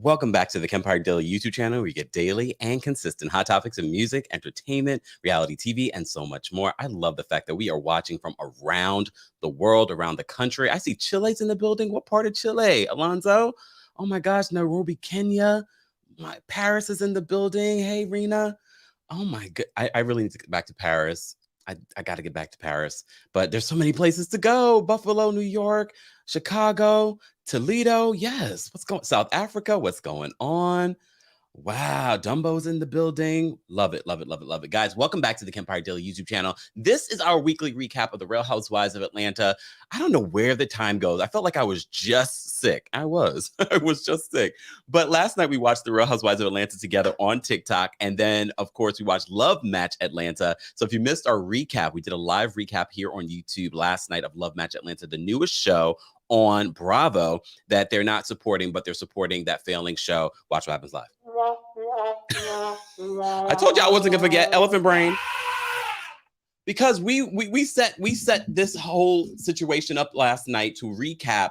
Welcome back to the Kempire Daily YouTube channel, where you get daily and consistent hot topics in music, entertainment, reality TV, and so much more. I love the fact that we are watching from around the world, around the country. I see Chile's in the building. What part of Chile? Alonzo? Oh my gosh, Nairobi, Kenya. Paris is in the building. Hey, Rena. Oh my God. I really need to get back to Paris. I got to get back to Paris, but there's so many places to go. Buffalo, New York, Chicago, Toledo. Yes. What's going on? South Africa. What's going on? Wow. Dumbo's in the building. Love it. Love it. Love it. Love it. Guys, welcome back to the Kempire Daily YouTube channel. This is our weekly recap of the Real Housewives of Atlanta. I don't know where the time goes. I felt like I was just sick. I was just sick. But last night we watched the Real Housewives of Atlanta together on TikTok. And then, of course, we watched Love Match Atlanta. So if you missed our recap, we did a live recap here on YouTube last night of Love Match Atlanta, the newest show on Bravo that they're not supporting, but they're supporting that failing show. Watch what happens live. I told you I wasn't gonna forget elephant brain, because we set this whole situation up last night to recap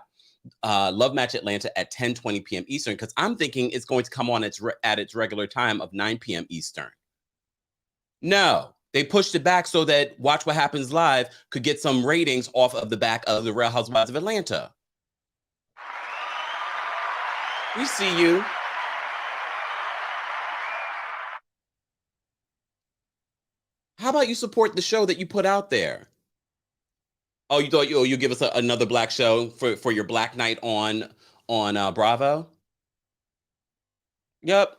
Love Match Atlanta at 10:20 p.m. Eastern, because I'm thinking it's going to come on at its regular time of 9 p.m. Eastern. No, they pushed it back so that Watch What Happens Live could get some ratings off of the back of the Real Housewives of Atlanta. We see you. How about you support the show that you put out there? Oh, you thought you give us another black show for your Black Night on Bravo? Yep.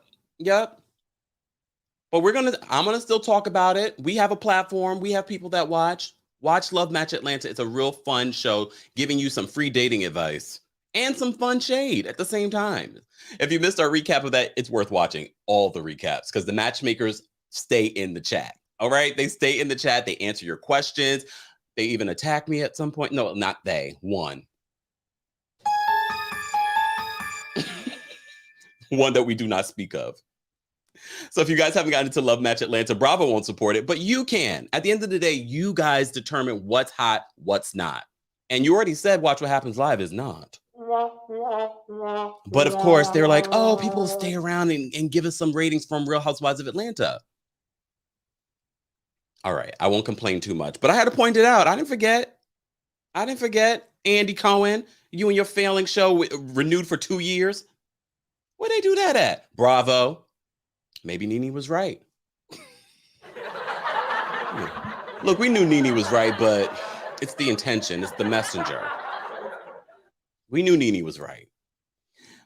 But I'm gonna still talk about it. We have a platform. We have people that watch Love Match Atlanta. It's a real fun show, giving you some free dating advice and some fun shade at the same time. If you missed our recap of that, it's worth watching all the recaps, because the matchmakers stay in the chat. All right, they stay in the chat. They answer your questions. They even attack me at some point. No, not they. One that we do not speak of. So if you guys haven't gotten into Love Match Atlanta, Bravo won't support it, but you can. At the end of the day, you guys determine what's hot, what's not. And you already said Watch What Happens Live is not. But of course, they're like, oh, people will stay around and give us some ratings from Real Housewives of Atlanta. All right, I won't complain too much, but I had to point it out. I didn't forget. Andy Cohen, you and your failing show renewed for 2 years. Where'd they do that at? Bravo. Maybe Nene was right. Look, we knew Nene was right, but it's the intention. It's the messenger. We knew Nene was right.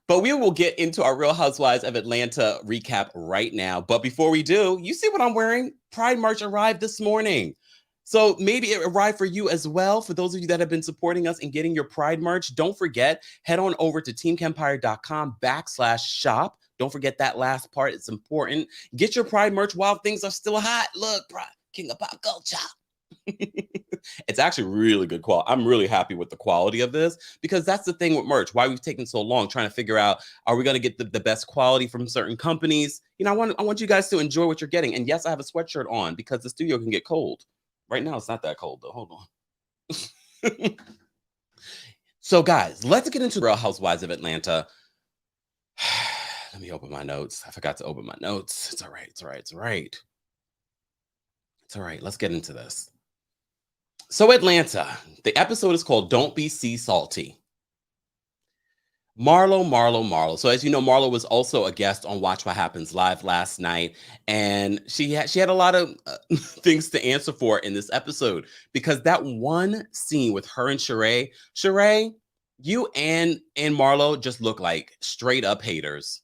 But we will get into our Real Housewives of Atlanta recap right now. But before we do, you see what I'm wearing? Pride merch arrived this morning. So maybe it arrived for you as well. For those of you that have been supporting us and getting your Pride merch, don't forget, head on over to TheKempire.com/shop. Don't forget that last part. It's important. Get your Pride merch while things are still hot. Look, Pride, king of pop culture. It's actually really good quality. I'm really happy with the quality of this, because that's the thing with merch, why we've taken so long trying to figure out, are we going to get the best quality from certain companies? You know, I want you guys to enjoy what you're getting. And yes, I have a sweatshirt on because the studio can get cold. Right now, it's not that cold though. Hold on. So guys, let's get into Real Housewives of Atlanta. Let me open my notes. I forgot to open my notes. It's all right. Let's get into this. So Atlanta, the episode is called Don't Be Sea Salty. Marlo. So as you know, Marlo was also a guest on Watch What Happens Live last night. And she had a lot of things to answer for in this episode, because that one scene with her and Sheree, you and Marlo just look like straight up haters.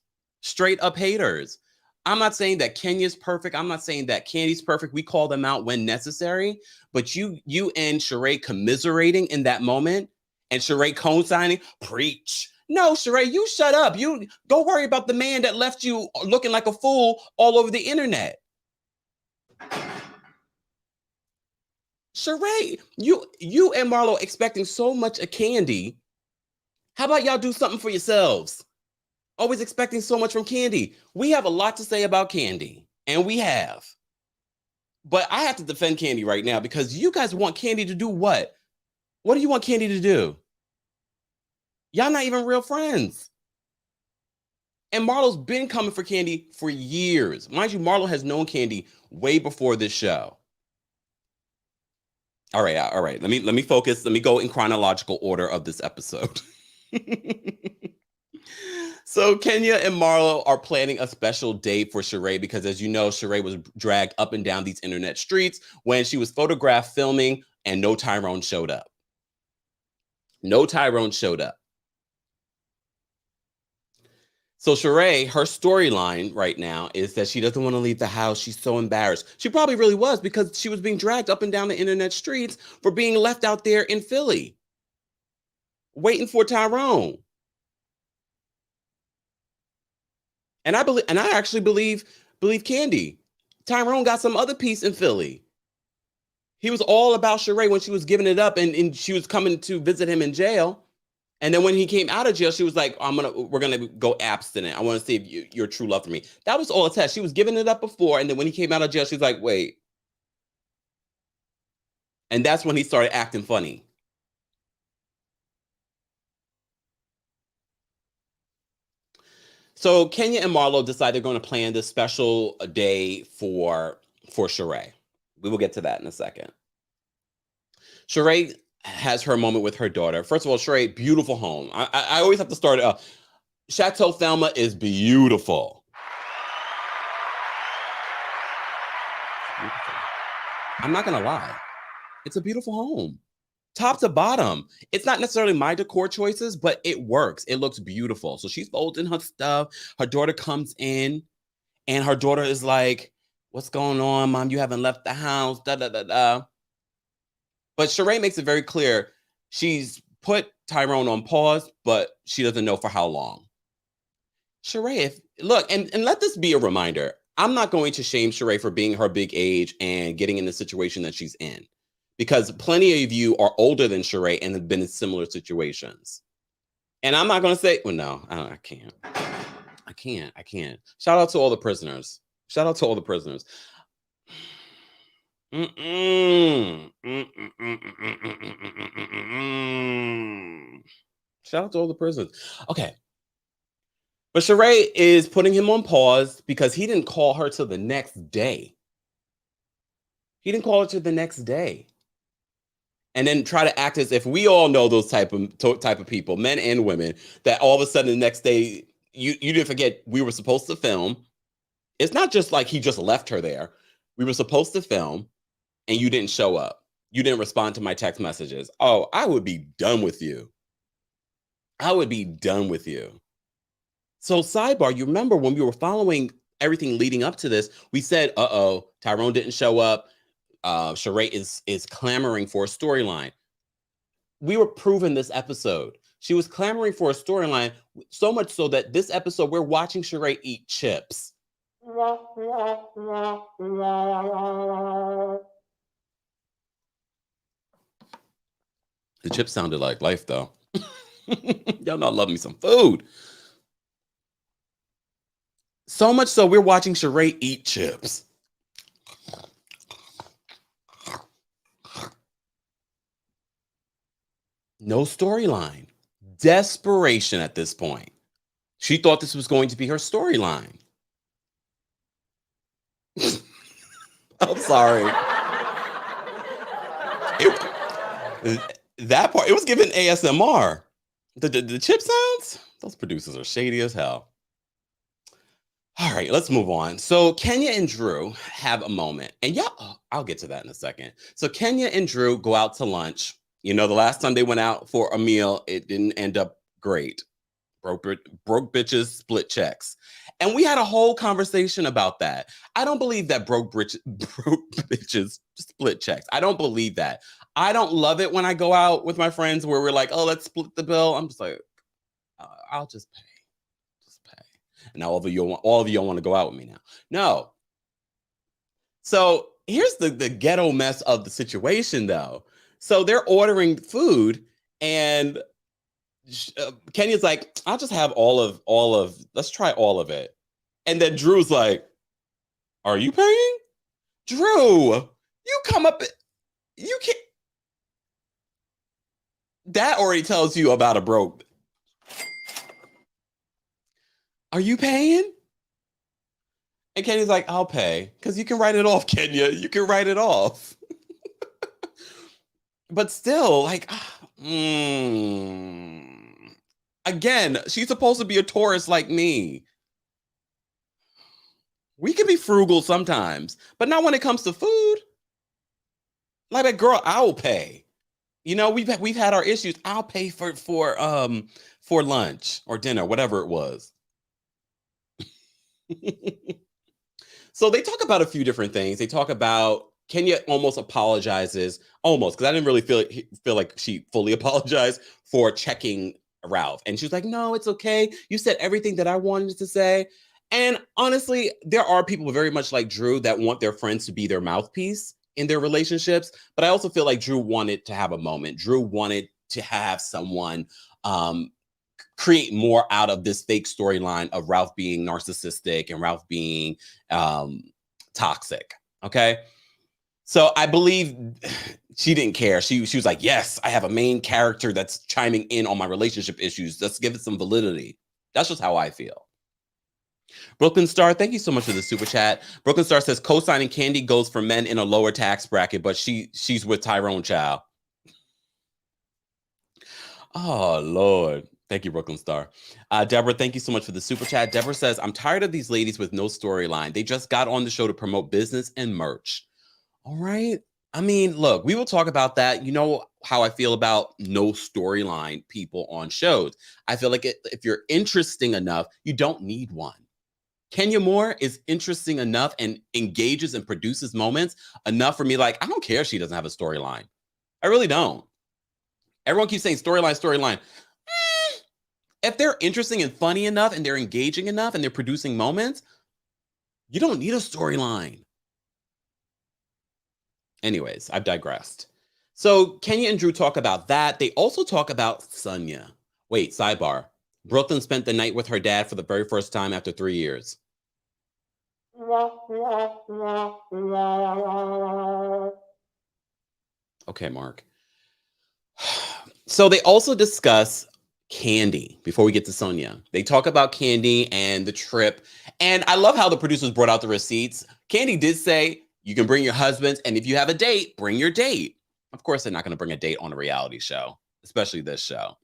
I'm not saying that Kenya's perfect. I'm not saying that Candy's perfect. We call them out when necessary. But you and Sheree commiserating in that moment and Sheree co-signing, preach. No, Sheree, you shut up. You go worry about the man that left you looking like a fool all over the internet. Sheree, you and Marlo expecting so much of Candy. How about y'all do something for yourselves? Always expecting so much from Candy. We have a lot to say about Candy, and we have. But I have to defend Candy right now because you guys want Candy to do what? What do you want Candy to do? Y'all not even real friends. And Marlo's been coming for Candy for years. Mind you, Marlo has known Candy way before this show. All right. Let me focus. Let me go in chronological order of this episode. So Kenya and Marlo are planning a special date for Sheree because, as you know, Sheree was dragged up and down these internet streets when she was photographed filming and no Tyrone showed up. No Tyrone showed up. So Sheree, her storyline right now is that she doesn't want to leave the house. She's so embarrassed. She probably really was because she was being dragged up and down the internet streets for being left out there in Philly, waiting for Tyrone. And I actually believe Candy. Tyrone got some other piece in Philly. He was all about Sheree when she was giving it up and she was coming to visit him in jail. And then when he came out of jail, she was like, we're gonna go abstinent. I want to see if you're true love for me. That was all a test. She was giving it up before, and then when he came out of jail, she's like, wait. And that's when he started acting funny. So Kenya and Marlo decide they're going to plan this special day for Sheree. We will get to that in a second. Sheree has her moment with her daughter. First of all, Sheree, beautiful home. I always have to start. Chateau Thelma is beautiful. I'm not going to lie. It's a beautiful home. Top to bottom. It's not necessarily my decor choices, but it works. It looks beautiful. So she's folding her stuff. Her daughter comes in and her daughter is like, what's going on, Mom? You haven't left the house. Da, da, da, da. But Sheree makes it very clear she's put Tyrone on pause, but she doesn't know for how long. Sheree, look, and let this be a reminder. I'm not going to shame Sheree for being her big age and getting in the situation that she's in. Because plenty of you are older than Sheree and have been in similar situations. And I'm not going to say, well, no, I can't. I can't. Shout out to all the prisoners. Shout out to all the prisoners. Shout out to all the prisoners. Okay. But Sheree is putting him on pause because he didn't call her till the next day. He didn't call her till the next day. And then try to act as if we all know those type of people, men and women, that all of a sudden the next day, you didn't forget we were supposed to film. It's not just like he just left her there. We were supposed to film and you didn't show up. You didn't respond to my text messages. Oh, I would be done with you. I would be done with you. So sidebar, you remember when we were following everything leading up to this, we said, Tyrone didn't show up. Sheree is clamoring for a storyline. We were proven this episode. She was clamoring for a storyline, so much so that this episode, we're watching Sheree eat chips. The chips sounded like life, though. Y'all know I love me some food. So much so, we're watching Sheree eat chips. No storyline. Desperation at this point. She thought this was going to be her storyline. I'm sorry. That part, it was given ASMR. The chip sounds, those producers are shady as hell. All right, let's move on. So Kenya and Drew have a moment. And yeah, I'll get to that in a second. So Kenya and Drew go out to lunch. You know, the last time they went out for a meal, it didn't end up great. broke bitches split checks. And we had a whole conversation about that. I don't believe that broke bitches split checks. I don't believe that. I don't love it when I go out with my friends where we're like, oh, let's split the bill. I'm just like, I'll just pay. Just pay. And now all of you want to go out with me now. No. So here's the ghetto mess of the situation, though. So they're ordering food, and Kenya's like, I'll just have all of, let's try all of it. And then Drew's like, are you paying? Drew, you come up, you can't. That already tells you about a broke. Are you paying? And Kenya's like, I'll pay. Because you can write it off, Kenya. You can write it off. But still, like, again, she's supposed to be a tourist like me. We can be frugal sometimes, but not when it comes to food. Like, girl, I'll pay. You know, we've had our issues. I'll pay for lunch or dinner, whatever it was. So they talk about a few different things. They talk about Kenya almost apologizes, almost, because I didn't really feel like she fully apologized for checking Ralph. And she was like, no, it's okay. You said everything that I wanted to say. And honestly, there are people very much like Drew that want their friends to be their mouthpiece in their relationships. But I also feel like Drew wanted to have a moment. Drew wanted to have someone create more out of this fake storyline of Ralph being narcissistic and Ralph being toxic. Okay. So I believe she didn't care. She was like, yes, I have a main character that's chiming in on my relationship issues. Let's give it some validity. That's just how I feel. Brooklyn Star, thank you so much for the super chat. Brooklyn Star says co-signing Candy goes for men in a lower tax bracket, but she's with Tyrone Child. Oh, Lord. Thank you, Brooklyn Star. Deborah, thank you so much for the super chat. Deborah says, I'm tired of these ladies with no storyline. They just got on the show to promote business and merch. All right. I mean, look, we will talk about that. You know how I feel about no storyline people on shows. I feel like if you're interesting enough, you don't need one. Kenya Moore is interesting enough and engages and produces moments enough for me. Like, I don't care if she doesn't have a storyline. I really don't. Everyone keeps saying storyline. If they're interesting and funny enough and they're engaging enough and they're producing moments, you don't need a storyline. Anyways, I've digressed. So Kenya and Drew talk about that. They also talk about Sanya. Wait, sidebar. Brooklyn spent the night with her dad for the very first time after 3 years. Okay, Mark. So they also discuss Candy before we get to Sanya. They talk about Candy and the trip. And I love how the producers brought out the receipts. Candy did say, you can bring your husbands, and if you have a date, bring your date. Of course, they're not going to bring a date on a reality show, especially this show.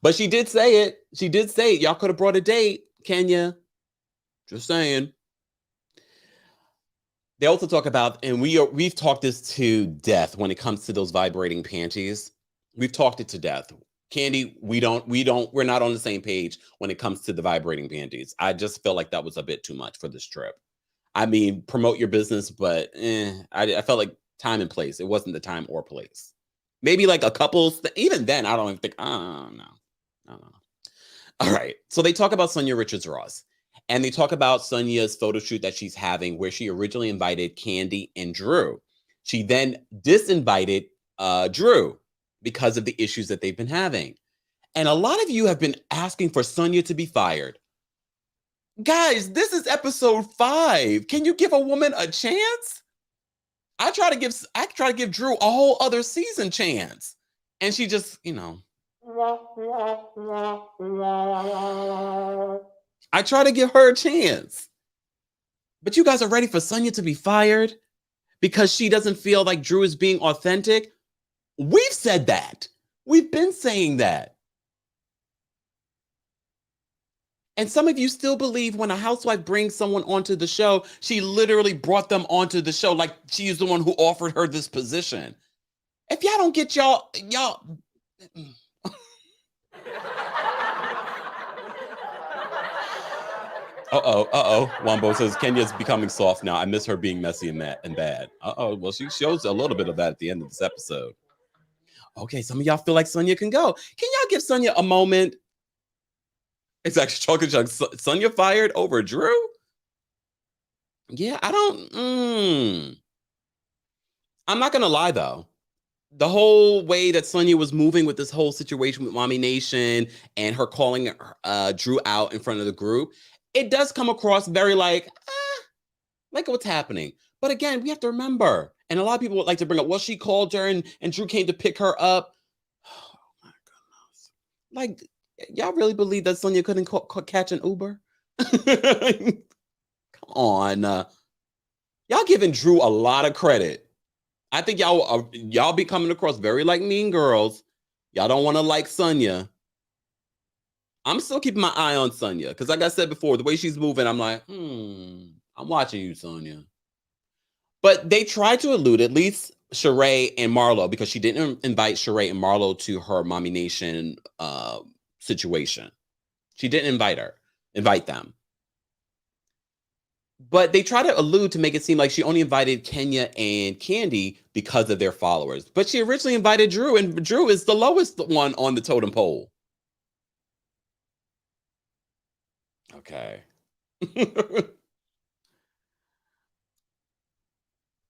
But she did say it. She did say it. Y'all could have brought a date, Kenya. Just saying. They also talk about, and we've talked this to death when it comes to those vibrating panties. We've talked it to death. Candy, we're not on the same page when it comes to the vibrating panties. I just felt like that was a bit too much for this trip. I mean, promote your business, but I felt like time and place. It wasn't the time or place. Maybe like a couple's, even then, I don't even think, no. All right. So they talk about Sanya Richards-Ross, and they talk about Sanya's photo shoot that she's having where she originally invited Candy and Drew. She then disinvited Drew because of the issues that they've been having. And a lot of you have been asking for Sanya to be fired. Guys, this is episode 5. Can you give a woman a chance? I try to give Drew a whole other season chance. And she just, I try to give her a chance. But you guys are ready for Sanya to be fired because she doesn't feel like Drew is being authentic? We've said that. We've been saying that. And some of you still believe when a housewife brings someone onto the show, she literally brought them onto the show like she's the one who offered her this position. If y'all don't get y'all Wombo says Kenya's becoming soft now. I miss her being messy and bad. Well, she shows a little bit of that at the end of this episode. Okay, some of y'all feel like Sanya can go. Can y'all give Sanya a moment? It's actually Chocolate Chunk. Sanya fired over Drew? Yeah, I don't. I'm not gonna lie though. The whole way that Sanya was moving with this whole situation with Mommy Nation and her calling Drew out in front of the group, it does come across very like what's happening. But again, we have to remember, and a lot of people would like to bring up, well, she called her and Drew came to pick her up. Oh my goodness. Like, y'all really believe that Sanya couldn't catch an Uber? Come on. Y'all giving Drew a lot of credit. I think y'all be coming across very like mean girls. Y'all don't want to like Sanya. I'm still keeping my eye on Sanya because, like I said before, the way she's moving, I'm like, I'm watching you, Sanya. But they tried to allude, at least Sheree and Marlo, because she didn't invite Sheree and Marlo to her Mommy Nation situation. She didn't invite them. But they try to allude to make it seem like she only invited Kenya and Candy because of their followers. But she originally invited Drew, and Drew is the lowest one on the totem pole. Okay.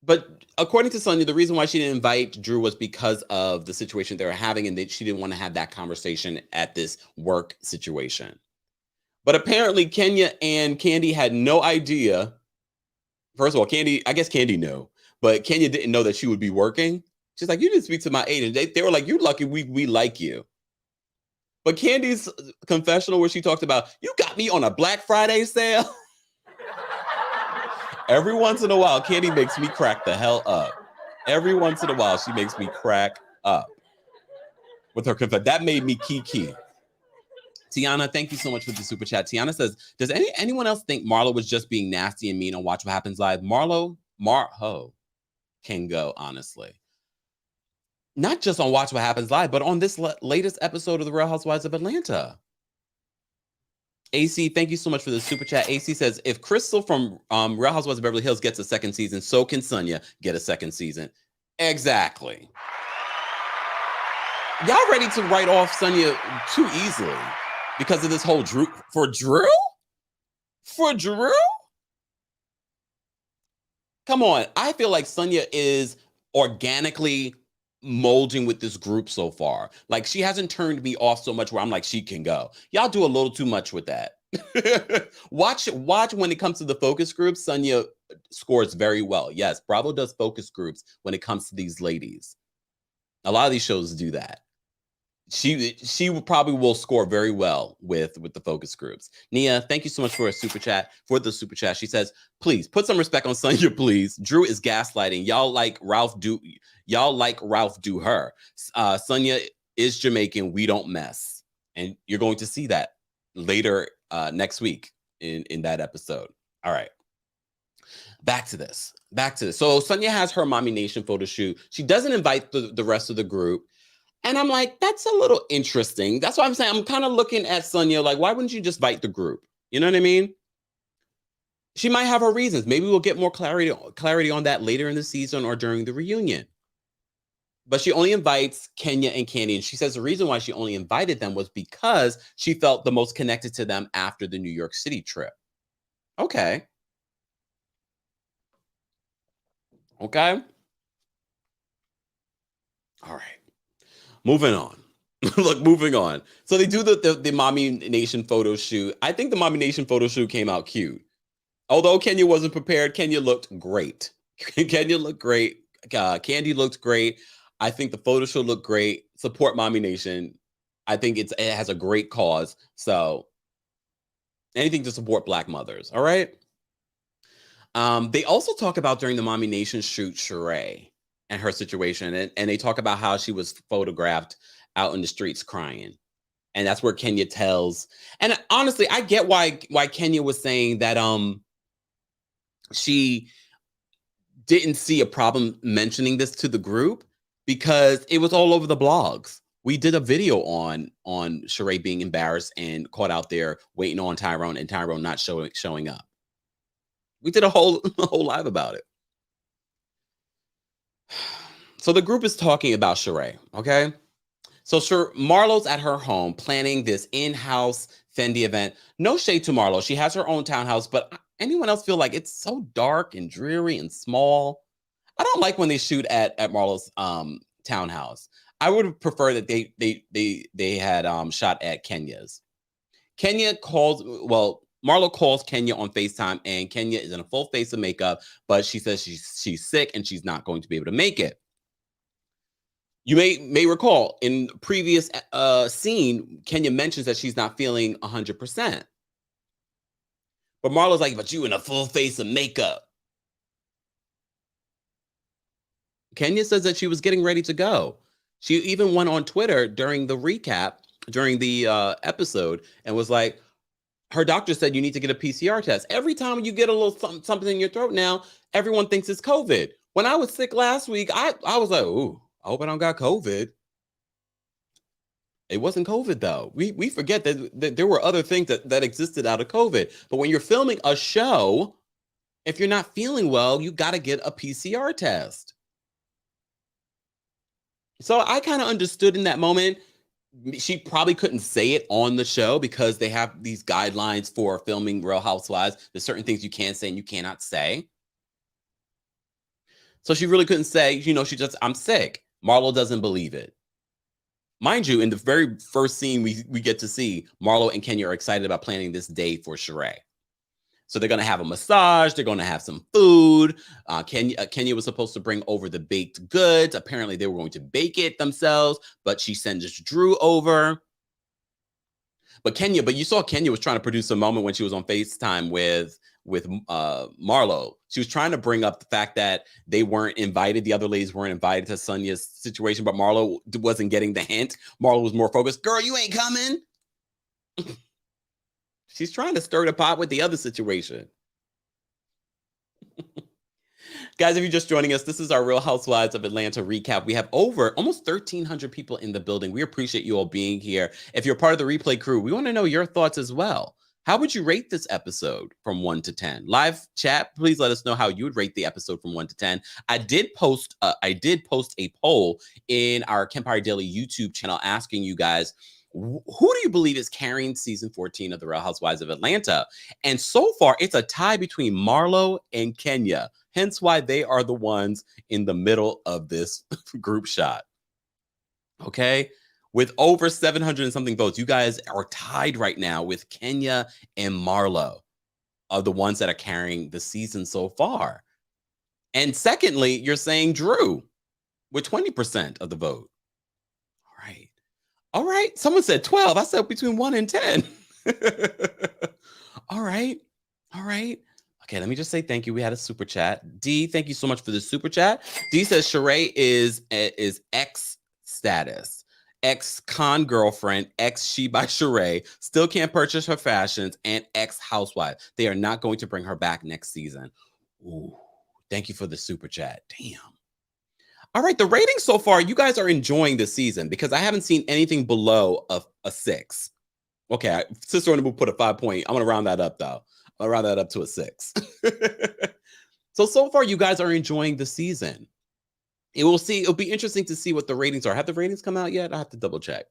But according to Sanya, the reason why she didn't invite Drew was because of the situation they were having, and that she didn't want to have that conversation at this work situation. But apparently, Kenya and Candy had no idea. First of all, I guess Candy knew, but Kenya didn't know that she would be working. She's like, you didn't speak to my agent. They were like, you lucky we like you. But Candy's confessional where she talked about, you got me on a Black Friday sale. Every once in a while, Candy makes me crack the hell up. Every once in a while, she makes me crack up with her confession. That made me kiki. Tiana, thank you so much for the super chat. Tiana says, does anyone else think Marlo was just being nasty and mean on Watch What Happens Live? Marlo can go, honestly. Not just on Watch What Happens Live, but on this latest episode of The Real Housewives of Atlanta. AC, thank you so much for the super chat. AC says, if Crystal from Real Housewives of Beverly Hills gets a second season, so can Sanya get a second season. Exactly. Y'all ready to write off Sanya too easily because of this whole Drew? For Drew? Come on. I feel like Sanya is organically molding with this group so far. Like, she hasn't turned me off so much where I'm like, she can go. Y'all do a little too much with that. watch when it comes to the focus groups, Sanya scores very well. Yes, Bravo does focus groups when it comes to these ladies. A lot of these shows do that. She probably will score very well with the focus groups. Nia, thank you so much for the super chat. She says, please put some respect on Sanya, please. Drew is gaslighting. Y'all like Ralph do her. Sanya is Jamaican. We don't mess. And you're going to see that later next week in that episode. All right. Back to this. So Sanya has her Mommy Nation photo shoot. She doesn't invite the rest of the group. And I'm like, that's a little interesting. That's why I'm saying I'm kind of looking at Sanya like, why wouldn't you just invite the group? You know what I mean? She might have her reasons. Maybe we'll get more clarity on that later in the season or during the reunion. But she only invites Kenya and Candy. And she says the reason why she only invited them was because she felt the most connected to them after the New York City trip. Okay. All right. Moving on. Moving on. So they do the Mommy Nation photo shoot. I think the Mommy Nation photo shoot came out cute. Although Kenya wasn't prepared, Kenya looked great. Candy looked great. I think the photo shoot looked great. Support Mommy Nation. I think it has a great cause. So anything to support Black mothers. All right. They also talk about during the Mommy Nation shoot, Sheree and her situation. And they talk about how she was photographed out in the streets crying. And that's where Kenya tells. And honestly, I get why Kenya was saying that she didn't see a problem mentioning this to the group because it was all over the blogs. We did a video on Sheree being embarrassed and caught out there waiting on Tyrone and Tyrone not showing up. We did a whole a whole live about it. So the group is talking about Sheree, okay? So Marlo's at her home planning this in-house Fendi event. No shade to Marlo. She has her own townhouse, but anyone else feel like it's so dark and dreary and small? I don't like when they shoot at Marlo's townhouse. I would prefer that they had shot at Kenya's. Kenya calls, well, Marlo calls Kenya on FaceTime, and Kenya is in a full face of makeup, but she says she's sick and she's not going to be able to make it. You may recall in previous scene, Kenya mentions that she's not feeling 100%. But Marlo's like, but you in a full face of makeup. Kenya says that she was getting ready to go. She even went on Twitter during the recap, during the episode, and was like, her doctor said you need to get a PCR test. Every time you get a little something in your throat now, everyone thinks it's COVID. When I was sick last week, I was like, ooh, I hope I don't got COVID. It wasn't COVID though. We forget that there were other things that existed out of COVID. But when you're filming a show, if you're not feeling well, you got to get a PCR test. So I kind of understood in that moment. She probably couldn't say it on the show because they have these guidelines for filming Real Housewives. There's certain things you can say and you cannot say. So she really couldn't say, she just, I'm sick. Marlo doesn't believe it. Mind you, in the very first scene we get to see, Marlo and Kenya are excited about planning this day for Sheree. So they're going to have a massage. They're going to have some food. Kenya was supposed to bring over the baked goods. Apparently, they were going to bake it themselves, but she sends Drew over. But you saw Kenya was trying to produce a moment when she was on FaceTime with Marlo. She was trying to bring up the fact that they weren't invited. The other ladies weren't invited to Sanya's situation, but Marlo wasn't getting the hint. Marlo was more focused. Girl, you ain't coming. She's trying to stir the pot with the other situation. Guys, if you're just joining us, this is our Real Housewives of Atlanta recap. We have over almost 1,300 people in the building. We appreciate you all being here. If you're part of the replay crew, we want to know your thoughts as well. How would you rate this episode from 1 to 10? Live chat, please let us know how you would rate the episode from 1 to 10. I did post a poll in our Kempire Daily YouTube channel asking you guys, who do you believe is carrying season 14 of the Real Housewives of Atlanta? And so far, it's a tie between Marlo and Kenya. Hence why they are the ones in the middle of this group shot. Okay? With over 700 and something votes, you guys are tied right now with Kenya and Marlo, are the ones that are carrying the season so far. And secondly, you're saying Drew with 20% of the vote. All right. Someone said 12. I said between 1 and 10. All right. Okay, let me just say thank you. We had a super chat. D, thank you so much for the super chat. D says Sheree is ex status, ex con girlfriend, ex she by Sheree, still can't purchase her fashions, and ex housewife. They are not going to bring her back next season. Ooh, thank you for the super chat. Damn. All right, the ratings so far, you guys are enjoying this season because I haven't seen anything below a 6. Okay, Sister on the Move put a 5 point. I'm going to round that up, though. I'll round that up to a 6. So far, you guys are enjoying the season. It'll be interesting to see what the ratings are. Have the ratings come out yet? I have to double check.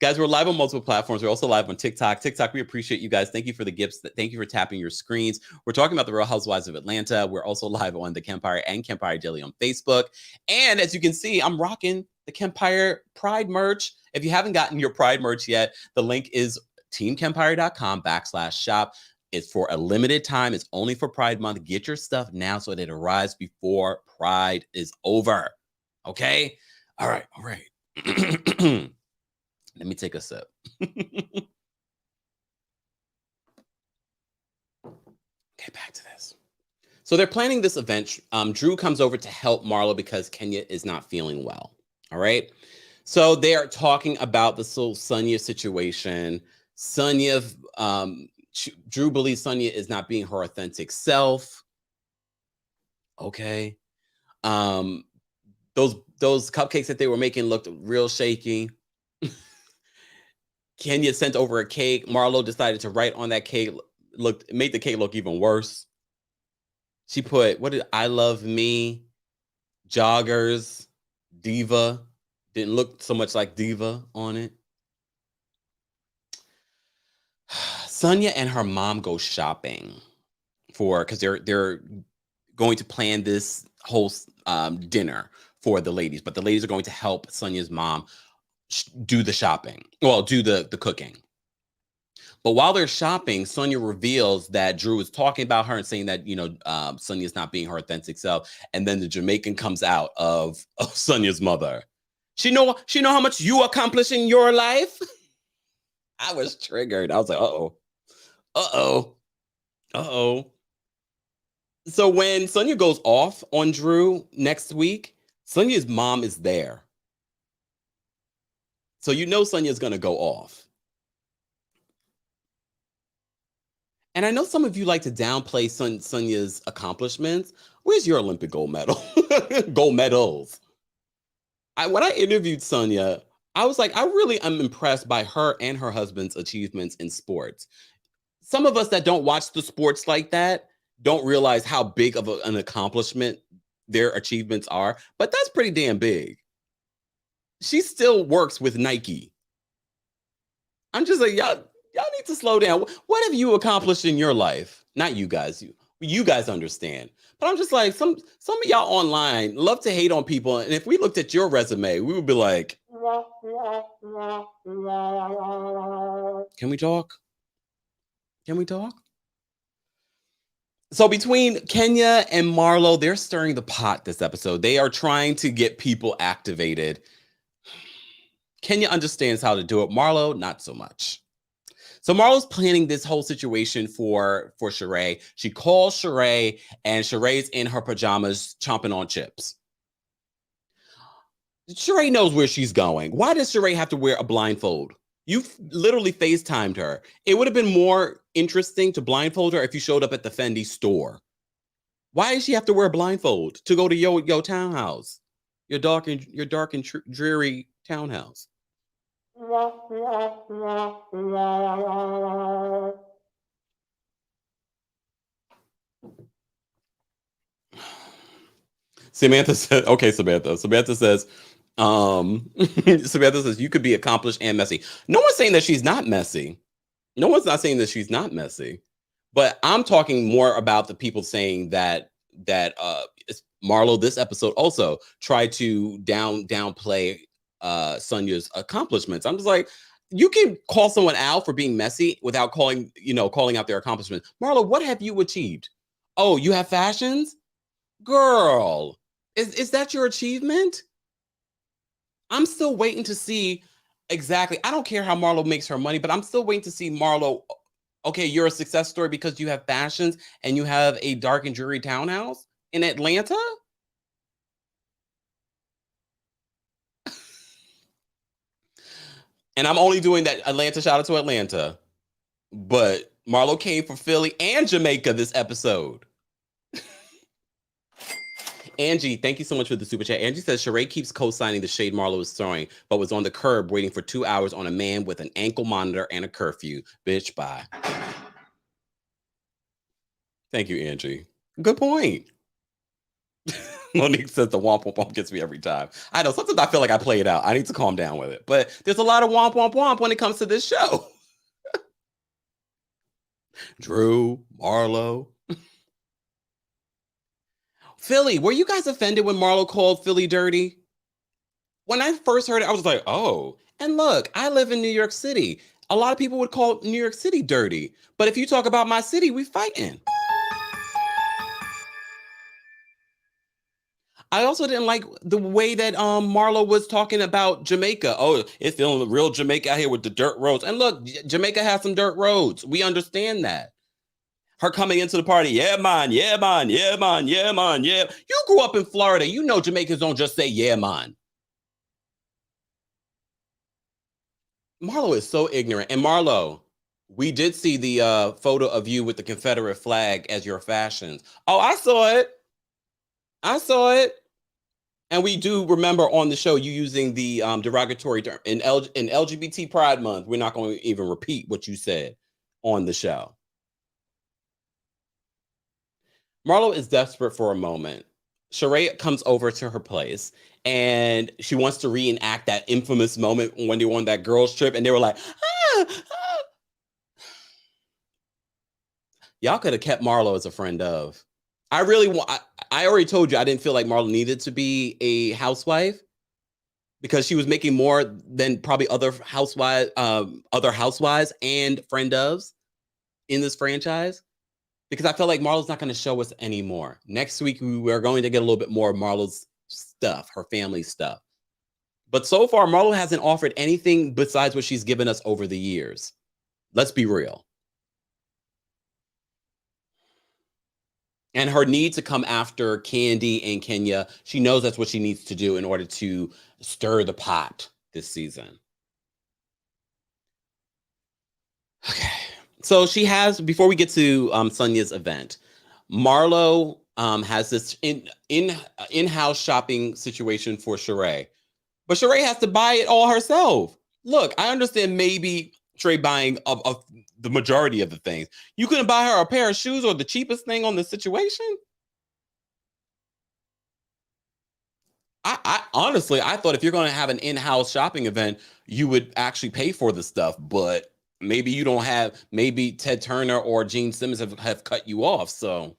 Guys, we're live on multiple platforms. We're also live on TikTok. TikTok, we appreciate you guys. Thank you for the gifts. Thank you for tapping your screens. We're talking about the Real Housewives of Atlanta. We're also live on TheKempire and Kempire Daily on Facebook. And as you can see, I'm rocking the Kempire Pride merch. If you haven't gotten your Pride merch yet, the link is teamkempire.com/shop. It's for a limited time. It's only for Pride Month. Get your stuff now so that it arrives before Pride is over. Okay? All right. Let me take a sip. Okay, back to this. So they're planning this event. Drew comes over to help Marlo because Kenya is not feeling well. All right. So they are talking about the whole Sanya situation. Drew believes Sanya is not being her authentic self. Okay. Those those cupcakes that they were making looked real shaky. Kenya sent over a cake. Marlo decided to write on that cake. Made the cake look even worse. She put, what did I love me, joggers, diva. Didn't look so much like diva on it. Sanya and her mom go shopping because they're going to plan this whole dinner for the ladies, but the ladies are going to help Sonya's mom do the shopping. Well, do the cooking. But while they're shopping, Sonya reveals that Drew is talking about her and saying that, Sonya's not being her authentic self. And then the Jamaican comes out of Sonya's mother. She know how much you accomplish in your life. I was triggered. I was like, uh-oh. So when Sanya goes off on Drew next week, Sonya's mom is there. So Sonya's going to go off. And I know some of you like to downplay Sonya's accomplishments. Where's your Olympic gold medal? Gold medals. When I interviewed Sanya, I was like, I really am impressed by her and her husband's achievements in sports. Some of us that don't watch the sports like that don't realize how big of an accomplishment their achievements are, but that's pretty damn big. She still works with Nike. I'm just like, y'all need to slow down. What have you accomplished in your life? Not you guys. You guys understand. But I'm just like, some of y'all online love to hate on people. And if we looked at your resume, we would be like, can we talk? Can we talk? So between Kenya and Marlo, they're stirring the pot this episode. They are trying to get people activated. Kenya understands how to do it. Marlo, not so much. So Marlo's planning this whole situation for Sheree. She calls Sheree, and Sheree's in her pajamas chomping on chips. Sheree knows where she's going. Why does Sheree have to wear a blindfold? You literally FaceTimed her. It would have been more interesting to blindfold her if you showed up at the Fendi store. Why does she have to wear a blindfold to go to your townhouse? Your dark and dreary townhouse. Samantha said, okay, Samantha. Samantha says, Samantha says, you could be accomplished and messy. No one's saying that she's not messy. No one's not saying that she's not messy. But I'm talking more about the people saying that Marlo this episode also tried to downplay Sonya's accomplishments. I'm just like, you can call someone out for being messy without calling out their accomplishments. Marlo, what have you achieved? Oh, you have fashions? Girl, is that your achievement? I'm still waiting to see exactly. I don't care how Marlo makes her money, but I'm still waiting to see Marlo. Okay, you're a success story because you have fashions and you have a dark and dreary townhouse in Atlanta? And I'm only doing that Atlanta, shout out to Atlanta. But Marlo came from Philly and Jamaica this episode. Angie, thank you so much for the super chat. Angie says Sheree keeps co-signing the shade Marlo is throwing, but was on the curb waiting for 2 hours on a man with an ankle monitor and a curfew. Bitch, bye. Thank you, Angie. Good point. Monique says the womp womp womp gets me every time. I know, sometimes I feel like I play it out. I need to calm down with it. But there's a lot of womp womp womp when it comes to this show. Drew, Marlo. Philly, were you guys offended when Marlo called Philly dirty? When I first heard it, I was like, oh. And look, I live in New York City. A lot of people would call New York City dirty. But if you talk about my city, we fighting. I also didn't like the way that Marlo was talking about Jamaica. Oh, it's feeling real Jamaica out here with the dirt roads. And look, Jamaica has some dirt roads. We understand that. Her coming into the party, yeah, man, yeah, man, yeah, man, yeah, man, yeah. You grew up in Florida. You know Jamaicans don't just say, yeah, man. Marlo is so ignorant. And Marlo, we did see the photo of you with the Confederate flag as your fashions. Oh, I saw it. I saw it. And we do remember on the show you using the derogatory term in LGBT Pride Month. We're not going to even repeat what you said on the show. Marlo is desperate for a moment. Sheree comes over to her place and she wants to reenact that infamous moment when they were on that girls' trip and they were like, ah, ah. Y'all could have kept Marlo as a friend of. I really want, I already told you I didn't feel like Marlo needed to be a housewife because she was making more than probably other housewives and friend ofs in this franchise. Because I feel like Marlo's not going to show us anymore. Next week, we are going to get a little bit more of Marlo's stuff, her family stuff. But so far, Marlo hasn't offered anything besides what she's given us over the years. Let's be real. And her need to come after Candy and Kenya, she knows that's what she needs to do in order to stir the pot this season. Okay. So she has, before we get to Sanya's event, Marlo has this in-house shopping situation for Sheree. But Sheree has to buy it all herself. Look, I understand maybe Sheree buying of the majority of the things. You couldn't buy her a pair of shoes or the cheapest thing on the situation? I honestly, I thought if you're going to have an in-house shopping event, you would actually pay for the stuff. But maybe you don't have, maybe Ted Turner or Gene Simmons have cut you off. So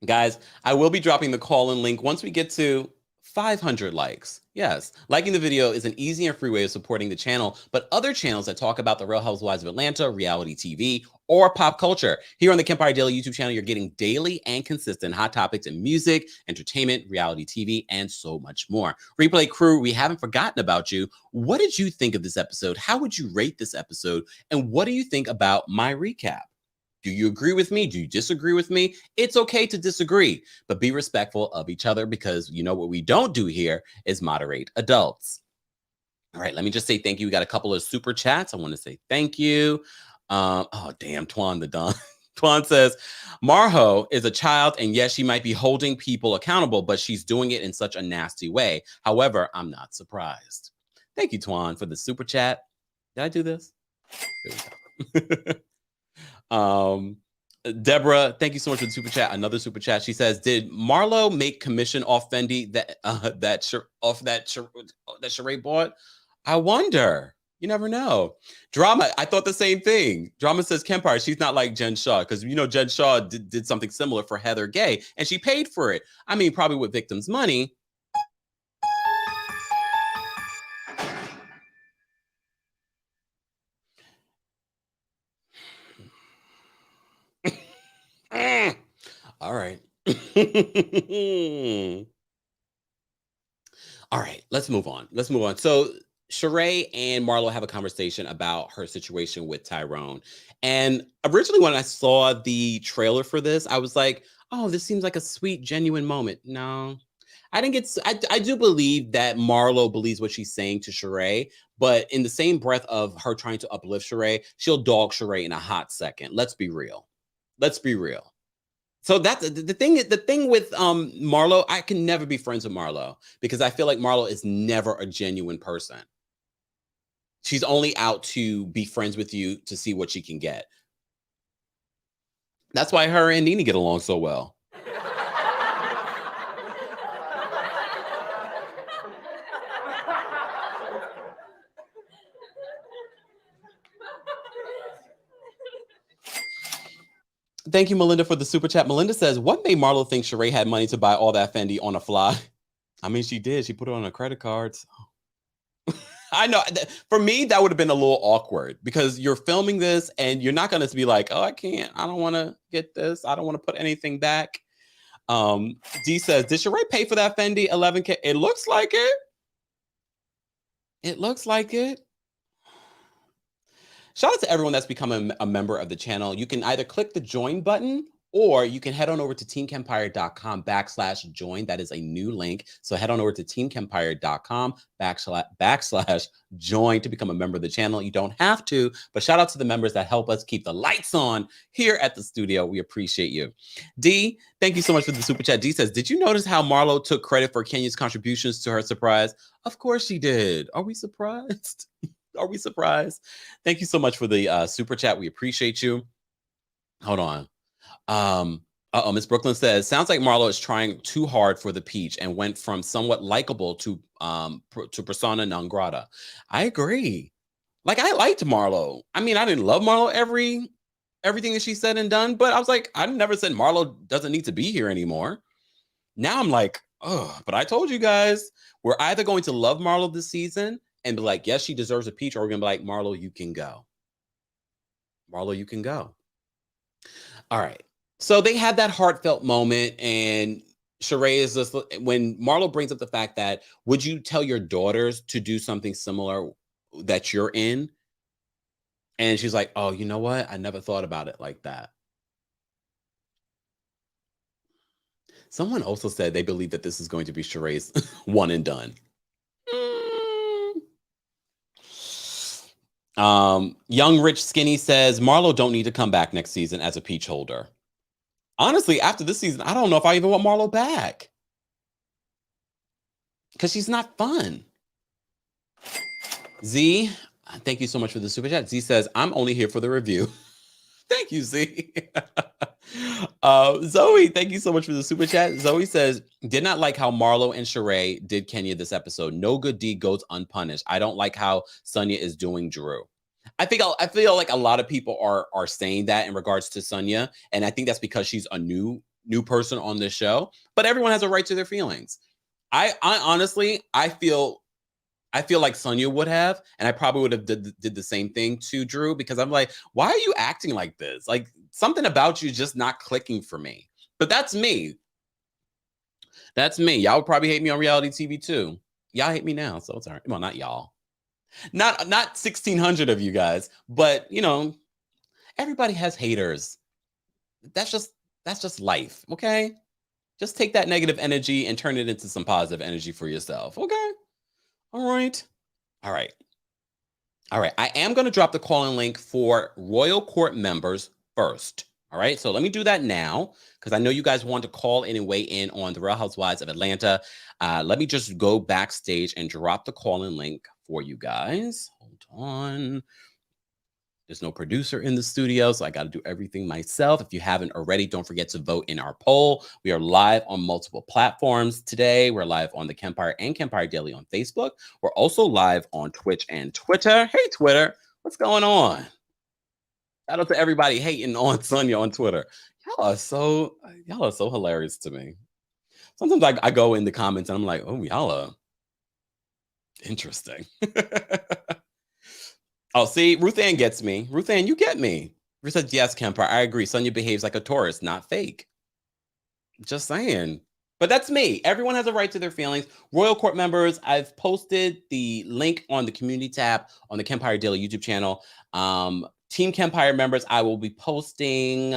guys, I will be dropping the call-in link once we get to 500 likes. Yes, liking the video is an easy and free way of supporting the channel, but other channels that talk about the Real Housewives of Atlanta, reality TV, or pop culture. Here on the Kempire Daily YouTube channel, you're getting daily and consistent hot topics in music, entertainment, reality TV, and so much more. Replay crew, we haven't forgotten about you. What did you think of this episode? How would you rate this episode? And what do you think about my recap? Do you agree with me? Do you disagree with me? It's okay to disagree, but be respectful of each other because you know what we don't do here is moderate adults. All right, let me just say thank you. We got a couple of super chats. I want to say thank you. Oh, damn, Twan the Don. Twan says, Marho is a child, and yes, she might be holding people accountable, but she's doing it in such a nasty way. However, I'm not surprised. Thank you, Twan, for the super chat. Did I do this? There we go. Deborah, thank you so much for the super chat. Another super chat. She says, "Did Marlo make commission off Fendi that Sheree bought? I wonder. You never know." Drama, I thought the same thing. Drama says Kempire. She's not like Jen Shaw because you know Jen Shaw did something similar for Heather Gay, and she paid for it. I mean, probably with victims' money. All right. All right, let's move on. Let's move on. So Sheree and Marlo have a conversation about her situation with Tyrone. And originally, when I saw the trailer for this, I was like, oh, this seems like a sweet, genuine moment. No, I didn't get, I do believe that Marlo believes what she's saying to Sheree, but in the same breath of her trying to uplift Sheree, she'll dog Sheree in a hot second. Let's be real. Let's be real. So that's the thing. The thing with Marlo, I can never be friends with Marlo because I feel like Marlo is never a genuine person. She's only out to be friends with you to see what she can get. That's why her and Nene get along so well. Thank you, Melinda, for the super chat. Melinda says, "What made Marlo think Sheree had money to buy all that Fendi on a fly?" I mean, she did. She put it on her credit cards. I know. For me, that would have been a little awkward because you're filming this and you're not going to be like, "Oh, I can't. I don't want to get this. I don't want to put anything back." D says, "Did Sheree pay for that Fendi 11K?" It looks like it. It looks like it. Shout out to everyone that's become a member of the channel. You can either click the join button Or you can head on over to teamkempire.com/join. That is a new link. So head on over to teamkempire.com// join to become a member of the channel. You don't have to, but shout out to the members that help us keep the lights on here at the studio. We appreciate you. D, thank you so much for the super chat. D says, did you notice how Marlo took credit for Kenya's contributions to her surprise? Of course she did. Are we surprised? Are we surprised? Thank you so much for the super chat. We appreciate you. Hold on. Miss Brooklyn says, sounds like Marlo is trying too hard for the peach and went from somewhat likable to persona non grata. I agree. Like, I liked Marlo. I mean, I didn't love Marlo everything that she said and done, but I was like, I never said Marlo doesn't need to be here anymore. Now I'm like, oh, but I told you guys, we're either going to love Marlo this season and be like, yes, she deserves a peach, or we're gonna be like, Marlo, you can go. Marlo, you can go. All right. So they had that heartfelt moment, and Sheree is just when Marlo brings up the fact that, would you tell your daughters to do something similar that you're in? And she's like, oh, you know what? I never thought about it like that. Someone also said they believe that this is going to be Sheree's one and done. Young Rich Skinny says Marlo don't need to come back next season as a peach holder. Honestly, after this season, I don't know if I even want Marlo back, because she's not fun. Z, thank you so much for the super chat. Z says, I'm only here for the review. Thank you, Z. Zoe, thank you so much for the super chat. Zoe says, did not like how Marlo and Sheree did Kenya this episode. No good deed goes unpunished. I don't like how Sanya is doing Drew. I feel like a lot of people are saying that in regards to Sanya, and I think that's because she's a new person on this show. But everyone has a right to their feelings. I honestly, I feel like Sanya would have, and I probably would have did the same thing to Drew, because I'm like, why are you acting like this? Like, something about you just not clicking for me. But that's me. That's me. Y'all would probably hate me on reality TV too. Y'all hate me now, so it's all right. Well, not y'all. Not 1,600 of you guys, but you know, everybody has haters. That's just life, okay? Just take that negative energy and turn it into some positive energy for yourself, okay? All right. All right. All right. I am going to drop the call-in link for Royal Court members first. All right. So let me do that now, because I know you guys want to call in and weigh in on the Real Housewives of Atlanta. Let me just go backstage and drop the call-in link for you guys. Hold on. There's no producer in the studio, so I got to do everything myself. If you haven't already, don't forget to vote in our poll. We are live on multiple platforms today. We're live on the Kempire and Kempire Daily on Facebook. We're also live on Twitch and Twitter. Hey, Twitter, what's going on? Shout out to everybody hating on Sanya on Twitter. Y'all are so hilarious to me. Sometimes I go in the comments and I'm like, oh, y'all are interesting. Oh, see, Ruth Ann gets me. Ruth Ann, you get me. Ruth says, yes, Kempire, I agree. Sanya behaves like a tourist, not fake. Just saying. But that's me. Everyone has a right to their feelings. Royal Court members, I've posted the link on the community tab on the Kempire Daily YouTube channel. Team Kempire members, I will be posting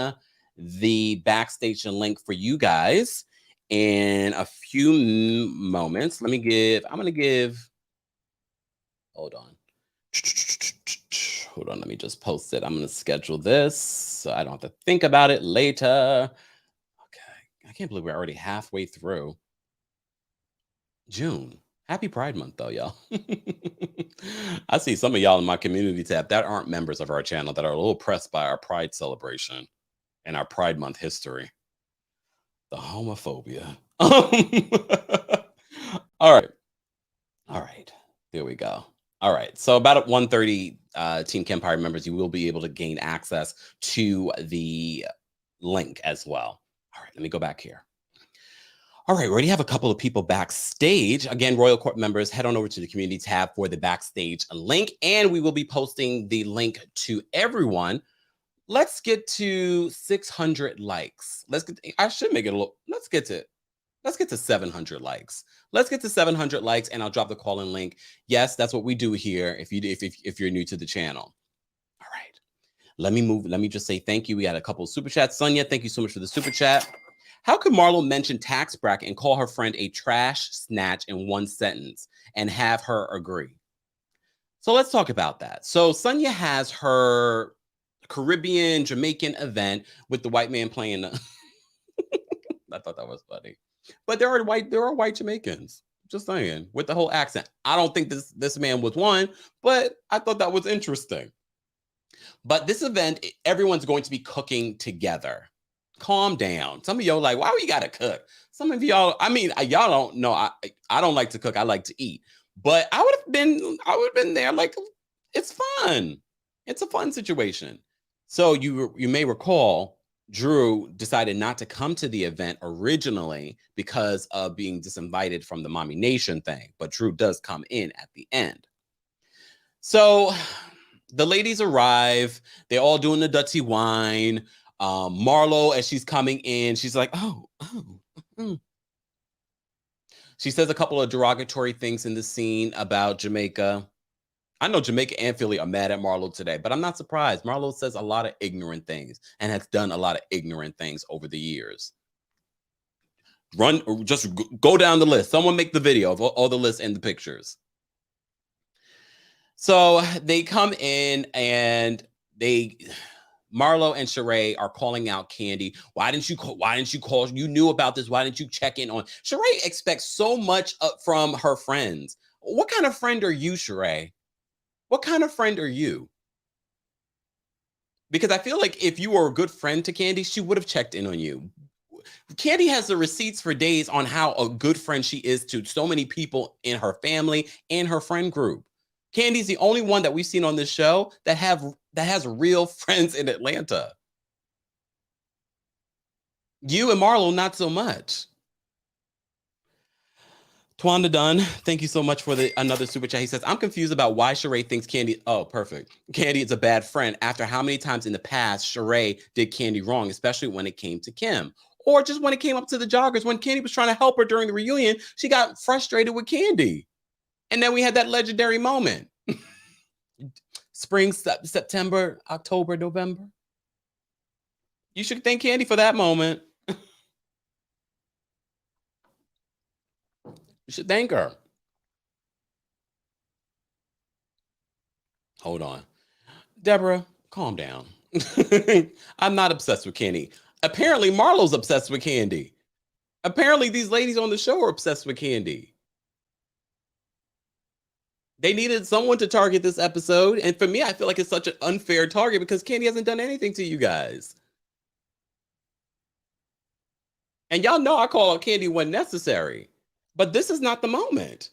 the backstage link for you guys in a few moments. I'm going to give, hold on. Hold on, let me just post it. I'm going to schedule this so I don't have to think about it later. Okay, I can't believe we're already halfway through June. Happy Pride Month, though, y'all. I see some of y'all in my community tab that aren't members of our channel that are a little pressed by our Pride celebration and our Pride Month history. The homophobia. All right. All right. There we go. All right. So about at 1:30, Team Kempire members, you will be able to gain access to the link as well. All right. Let me go back here. All right. We already have a couple of people backstage. Again, Royal Court members, head on over to the community tab for the backstage link, and we will be posting the link to everyone. Let's get to 600 likes. I should make it a little, let's get to 700 likes. Let's get to 700 likes, and I'll drop the call-in link. Yes, that's what we do here if you're new to the channel. All right. Let me just say thank you. We got a couple of super chats. Sanya, thank you so much for the super chat. How could Marlo mention tax bracket and call her friend a trash snatch in one sentence and have her agree? So let's talk about that. So Sanya has her Caribbean Jamaican event with the white man playing. I thought that was funny, but there are white Jamaicans. Just saying, with the whole accent. I don't think this man was one, but I thought that was interesting. But this event, everyone's going to be cooking together. Calm down. Some of y'all like, why we gotta cook? Some of y'all, I mean, y'all don't know. I don't like to cook. I like to eat. But I would have been there. Like, it's fun. It's a fun situation. So you may recall, Drew decided not to come to the event originally because of being disinvited from the Mommy Nation thing. But Drew does come in at the end. So the ladies arrive. They're all doing the Dutty wine. Marlo, as she's coming in, she's like, oh. She says a couple of derogatory things in the scene about Jamaica. I know Jamaica and Philly are mad at Marlo today, but I'm not surprised. Marlo says a lot of ignorant things and has done a lot of ignorant things over the years. Just go down the list. Someone make the video of all the lists and the pictures. So they come in and Marlo and Sheree are calling out Kandi. Why didn't you call? You knew about this. Why didn't you check in on? Sheree expects so much from her friends. What kind of friend are you, Sheree? What kind of friend are you? Because I feel like if you were a good friend to Kandi, she would have checked in on you. Kandi has the receipts for days on how a good friend she is to so many people in her family and her friend group. Kandi's the only one that we've seen on this show that has real friends in Atlanta. You and Marlo, not so much. Twanda Dunn, thank you so much for another super chat. He says, I'm confused about why Sheree thinks Kandi, oh, perfect. Kandi is a bad friend after how many times in the past Sheree did Kandi wrong, especially when it came to Kim. Or just when it came up to the joggers, when Kandi was trying to help her during the reunion, she got frustrated with Kandi. And then we had that legendary moment. Spring, September, October, November. You should thank Kandi for that moment. You should thank her. Hold on. Deborah, calm down. I'm not obsessed with Kandi. Apparently, Marlo's obsessed with Kandi. Apparently, these ladies on the show are obsessed with Kandi. They needed someone to target this episode. And for me, I feel like it's such an unfair target because Kandi hasn't done anything to you guys. And y'all know I call out Kandi when necessary. But this is not the moment.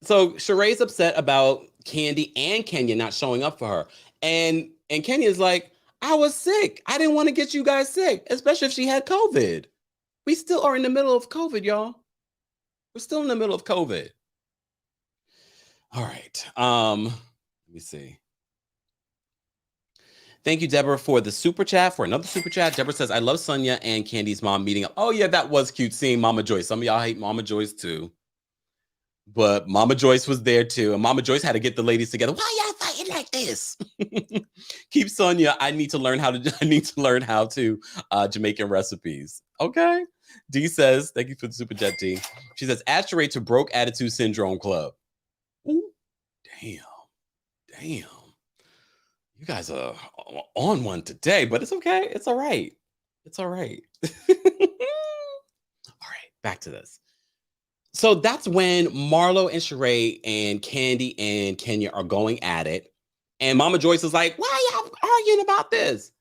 So Sheree's upset about Kandi and Kenya not showing up for her. And Kenya's like, I was sick. I didn't want to get you guys sick, especially if she had COVID. We still are in the middle of COVID, y'all. We're still in the middle of COVID. All right. Let me see. Thank you, Deborah, for the super chat, for another super chat. Deborah says, I love Sanya and Kandi's mom meeting up. Oh, yeah, that was cute seeing Mama Joyce. Some of y'all hate Mama Joyce, too. But Mama Joyce was there, too. And Mama Joyce had to get the ladies together. Why y'all fighting like this? Keep Sanya. I need to learn how to Jamaican recipes. Okay. D says, thank you for the super chat, D. She says, add Sheree to Broke Attitude Syndrome Club. Ooh, damn. You guys are on one today, but it's okay. It's all right. All right, back to this. So that's when Marlo and Sheree and Kandi and Kenya are going at it. And Mama Joyce is like, why y'all arguing about this?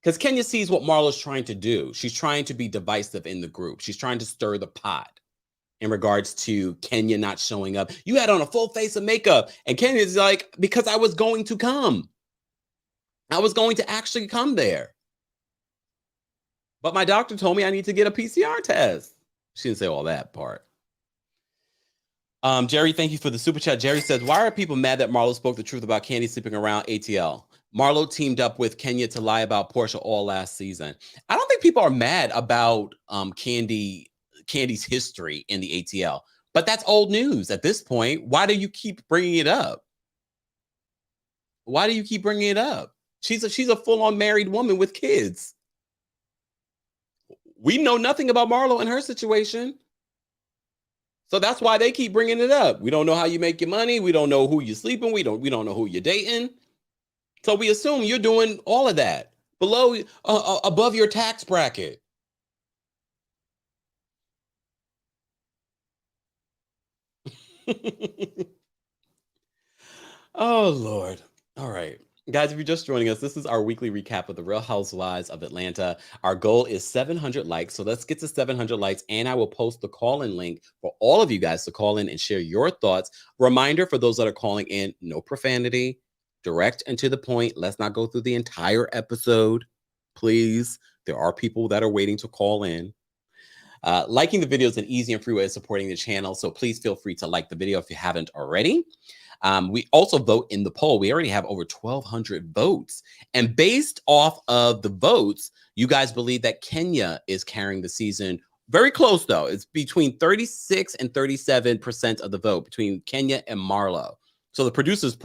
Because Kenya sees what Marlo's trying to do. She's trying to be divisive in the group. She's trying to stir the pot in regards to Kenya not showing up. You had on a full face of makeup. And Kenya's like, because I was going to come. I was going to actually come there. But my doctor told me I need to get a PCR test. She didn't say all that part. Jerry, thank you for the super chat. Jerry says, why are people mad that Marlo spoke the truth about Kandi sleeping around ATL? Marlo teamed up with Kenya to lie about Portia all last season. I don't think people are mad about Kandi's history in the ATL, but that's old news at this point. Why do you keep bringing it up? Why do you keep bringing it up? She's a full-on married woman with kids. We know nothing about Marlo and her situation. So that's why they keep bringing it up. We don't know how you make your money. We don't know who you're sleeping. We don't know who you're dating. So we assume you're doing all of that below, above your tax bracket. Oh, Lord. All right. Guys, if you're just joining us, this is our weekly recap of the Real Housewives of Atlanta. Our goal is 700 likes. So let's get to 700 likes. And I will post the call-in link for all of you guys to call in and share your thoughts. Reminder for those that are calling in, no profanity, direct and to the point. Let's not go through the entire episode. Please. There are people that are waiting to call in. Liking the video is an easy and free way of supporting the channel. So please feel free to like the video if you haven't already. We also vote in the poll. We already have over 1,200 votes. And based off of the votes, you guys believe that Kenya is carrying the season. Very close, though. It's between 36 and 37% of the vote between Kenya and Marlo. So the producers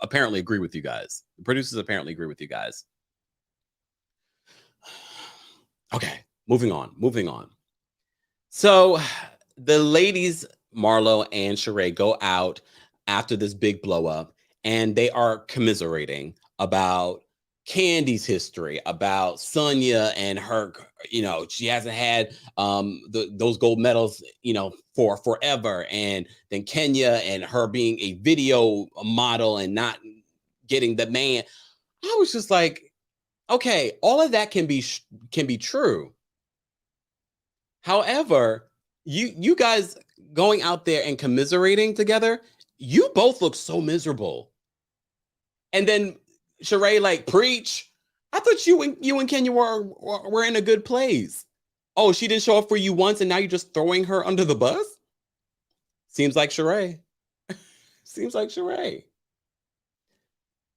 apparently agree with you guys. The producers apparently agree with you guys. Okay, moving on. So the ladies, Marlo and Sheree, go out after this big blow up, and they are commiserating about Candy's history, about Sanya and her, she hasn't had those gold medals, for forever. And then Kenya and her being a video model and not getting the man. I was just like, okay, all of that can be true. However, you guys going out there and commiserating together, you both look so miserable. And then Sheree, like, preach. I thought you and Kenya were in a good place. Oh, she didn't show up for you once, and now you're just throwing her under the bus? Seems like Sheree. Seems like Sheree.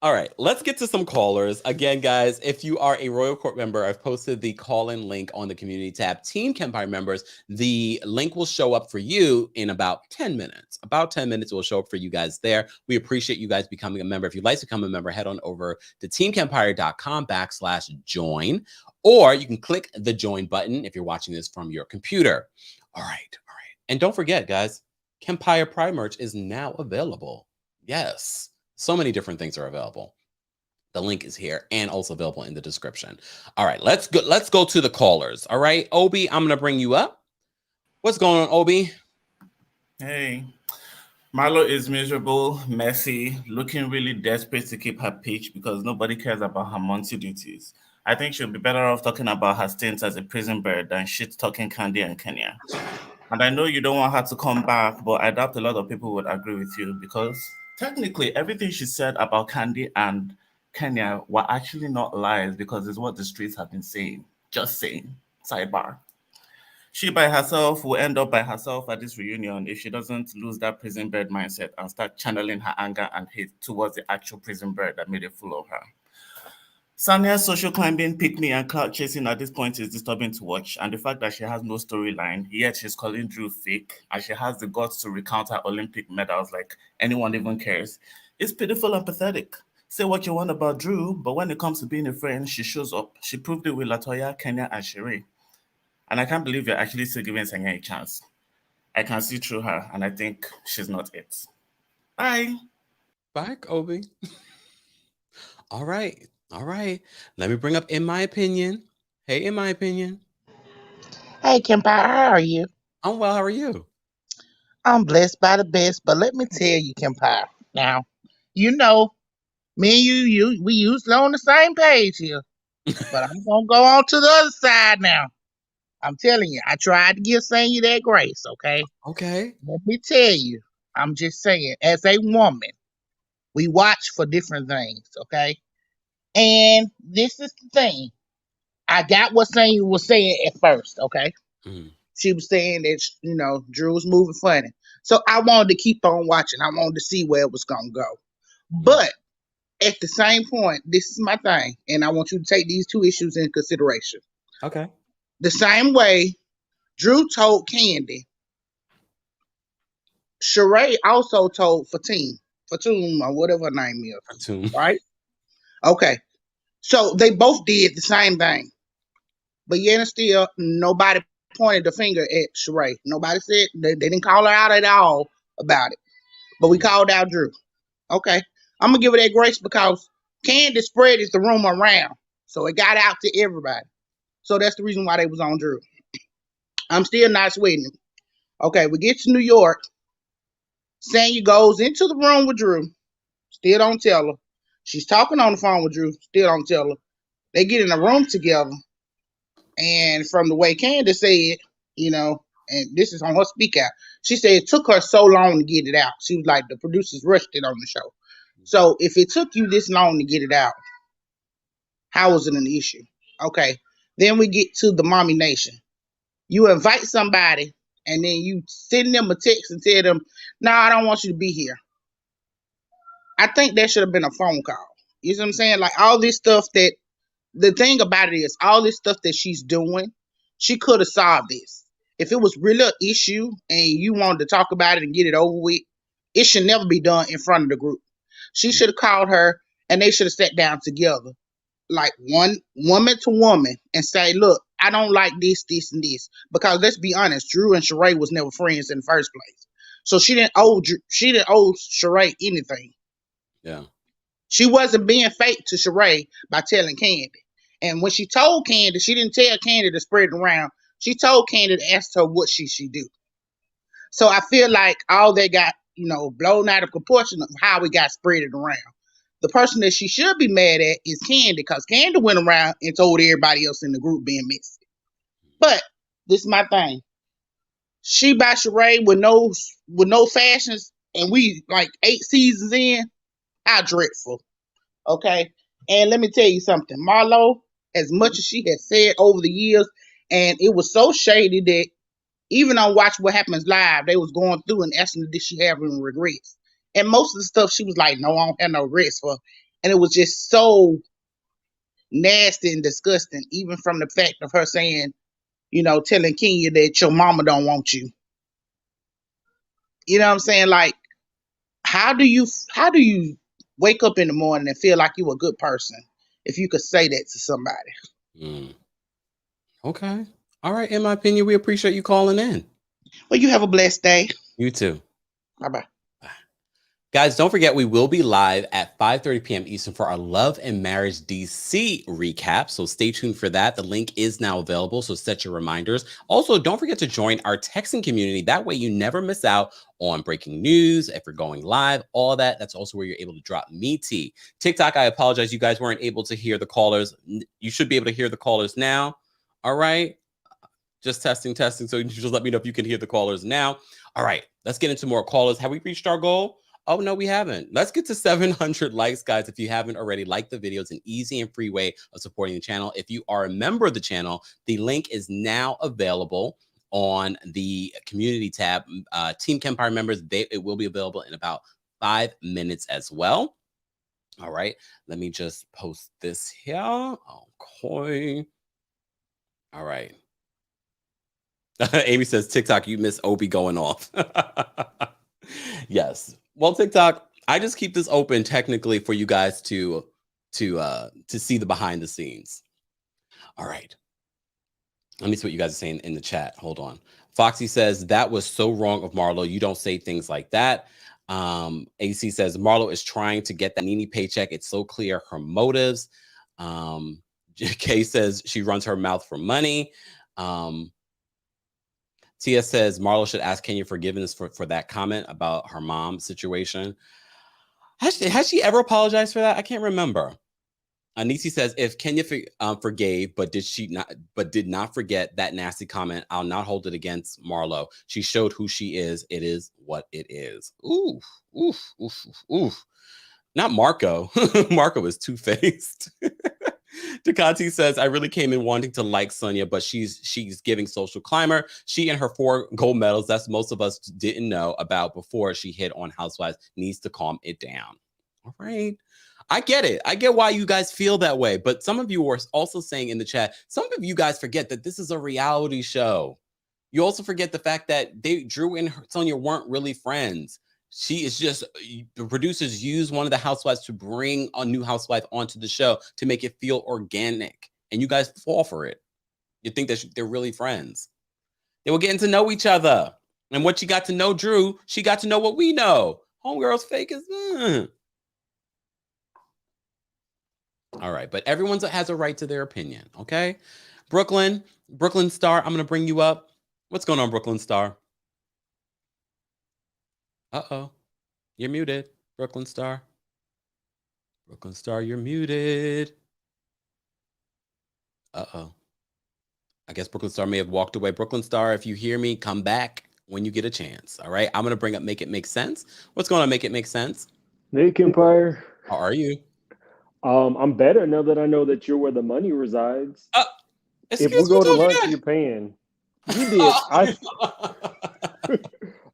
All right, let's get to some callers. Again, guys, if you are a Royal Court member, I've posted the call-in link on the community tab. Team Kempire members, the link will show up for you in about 10 minutes. About 10 minutes, it will show up for you guys there. We appreciate you guys becoming a member. If you'd like to become a member, head on over to teamkempire.com/join, or you can click the join button if you're watching this from your computer. All right. And don't forget, guys, Kempire Pride merch is now available. Yes. So many different things are available. The link is here and also available in the description. All right, let's go to the callers. All right, Obi, I'm gonna bring you up. What's going on, Obi? Hey, Marlo is miserable, messy, looking really desperate to keep her peach because nobody cares about her monthly duties. I think she'll be better off talking about her stints as a prison bird than shit talking Candy and Kenya. And I know you don't want her to come back, but I doubt a lot of people would agree with you because technically everything she said about Candy and Kenya were actually not lies because it's what the streets have been saying. Just saying. Sidebar. She by herself will end up by herself at this reunion if she doesn't lose that prison bird mindset and start channeling her anger and hate towards the actual prison bird that made a fool of her. Sanya's social climbing, pick-me, and clout chasing at this point is disturbing to watch, and the fact that she has no storyline, yet she's calling Drew fake, and she has the guts to recount her Olympic medals like anyone even cares, is pitiful and pathetic. Say what you want about Drew, but when it comes to being a friend, she shows up. She proved it with Latoya, Kenya, and Sheree. And I can't believe you're actually still giving Sanya a chance. I can see through her, and I think she's not it. Bye. Back, Obi. All right. Let me bring up In My Opinion. Hey, In My Opinion. Hey, Kempire, how are you? I'm well. How are you? I'm blessed by the best, but let me tell you, Kempire. Now, you know, me and we usually on the same page here, but I'm gonna go on to the other side now. I'm telling you, I tried to give Sanya that grace, okay? Okay. Let me tell you, I'm just saying, as a woman, we watch for different things, okay? And this is the thing. I got what Sanya was saying at first, okay? She was saying that, Drew was moving funny. So I wanted to keep on watching. I wanted to see where it was going to go. But at the same point, this is my thing. And I want you to take these two issues in consideration. Okay. The same way Drew told Candy, Sheree also told Fatim or whatever her name is. Fatum. Right? Okay. So they both did the same thing. But yet and still, nobody pointed the finger at Sheree. Nobody said, they didn't call her out at all about it. But we called out Drew. Okay. I'm going to give her that grace because Candace spread the rumor around. So it got out to everybody. So that's the reason why they was on Drew. I'm still not sweating it. Okay, we get to New York. Sanya goes into the room with Drew. Still don't tell her. She's talking on the phone with Drew. Still don't tell her. They get in a room together. And from the way Candace said, you know, and this is on her speak out, she said it took her so long to get it out. She was like, the producers rushed it on the show. So if it took you this long to get it out, how was it an issue? Okay. Then we get to the Mommy Nation. You invite somebody and then you send them a text and tell them, no, I don't want you to be here. I think that should have been a phone call. You see what I'm saying? Like all this stuff that, the thing about it is, all this stuff that she's doing, she could have solved this. If it was really an issue and you wanted to talk about it and get it over with, it should never be done in front of the group. She should have called her and they should have sat down together, like one woman to woman, and say, look, I don't like this, this, and this. Because let's be honest, Drew and Sheree was never friends in the first place. So she didn't owe Sheree anything. Yeah. She wasn't being fake to Sheree by telling Candy. And when she told Candy, she didn't tell Candy to spread it around. She told Candy to ask her what she should do. So I feel like all they got, you know, blown out of proportion of how we got spread it around. The person that she should be mad at is Candy, because Candy went around and told everybody else in the group being messy. But this is my thing. She by Sheree with no fashions, and we like 8 seasons in. How dreadful. Okay. And let me tell you something. Marlo, as much as she has said over the years, and it was so shady that even on Watch What Happens Live, they was going through and asking her, did she have any regrets? And most of the stuff she was like, no, I don't have no regrets for. And it was just so nasty and disgusting, even from the fact of her saying, you know, telling Kenya that your mama don't want you. You know what I'm saying? Like, how do you wake up in the morning and feel like you're a good person if you could say that to somebody? Okay. All right. In my opinion, we appreciate you calling in. Well, you have a blessed day. You too. Bye-bye. Guys, don't forget we will be live at 5:30 p.m. Eastern for our Love and Marriage DC recap. So stay tuned for that. The link is now available, so set your reminders. Also, don't forget to join our texting community. That way you never miss out on breaking news, if we're going live, all that. That's also where you're able to drop me tea. TikTok, I apologize. You guys weren't able to hear the callers. You should be able to hear the callers now. All right. Just testing. So you just let me know if you can hear the callers now. All right. Let's get into more callers. Have we reached our goal? Oh, no, we haven't. Let's get to 700 likes, guys. If you haven't already, like the video. It's an easy and free way of supporting the channel. If you are a member of the channel, the link is now available on the community tab. Team Kempire members, it will be available in about 5 minutes as well. All right. Let me just post this here. Okay. All right. Amy says, TikTok, you miss Obi going off. Yes. Well, TikTok, I just keep this open technically for you guys to see the behind the scenes. All right. Let me see what you guys are saying in the chat. Hold on. Foxy says, that was so wrong of Marlo. You don't say things like that. AC says, Marlo is trying to get that Nene paycheck. It's so clear her motives. Kay says she runs her mouth for money. Tia says Marlo should ask Kenya forgiveness for that comment about her mom situation. Has she ever apologized for that? I can't remember. Anisi says if Kenya forgave, but did not forget that nasty comment, I'll not hold it against Marlo. She showed who she is. It is what it is. Oof, oof, oof, oof. Not Marco. Marco is two-faced. Takati says, I really came in wanting to like Sanya, but she's giving social climber. She and her 4 gold medals, that's most of us didn't know about before she hit on Housewives, needs to calm it down. All right. I get it. I get why you guys feel that way. But some of you are also saying in the chat, some of you guys forget that this is a reality show. You also forget the fact that Drew and Sonya weren't really friends. She is just, the producers use one of the housewives to bring a new housewife onto the show to make it feel organic. And you guys fall for it. You think that they're really friends. They were getting to know each other. And what she got to know Drew, she got to know what we know. Homegirl's fake as... All right, but everyone has a right to their opinion, okay? Brooklyn Star, I'm going to bring you up. What's going on, Brooklyn Star? Uh-oh. You're muted, Brooklyn Star. Brooklyn Star, you're muted. Uh-oh. I guess Brooklyn Star may have walked away. Brooklyn Star, if you hear me, come back when you get a chance, all right? I'm going to bring up Make It Make Sense. What's going on, Make It Make Sense? Hey, Kempire. How are you? I'm better now that I know that you're where the money resides. If we go to lunch, you're paying. You did.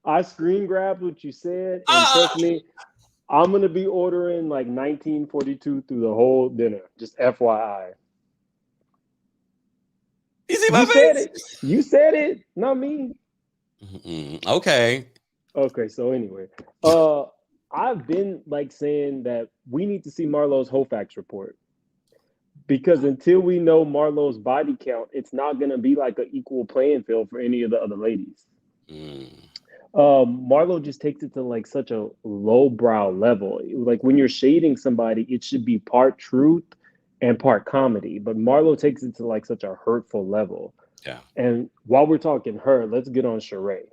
I screen grabbed what you said, and trust me, I'm gonna be ordering like 1942 through the whole dinner. Just FYI. You see my face? You said it, not me. Okay. Okay. So anyway, I've been like saying that we need to see Marlo's Hofax report. Because until we know Marlo's body count, it's not going to be like an equal playing field for any of the other ladies. Marlo just takes it to like such a lowbrow level. Like when you're shading somebody, it should be part truth and part comedy. But Marlo takes it to like such a hurtful level. Yeah. And while we're talking her, let's get on Sheree.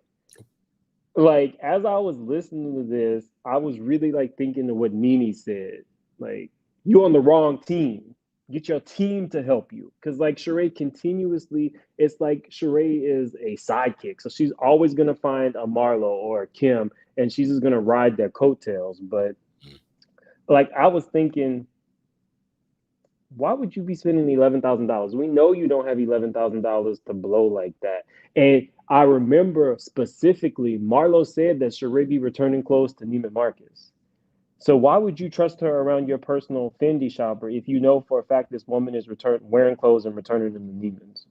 Like as I was listening to this, I was really like thinking of what Nene said. Like, you on the wrong team. Get your team to help you. Because like Sheree continuously, it's like Sheree is a sidekick. So she's always going to find a Marlo or a Kim, and she's just going to ride their coattails. But like I was thinking, why would you be spending $11,000? We know you don't have $11,000 to blow like that. And I remember specifically, Marlo said that Sheree be returning clothes to Neiman Marcus. So why would you trust her around your personal Fendi shopper if you know for a fact this woman is wearing clothes and returning them to Neiman's?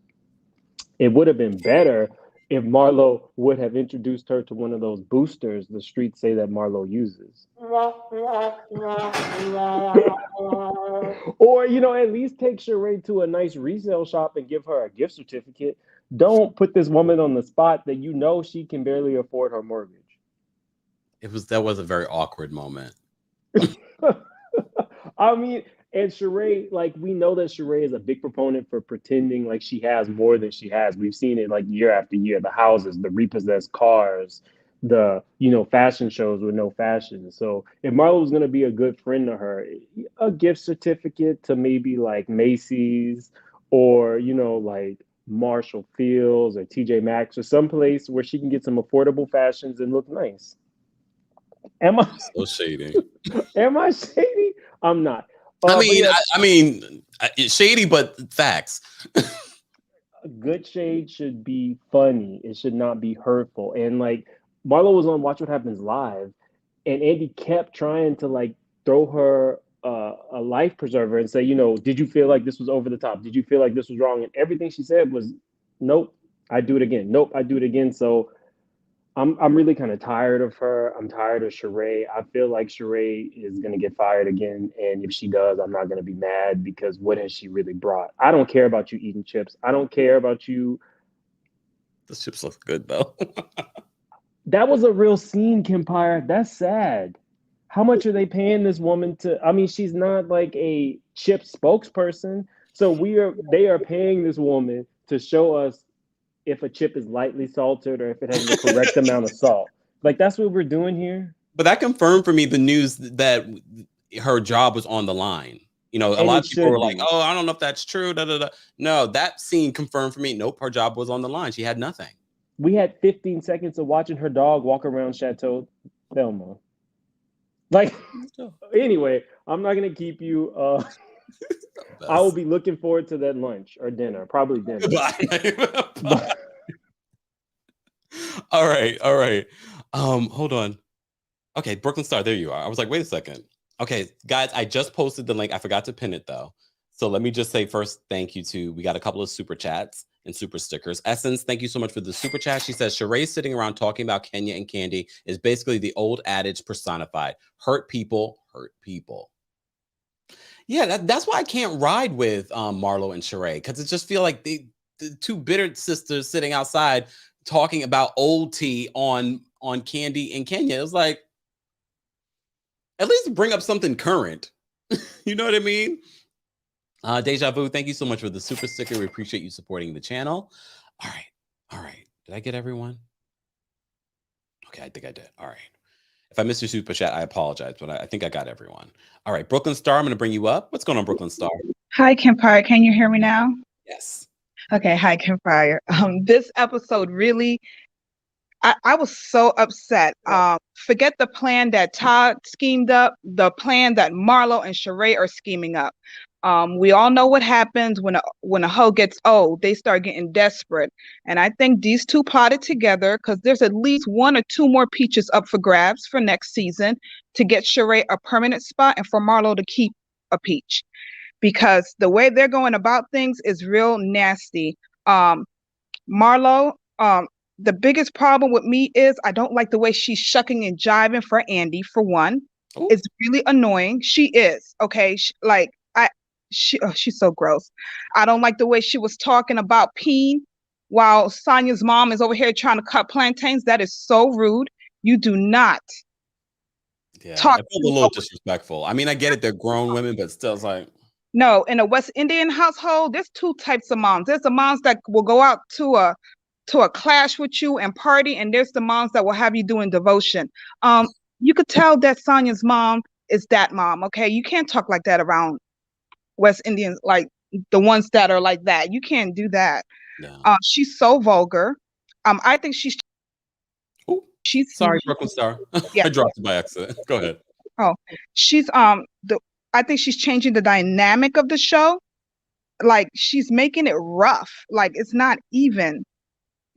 It would have been better if Marlo would have introduced her to one of those boosters the streets say that Marlo uses. Or, at least take Sheree to a nice resale shop and give her a gift certificate. Don't put this woman on the spot that she can barely afford her mortgage. That was a very awkward moment. I mean, and Sheree, like we know that Sheree is a big proponent for pretending like she has more than she has. We've seen it like year after year, the houses, the repossessed cars, the, fashion shows with no fashion. So if Marlo was going to be a good friend to her, a gift certificate to maybe like Macy's or, like Marshall Fields or TJ Maxx or someplace where she can get some affordable fashions and look nice. Am I so shady? Am I shady? I'm not. I mean, it's shady, but facts. Good shade should be funny. It should not be hurtful. And like Marlo was on Watch What Happens Live, and Andy kept trying to like throw her a life preserver and say, did you feel like this was over the top? Did you feel like this was wrong? And everything she said was, nope, I do it again. Nope, I do it again. So I'm really kind of tired of her. I'm tired of Sheree. I feel like Sheree is going to get fired again. And if she does, I'm not going to be mad because what has she really brought? I don't care about you eating chips. I don't care about you. The chips look good, though. That was a real scene, Kempire. That's sad. How much are they paying this woman to? I mean, she's not like a chip spokesperson. So they are paying this woman to show us if a chip is lightly salted or if it has the correct amount of salt. Like, that's what we're doing here. But that confirmed for me the news that her job was on the line. A lot of people were like, oh, I don't know if that's true. Da, da, da. No, that scene confirmed for me. Nope, her job was on the line. She had nothing. We had 15 seconds of watching her dog walk around Chateau Thelma. Like, anyway, I'm not going to keep you. I will be looking forward to that lunch or dinner, probably dinner. Bye. All right. Hold on. Okay, Brooklyn Star, there you are. I was like, wait a second. Okay, guys, I just posted the link. I forgot to pin it though. So let me just say first, thank you we got a couple of super chats. and super stickers. Essence, thank you so much for the super chat. She says, Sheree sitting around talking about Kenya and Candy is basically the old adage personified. Hurt people, hurt people. Yeah, that's why I can't ride with Marlo and Sheree, because it just feel like the two bitter sisters sitting outside talking about old tea on Candy and Kenya. It was like, at least bring up something current. You know what I mean? Deja Vu, thank you so much for the super sticker. We appreciate you supporting the channel. All right. Did I get everyone? Okay, I think I did. All right. If I missed your super chat, I apologize, but I think I got everyone. All right, Brooklyn Star, I'm going to bring you up. What's going on, Brooklyn Star? Hi, Kempire. Can you hear me now? Yes. Okay. Hi, Kempire. This episode really, I was so upset. Forget the plan that Todd schemed up, the plan that Marlo and Sheree are scheming up. We all know what happens when a hoe gets old. They start getting desperate. And I think these two plotted together because there's at least 1 or 2 more peaches up for grabs for next season to get Sheree a permanent spot and for Marlo to keep a peach. Because the way they're going about things is real nasty. Marlo, the biggest problem with me is I don't like the way she's shucking and jiving for Andy, for one. Ooh. It's really annoying. She is, okay? She's so gross. I don't like the way she was talking about peeing while Sanya's mom is over here trying to cut plantains. That is so rude. You do not talk. I feel a little disrespectful. I mean, I get it. They're grown women, but still, it's like... No, in a West Indian household, there's 2 types of moms. There's the moms that will go out to a clash with you and party, and there's the moms that will have you doing devotion. You could tell that Sanya's mom is that mom, okay? You can't talk like that around West Indians, like the ones that are like that. You can't do that. No. She's so vulgar. I think she's sorry, Brooklyn Star. Yeah. I dropped it by accident. Go ahead. Oh, she's I think she's changing the dynamic of the show. Like, she's making it rough. Like, it's not even.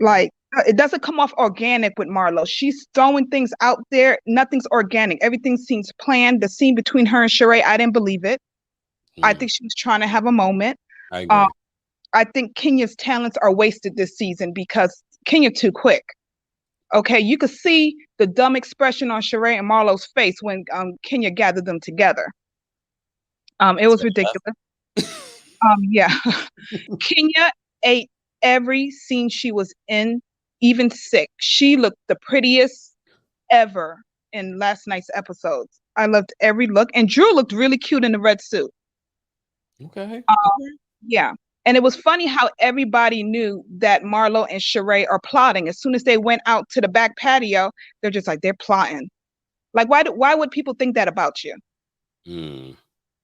Like, it doesn't come off organic with Marlo. She's throwing things out there. Nothing's organic. Everything seems planned. The scene between her and Sheree, I didn't believe it. I think she was trying to have a moment. I agree. I think Kenya's talents are wasted this season because Kenya too quick. Okay, you could see the dumb expression on Sheree and Marlo's face when Kenya gathered them together. It was ridiculous. Yeah. Kenya ate every scene she was in, even sick. She looked the prettiest ever in last night's episodes. I loved every look. And Drew looked really cute in the red suit. Okay. Yeah. And it was funny how everybody knew that Marlo and Sheree are plotting. As soon as they went out to the back patio, they're just like, they're plotting. Like, why would people think that about you?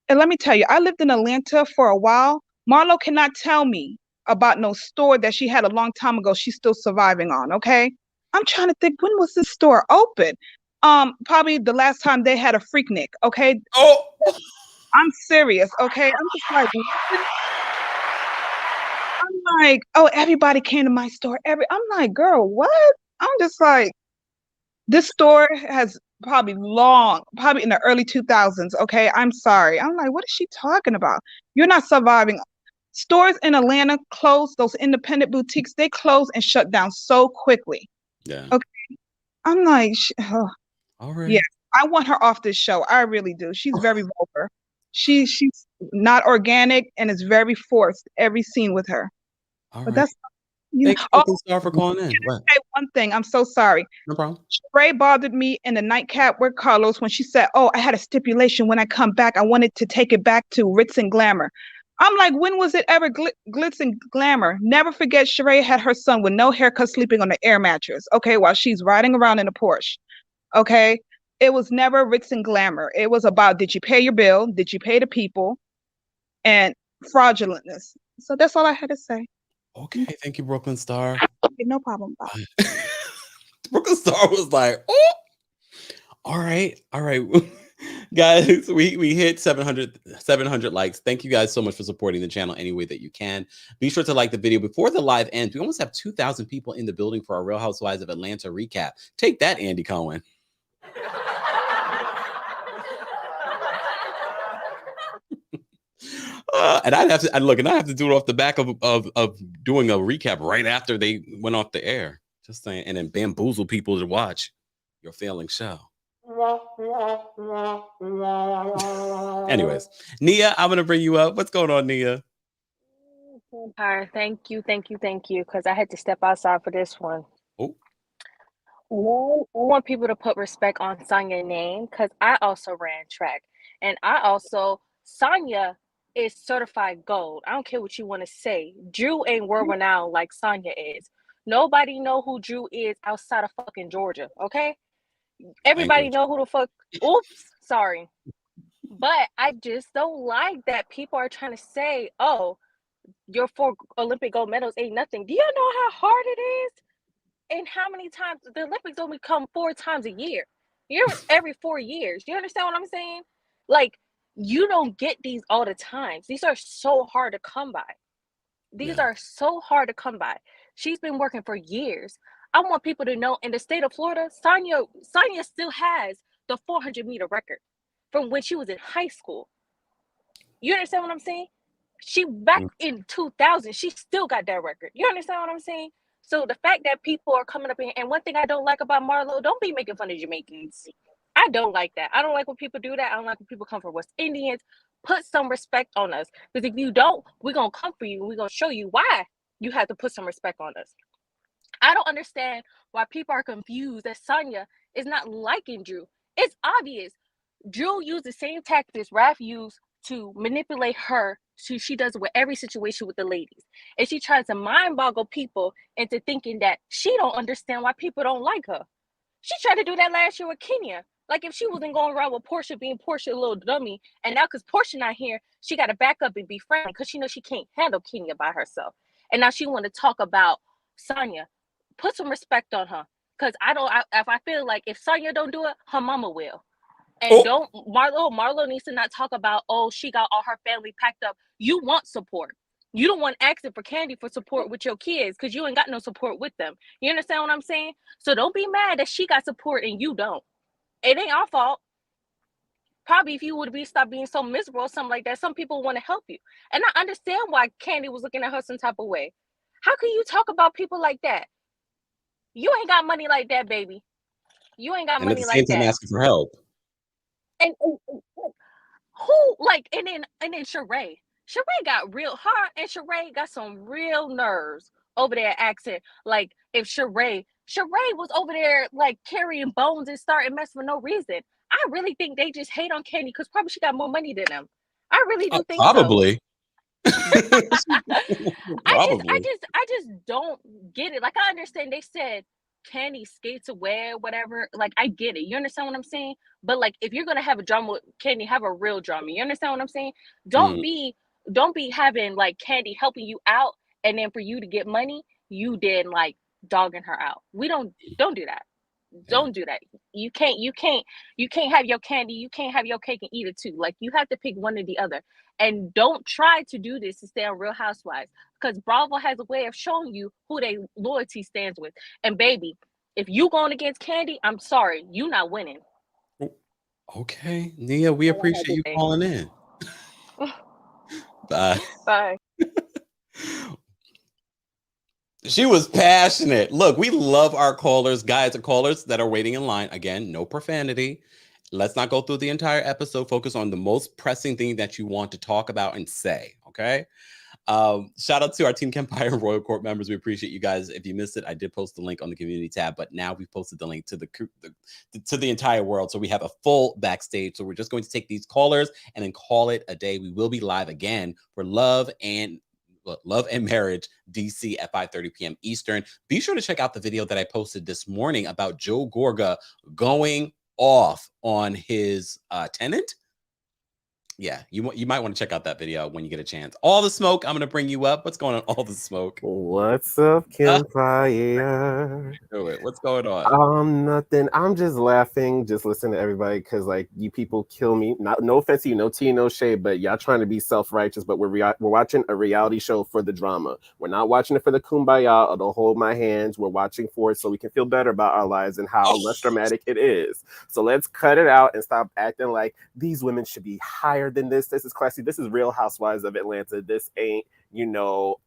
And let me tell you, I lived in Atlanta for a while. Marlo cannot tell me about no store that she had a long time ago she's still surviving on, okay? I'm trying to think, when was this store open? Probably the last time they had a Freaknik, okay? Oh! I'm serious, okay? I'm just like, oh, everybody came to my store. I'm like, girl, what? I'm just like, this store has probably in the early 2000s, okay? I'm sorry. I'm like, what is she talking about? You're not surviving. Stores in Atlanta close, those independent boutiques, they close and shut down so quickly. Yeah. Okay. I'm like, all right. Yeah, I want her off this show. I really do. She's very vulgar. She's not organic and it's very forced, every scene with her. All but right. that's Thank you, Star, for calling in. Say one thing. I'm so sorry. No problem. Sheree bothered me in the nightcap with Carlos when she said, oh, I had a stipulation when I come back. I wanted to take it back to Ritz and Glamour. I'm like, when was it ever glitz and glamour? Never forget Sheree had her son with no haircut sleeping on the air mattress, okay, while she's riding around in a Porsche, okay? It was never Ritz and Glamour. It was about, did you pay your bill? Did you pay the people? And fraudulentness. So that's all I had to say. Okay, thank you, Brooklyn Star. Okay, no problem. Bye. Brooklyn Star was like, oh, all right. Guys, we hit 700 likes. Thank you guys so much for supporting the channel any way that you can. Be sure to like the video before the live ends. We almost have 2,000 people in the building for our Real Housewives of Atlanta recap. Take that, Andy Cohen. And I'd have to look, and I have to do it off the back of doing a recap right after they went off the air. Just saying, and then bamboozle people to watch your failing show. Anyways, Nia, I'm gonna bring you up. What's going on, Nia? Kempire, thank you, because I had to step outside for this one. Oh, One, I want people to put respect on Sanya's name because I also ran track, and Sanya is certified gold. I don't care what you want to say. Drew ain't world renowned like Sanya is. Nobody know who Drew is outside of fucking Georgia. Okay, everybody know who the fuck. Oops, sorry, but I just don't like that people are trying to say, "Oh, your 4 Olympic gold medals ain't nothing." Do you know how hard it is? And how many times the Olympics only come 4 times a year? Every 4 years. You understand what I'm saying? Like, you don't get these all the times. These are so hard to come by. She's been working for years. I want people to know in the state of Florida, Sanya still has the 400-meter record from when she was in high school. You understand what I'm saying? She back in 2000, she still got that record. You understand what I'm saying? So the fact that people are coming up in, and one thing I don't like about Marlo, don't be making fun of Jamaicans. I don't like that. I don't like when people do that. I don't like when people come from West Indians. Put some respect on us. Because if you don't, we're going to come for you and we're going to show you why you have to put some respect on us. I don't understand why people are confused that Sanya is not liking Drew. It's obvious. Drew used the same tactics Raph used to manipulate her. She does it with every situation with the ladies. And she tries to mind boggle people into thinking that she don't understand why people don't like her. She tried to do that last year with Kenya. Like if she wasn't going around with Portia being Portia a little dummy, and now because Portia not here, she got to back up and be friendly because she knows she can't handle Kenya by herself. And now she want to talk about Sanya. Put some respect on her. Because if I feel like if Sanya don't do it, her mama will. And Marlo needs to not talk about, oh, she got all her family packed up. You want support. You don't want asking for Candy for support with your kids because you ain't got no support with them. You understand what I'm saying? So don't be mad that she got support and you don't. It ain't our fault. Probably if you would stop being so miserable or something like that, some people want to help you. And I understand why Candy was looking at her some type of way. How can you talk about people like that? You ain't got money like that, baby. You ain't got money like that. And at the same time asking for help. And who like and then Sheree got real hard, and Sheree got some real nerves over there asking like if Sheree was over there like carrying bones and starting messing for no reason. I really think they just hate on Candy because probably she got more money than them. I really do think probably. So. I just don't get it. Like I understand they said Candy skates away, whatever. Like I get it. You understand what I'm saying? But like if you're gonna have a drama with Candy, have a real drama. You understand what I'm saying? Don't be having like Candy helping you out, and then for you to get money, you then like dogging her out. Don't do that. Don't do that. You can't have your candy. You can't have your cake and eat it too. Like you have to pick one or the other. And don't try to do this to stay on Real Housewives because Bravo has a way of showing you who they loyalty stands with. And baby, if you going against Candy, I'm sorry, you not winning. Okay, Nia, we appreciate you calling in. Bye. Bye. She was passionate. Look, we love our callers, guys, and callers that are waiting in line. Again, no profanity. Let's not go through the entire episode. Focus on the most pressing thing that you want to talk about and say, okay? Shout out to our Team Kempire and Royal Court members. We appreciate you guys. If you missed it, I did post the link on the community tab, but now we've posted the link to the entire world. So we have a full backstage. So we're just going to take these callers and then call it a day. We will be live again for Love and Marriage DC at 5:30 p.m. Eastern. Be sure to check out the video that I posted this morning about Joe Gorga going off on his tenant. Yeah, you might want to check out that video when you get a chance. All the smoke, I'm going to bring you up. What's going on? All the smoke. What's up, Kempire? What's going on? Nothing. I'm just laughing, just listening to everybody because, like, you people kill me. No offense to you, no tea, no shade, but y'all trying to be self-righteous. But we're watching a reality show for the drama. We're not watching it for the kumbaya or the hold my hands. We're watching for it so we can feel better about our lives and how less dramatic it is. So let's cut it out and stop acting like these women should be higher higher than this. This is classy. This is Real Housewives of Atlanta. This ain't,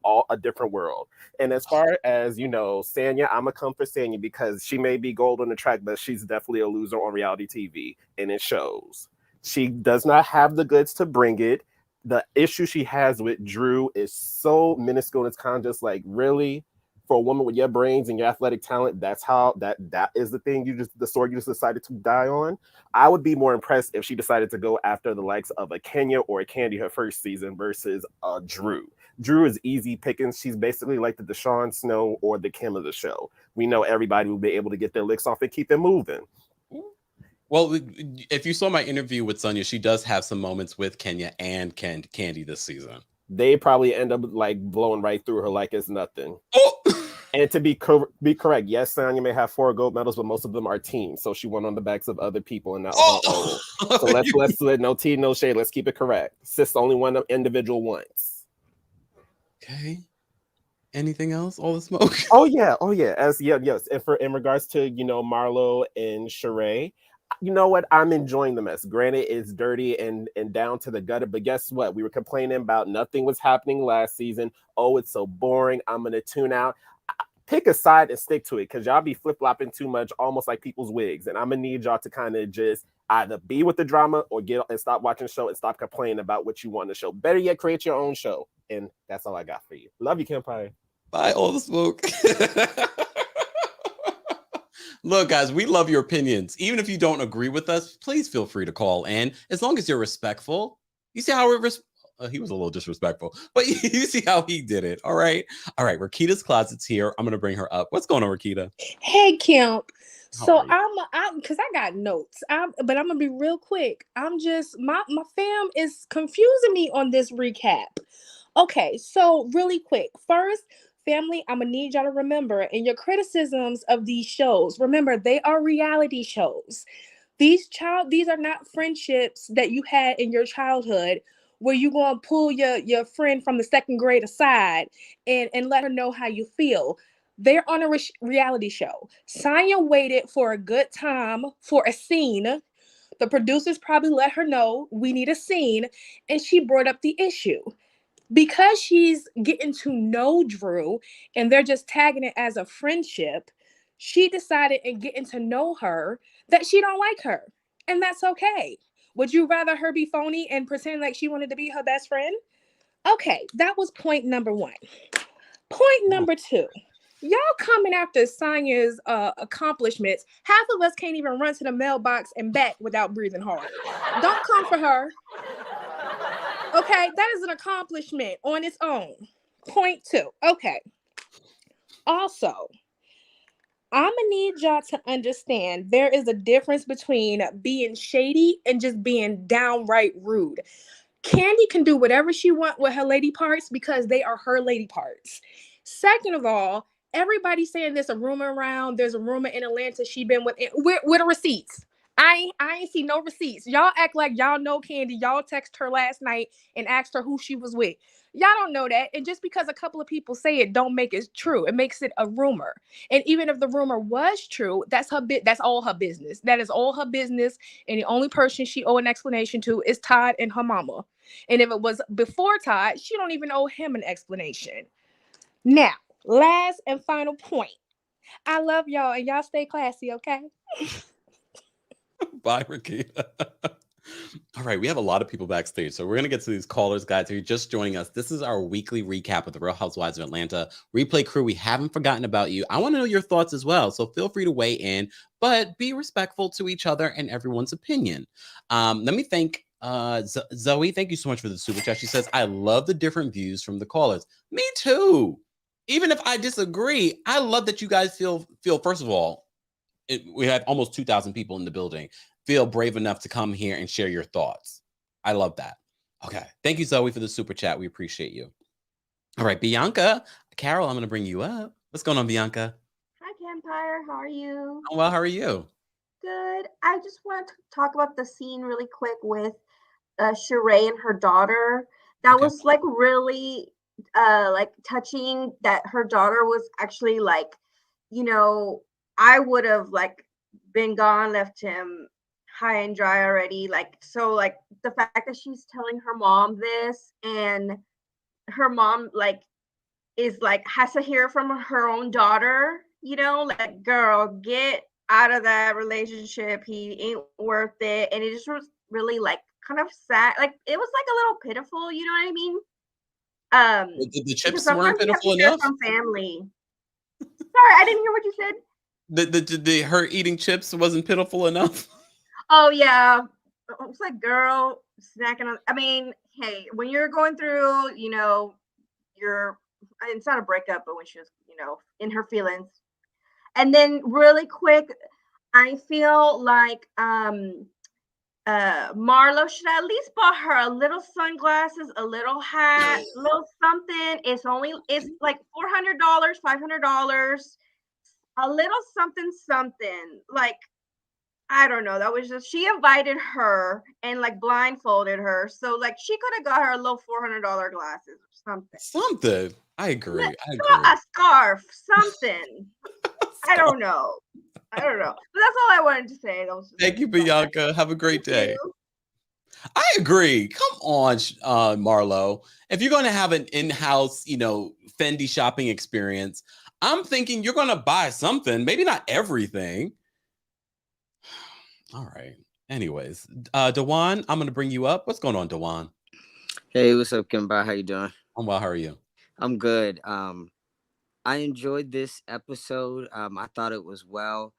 all a different world. And as far as, Sanya, I'm going to come for Sanya because she may be gold on the track, but she's definitely a loser on reality TV. And it shows. She does not have the goods to bring it. The issue she has with Drew is so minuscule. It's kind of just like, really? For a woman with your brains and your athletic talent, that's how that is the thing the sword you just decided to die on. I would be more impressed if she decided to go after the likes of a Kenya or a Candy her first season versus Drew. Drew is easy pickings. She's basically like the Deshaun Snow or the Kim of the show. We know everybody will be able to get their licks off and keep it moving. Well, if you saw my interview with Sanya, she does have some moments with Kenya and Candy this season. They probably end up like blowing right through her like it's nothing. Oh! And to be correct, yes, Sanya may have 4 gold medals, but most of them are teams. So she won on the backs of other people and not on her own. So let's no tea, no shade. Let's keep it correct. Sis only won individual once. Okay. Anything else? All the smoke? Oh yeah. Yes. And in regards to Marlo and Sheree, you know what? I'm enjoying the mess. Granted, it's dirty and down to the gutter, but guess what? We were complaining about nothing was happening last season. Oh, it's so boring. I'm gonna tune out. Pick a side and stick to it, because y'all be flip-flopping too much, almost like people's wigs. And I'm gonna need y'all to kind of just either be with the drama or get and stop watching the show and stop complaining about what you want in the show. Better yet, create your own show. And that's all I got for you. Love you, Kempire. Bye, all the smoke. Look, guys, we love your opinions. Even if you don't agree with us, please feel free to call in. As long as you're respectful. You see how he was a little disrespectful, but you see how he did it. All right. Rakita's Closet's here. I'm going to bring her up. What's going on, Rakita? Hey, Kemp. So How because I got notes, but I'm gonna be real quick. I'm just my fam is confusing me on this recap. Okay, so really quick. First, family, I'm gonna need y'all to remember in your criticisms of these shows, remember they are reality shows. These are not friendships that you had in your childhood where you gonna pull your friend from the second grade aside and let her know how you feel. They're on a reality show. Sanya waited for a good time for a scene. The producers probably let her know we need a scene, and she brought up the issue. Because she's getting to know Drew and they're just tagging it as a friendship, she decided in getting to know her that she don't like her. And that's okay. Would you rather her be phony and pretend like she wanted to be her best friend? Okay, that was point number 1. Point number 2. Y'all coming after Sanya's accomplishments. Half of us can't even run to the mailbox and back without breathing hard. Don't come for her. Okay, that is an accomplishment on its own. Point 2. Okay. Also, I'm gonna need y'all to understand there is a difference between being shady and just being downright rude. Candy can do whatever she wants with her lady parts because they are her lady parts. Second of all, everybody's saying there's a rumor around. There's a rumor in Atlanta she been with the receipts. I ain't see no receipts. Y'all act like y'all know Candy. Y'all text her last night and asked her who she was with. Y'all don't know that. And just because a couple of people say it don't make it true. It makes it a rumor. And even if the rumor was true, that's all her business. That is all her business. And the only person she owe an explanation to is Todd and her mama. And if it was before Todd, she don't even owe him an explanation. Now, last and final point. I love y'all and y'all stay classy, okay? Bye, Rakita. All right, we have a lot of people backstage, so we're going to get to these callers, guys. If you're just joining us, this is our weekly recap of the Real Housewives of Atlanta replay crew. We haven't forgotten about you. I want to know your thoughts as well, so feel free to weigh in, but be respectful to each other and everyone's opinion. Let me thank Zoe. Thank you so much for the super chat. She says, I love the different views from the callers. Me too. Even if I disagree, I love that you guys feel first of all, we have almost 2,000 people in the building. Feel brave enough to come here and share your thoughts. I love that. Okay. Thank you, Zoe, for the super chat. We appreciate you. All right, Bianca. Carol, I'm going to bring you up. What's going on, Bianca? Hi, Kempire. How are you? Oh, well, how are you? Good. I just want to talk about the scene really quick with Sheree and her daughter. That was like really like touching that her daughter was actually like, I would have like been gone, left him high and dry already. Like, so like the fact that she's telling her mom this, and her mom like is like has to hear from her own daughter, you know, like, girl, get out of that relationship. He ain't worth it. And it just was really like kind of sad. Like, it was like a little pitiful, you know what I mean? The Because chips sometimes weren't you have pitiful to hear enough. from family. Sorry, I didn't hear what you said. The her eating chips wasn't pitiful enough. Oh yeah, it's like, girl, snacking on. I mean, hey, when you're going through, you know, it's not a breakup, but when she was, you know, in her feelings. And then really quick, I feel like Marlo should at least bought her a little sunglasses, a little hat, a little something. It's like $400, $500, a little something. Like, I don't know. That was just, she invited her and like blindfolded her. So like she could have got her a little $400 glasses or something. Something. I agree. A scarf, something. I don't know. But that's all I wanted to say. Thank you, Bianca. Have a great day. You. I agree. Come on, Marlo. If you're going to have an in-house, you know, Fendi shopping experience, I'm thinking you're going to buy something. Maybe not everything. All right. Anyways, Dewan, I'm going to bring you up. What's going on, Dewan? Hey, what's up, Kempire? How you doing? I'm well. How are you? I'm good. I enjoyed this episode. I thought it was well.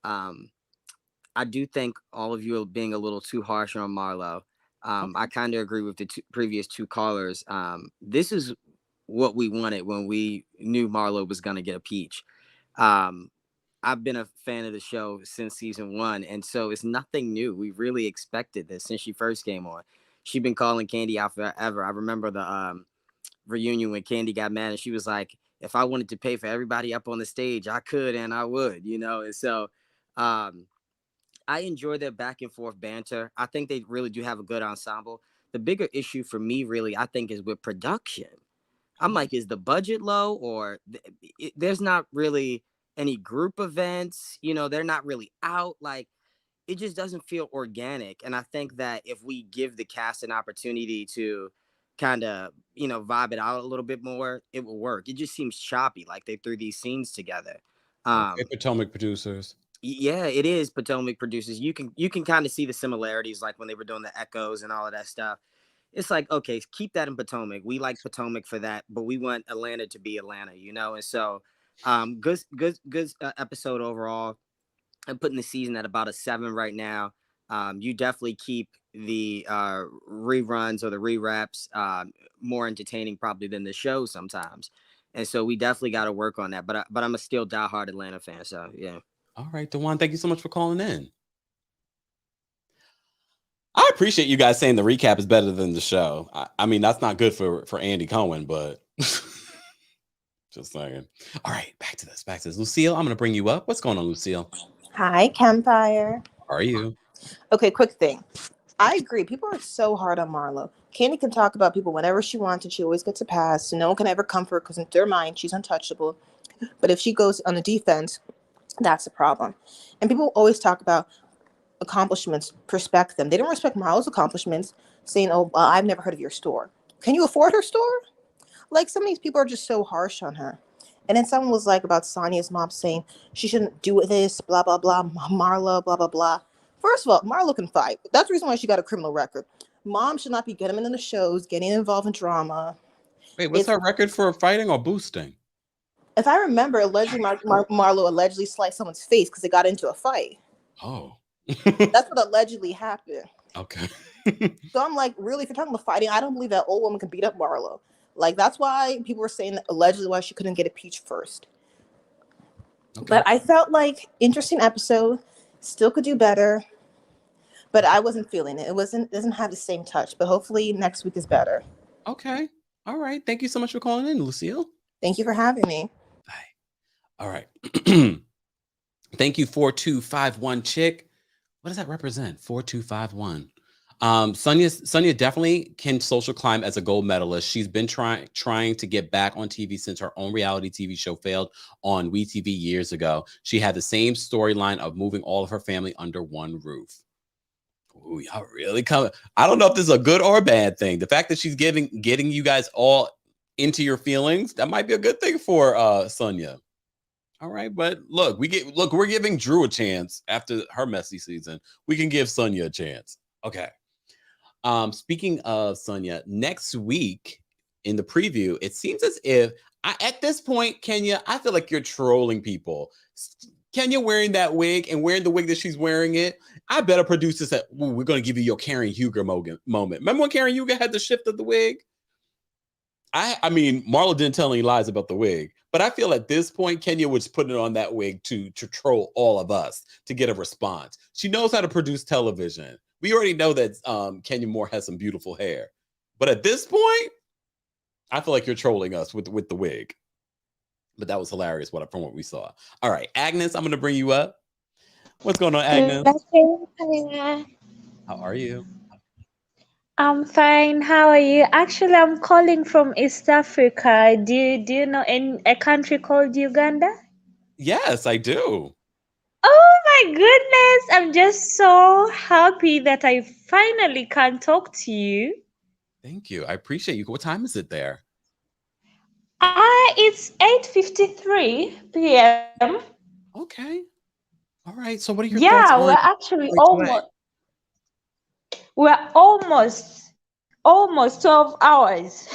I do think all of you are being a little too harsh on Marlo. I kind of agree with the previous two callers. This is what we wanted when we knew Marlo was going to get a peach. I've been a fan of the show since season 1, and so it's nothing new. We really expected this since she first came on. She's been calling Candy out forever. I remember the reunion when Candy got mad and she was like, if I wanted to pay for everybody up on the stage, I could and I would, you know. And so I enjoy their back and forth banter. I think they really do have a good ensemble. The bigger issue for me, really, I think, is with production. I'm like, is the budget low, or there's not really any group events? You know, they're not really out. Like, it just doesn't feel organic. And I think that if we give the cast an opportunity to kind of, you know, vibe it out a little bit more, it will work. It just seems choppy, like they threw these scenes together. Okay, Potomac producers. Yeah, it is Potomac producers. You can kind of see the similarities, like when they were doing the echoes and all of that stuff. It's like, okay, keep that in Potomac. We like Potomac for that, but we want Atlanta to be Atlanta, you know. And so, good episode overall. I'm putting the season at about a 7 right now. You definitely keep the reruns or the rewraps more entertaining probably than the show sometimes. And so we definitely got to work on that. But I'm a still diehard Atlanta fan. So, yeah. All right, Dewan, thank you so much for calling in. I appreciate you guys saying the recap is better than the show. I mean, that's not good for Andy Cohen, but just saying. All right, back to this. Lucille, I'm going to bring you up. What's going on, Lucille? Hi, Kempire. How are you? Okay, quick thing. I agree. People are so hard on Marlo. Candy can talk about people whenever she wants, and she always gets a pass. So no one can ever comfort because in their mind, she's untouchable. But if she goes on the defense, that's a problem. And people always talk about accomplishments, respect them. They don't respect Marlo's accomplishments, saying, oh, well, I've never heard of your store. Can you afford her store? Like, some of these people are just so harsh on her. And then someone was like about Sanya's mom saying she shouldn't do this, blah, blah, blah, Marlo, blah, blah, blah. First of all, Marlo can fight. That's the reason why she got a criminal record. Mom should not be getting into the shows, getting involved in drama. Wait, what's her record for fighting or boosting? If I remember, allegedly Marlo allegedly sliced someone's face because they got into a fight. Oh. That's what allegedly happened. Okay. So I'm like, really, if you're talking about fighting, I don't believe that old woman can beat up Marlo. Like, that's why people were saying that allegedly why she couldn't get a peach first. Okay. But I felt like interesting episode, still could do better, but I wasn't feeling it. It doesn't have the same touch, but hopefully next week is better. Okay. All right. Thank you so much for calling in, Lucille. Thank you for having me. Bye. All right. Thank you, 4251 chick. What does that represent? 4251. Sanya definitely can social climb as a gold medalist. She's been trying to get back on TV since her own reality TV show failed on WeTV years ago. She had the same storyline of moving all of her family under one roof. Ooh, y'all really coming. I don't know if this is a good or a bad thing. The fact that she's getting you guys all into your feelings, that might be a good thing for Sanya. All right, but look, we're giving Drew a chance after her messy season. We can give Sanya a chance. Okay. Speaking of Sanya, next week in the preview, it seems as if at this point, Kenya, I feel like you're trolling people. Kenya wearing that wig and wearing the wig that she's wearing it. I bet a producer said, we're going to give you your Karen Huger moment. Remember when Karen Huger had the shift of the wig? I mean, Marlo didn't tell any lies about the wig, but I feel at this point, Kenya was putting on that wig to troll all of us to get a response. She knows how to produce television. We already know that Kenya Moore has some beautiful hair. But at this point, I feel like you're trolling us with the wig. But that was hilarious from what we saw. All right, Agnes, I'm going to bring you up. What's going on, Agnes? How are you? I'm fine. How are you? Actually, I'm calling from East Africa. Do you know a country called Uganda? Yes, I do. Oh my goodness. I'm just so happy that I finally can talk to you. Thank you. I appreciate you. What time is it there? It's 8:53 p.m. Okay. All right. So what are your thoughts Yeah, on we're actually today? almost 12 hours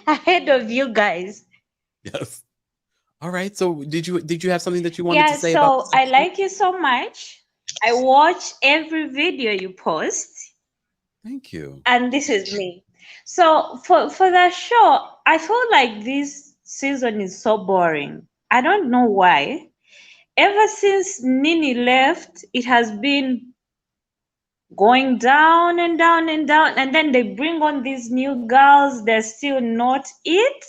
ahead of you guys. Yes. All right. So did you have something that you wanted to Yeah, say about so I like you so much. I watch every video you post, Thank you. and this is me. So for the show, I feel like this season is so boring. I don't know why. Ever since Nini left, it has been going down and down and down, and then they bring on these new girls. They're still not it.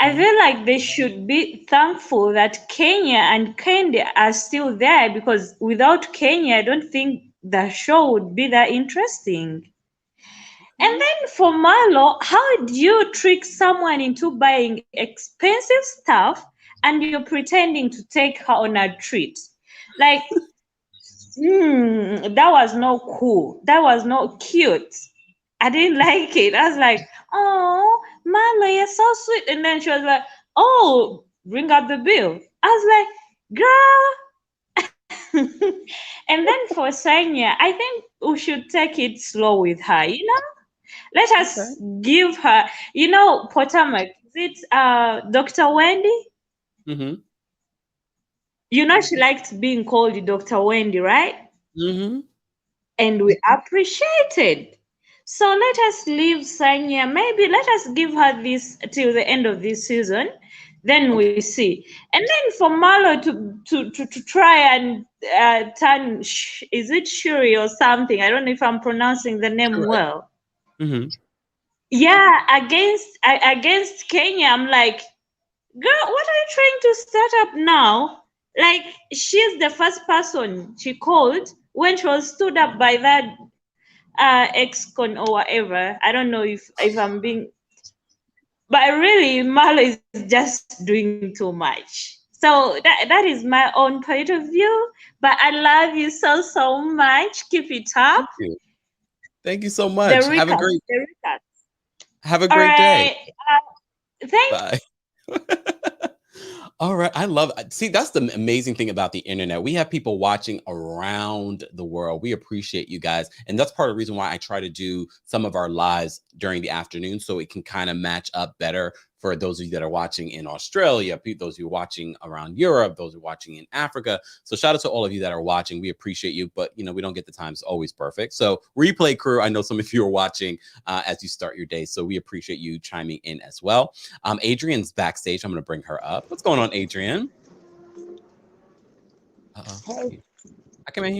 I feel like they should be thankful that Kenya and Kendi are still there, because without Kenya, I don't think the show would be that interesting. And then for Marlo, how do you trick someone into buying expensive stuff and you're pretending to take her on a treat? Like, that was not cool. That was not cute. I didn't like it. I was like, oh, Marlo, you're so sweet. And then she was like, oh, bring up the bill. I was like, girl. And then for Sanya, I think we should take it slow with her, Let us give her, Potomac, is it Dr. Wendy? Mm-hmm. She liked being called Dr. Wendy, right? Mm-hmm. And we appreciate it. So let us leave Sanya. Maybe let us give her this till the end of this season. Then we see. And then for Marlo to try and turn, is it Shuri or something? I don't know if I'm pronouncing the name well. Mm-hmm. Yeah, against Kenya, I'm like, girl, what are you trying to start up now? Like, she's the first person she called when she was stood up by that ex-con or whatever. I don't know if I'm being, but really, Marlo is just doing too much. So that is my own point of view. But I love you so much. Keep it up. Thank you so much. Have a great day. Thanks. Bye. All right. I love it. See, that's the amazing thing about the internet. We have people watching around the world. We appreciate you guys. And that's part of the reason why I try to do some of our lives during the afternoon, so it can kind of match up better for those of you that are watching in Australia, those of you watching around Europe, those who are watching in Africa. So shout out to all of you that are watching. We appreciate you, but we don't get the times always perfect. So replay crew, I know some of you are watching as you start your day. So we appreciate you chiming in as well. Adrian's backstage. I'm going to bring her up. What's going on, Adrian? Hey. I can't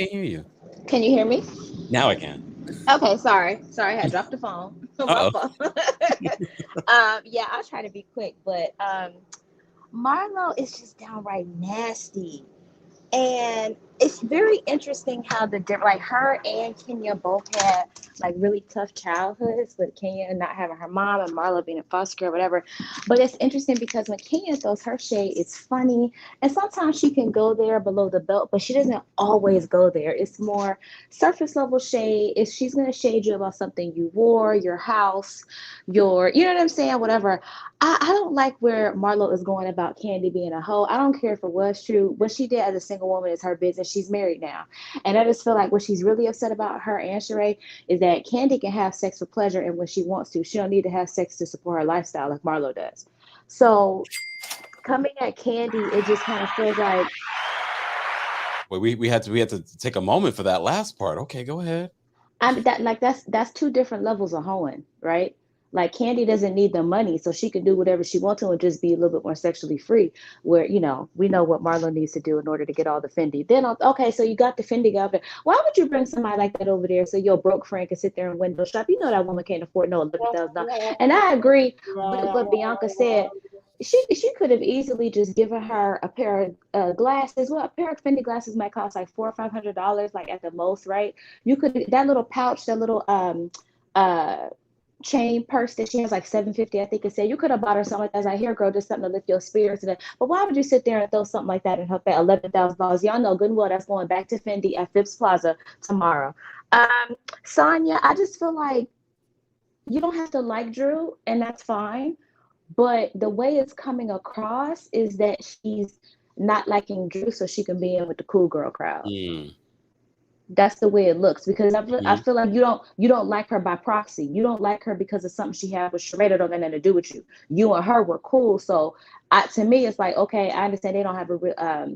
hear you. Can you hear me? Now I can. Okay, sorry, I had dropped the phone. My fault. Yeah, I'll try to be quick, but Marlo is just downright nasty, and it's very interesting how like her and Kenya both had like really tough childhoods, with Kenya not having her mom and Marlo being a foster care or whatever. But it's interesting because when Kenya throws her shade, it's funny, and sometimes she can go there below the belt, but she doesn't always go there. It's more surface level shade. If she's gonna shade you about something you wore, your house, you know what I'm saying, whatever. I don't like where Marlo is going about Candy being a hoe. I don't care if it was true. What she did as a single woman is her business. She's married now. And I just feel like what she's really upset about, her and Sheree, is that Candy can have sex for pleasure, and when she wants to, she don't need to have sex to support her lifestyle like Marlo does. So coming at Candy, it just kind of feels like, Well, we had to take a moment for that last part. Okay, go ahead. that's two different levels of hoeing, right? Like Candy doesn't need the money, so she can do whatever she wants to and just be a little bit more sexually free. Where we know what Marlo needs to do in order to get all the Fendi. Then okay, so you got the Fendi guy over there. Why would you bring somebody like that over there so your broke friend can sit there and window shop? You know that woman can't afford no $11,000. And I agree with what Bianca said. She could have easily just given her a pair of glasses. Well, a pair of Fendi glasses might cost like $400 or $500, like at the most, right? You could, that little pouch, that little chain purse that she has, like $750, I think it said. You could have bought her something like that. Like, here, girl, just something to lift your spirits. But why would you sit there and throw something like that in her face? $11,000. Y'all know good and well that's going back to Fendi at Phipps Plaza tomorrow. Sanya, I just feel like you don't have to like Drew, and that's fine. But the way it's coming across is that she's not liking Drew so she can be in with the cool girl crowd. That's the way it looks, because I feel like you don't like her by proxy. You don't like her because of something she had with Sheree that don't got nothing to do with you. You and her were cool. So to me, it's like, okay, I understand they don't have a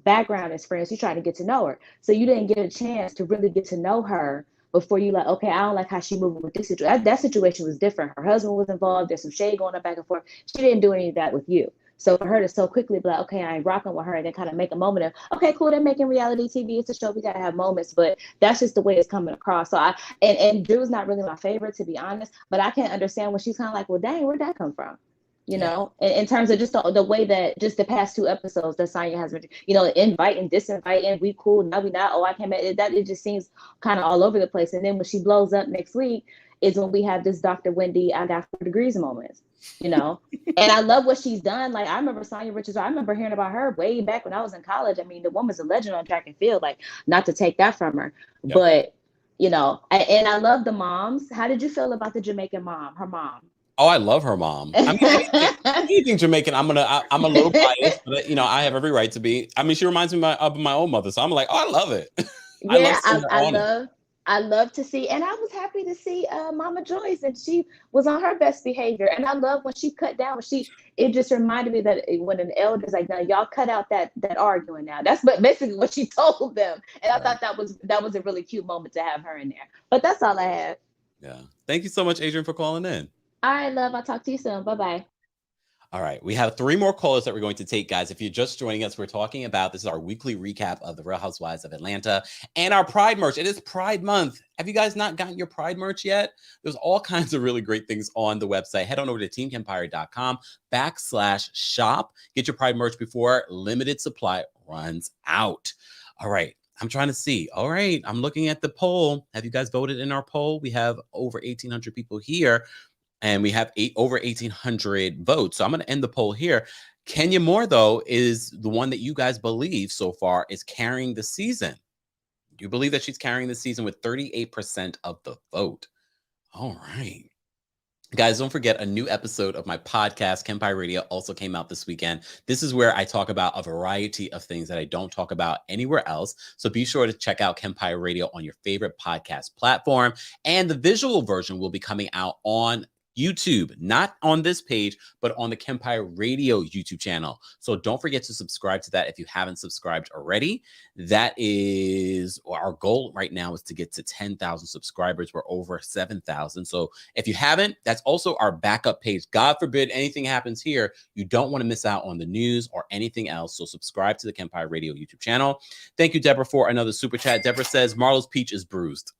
background as friends. You're trying to get to know her. So you didn't get a chance to really get to know her before you like, okay, I don't like how she moving with this situation. That situation was different. Her husband was involved. There's some shade going up back and forth. She didn't do any of that with you. So for her to so quickly be like, okay, I ain't rocking with her, and then kind of make a moment of, okay, cool, they're making reality TV. It's a show. We got to have moments. But that's just the way it's coming across. So and Drew's not really my favorite, to be honest. But I can understand when she's kind of like, well, dang, where'd that come from? In terms of just the way that just the past 2 episodes that Sanya has been, inviting, disinviting, we cool, now we not, oh, I can't make it. It just seems kind of all over the place. And then when she blows up next week is when we have this Dr. Wendy, I got 4 degrees moments, And I love what she's done. Like, I remember Sanya Richards, I remember hearing about her way back when I was in college. I mean, the woman's a legend on track and field, like, not to take that from her. Yep. But, and I love the moms. How did you feel about the Jamaican mom, her mom? Oh, I love her mom. I mean, anything Jamaican, I'm a little biased, but I have every right to be. I mean, she reminds me of my own mother, so I'm like, oh, I love it. Yeah, I love to see, and I was happy to see Mama Joyce, and she was on her best behavior. And I love when she cut down. It just reminded me that when an elder's like, now y'all cut out that arguing now. That's basically what she told them, and I thought that was a really cute moment to have her in there. But that's all I have. Yeah, thank you so much, Adrian, for calling in. All right, love. I'll talk to you soon. Bye-bye. All right. We have 3 more callers that we're going to take, guys. If you're just joining us, we're talking about, this is our weekly recap of the Real Housewives of Atlanta and our Pride merch. It is Pride Month. Have you guys not gotten your Pride merch yet? There's all kinds of really great things on the website. Head on over to TheKempire.com/shop. Get your Pride merch before limited supply runs out. All right. I'm trying to see. All right. I'm looking at the poll. Have you guys voted in our poll? We have over 1,800 people here. And we have over 1,800 votes. So I'm going to end the poll here. Kenya Moore, though, is the one that you guys believe so far is carrying the season. You believe that she's carrying the season with 38% of the vote. All right. Guys, don't forget, a new episode of my podcast, Kempire Radio, also came out this weekend. This is where I talk about a variety of things that I don't talk about anywhere else. So be sure to check out Kempire Radio on your favorite podcast platform. And the visual version will be coming out on YouTube, not on this page, but on the Kempire Radio YouTube channel. So don't forget to subscribe to that if you haven't subscribed already. That is our goal right now, is to get to 10,000 subscribers. We're over 7,000. So if you haven't, that's also our backup page. God forbid anything happens here, you don't want to miss out on the news or anything else. So subscribe to the Kempire Radio YouTube channel. Thank you, Deborah, for another super chat. Deborah says, Marlo's peach is bruised.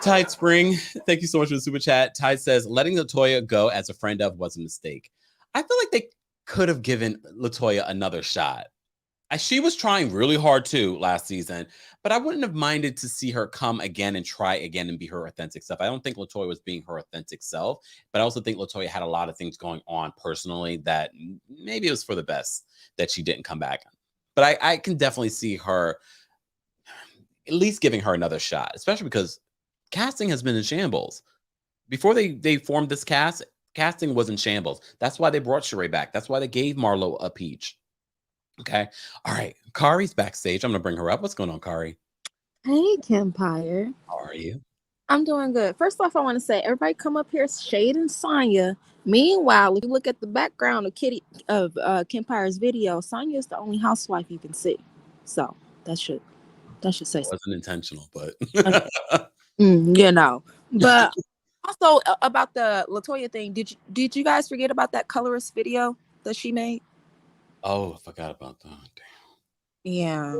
Tide Spring, thank you so much for the super chat. Tide says, letting LaToya go as a friend of was a mistake. I feel like they could have given LaToya another shot. She was trying really hard too last season, but I wouldn't have minded to see her come again and try again and be her authentic self. I don't think LaToya was being her authentic self, but I also think LaToya had a lot of things going on personally that maybe it was for the best that she didn't come back. But I can definitely see her at least giving her another shot, especially because casting has been in shambles. Before they formed this casting was in shambles. That's why they brought Sheree back. That's why they gave Marlo a peach. Okay. All right. Kari's backstage. I'm going to bring her up. What's going on, Kari? Hey, Kempire. How are you? I'm doing good. First off, I want to say everybody come up here shading Sanya. Meanwhile, if you look at the background of Kempire's video, Sanya is the only housewife you can see. So that should say it wasn't intentional, but you know. But also about the LaToya thing, did you guys forget about that colorist video that she made? Oh, I forgot about that. Yeah.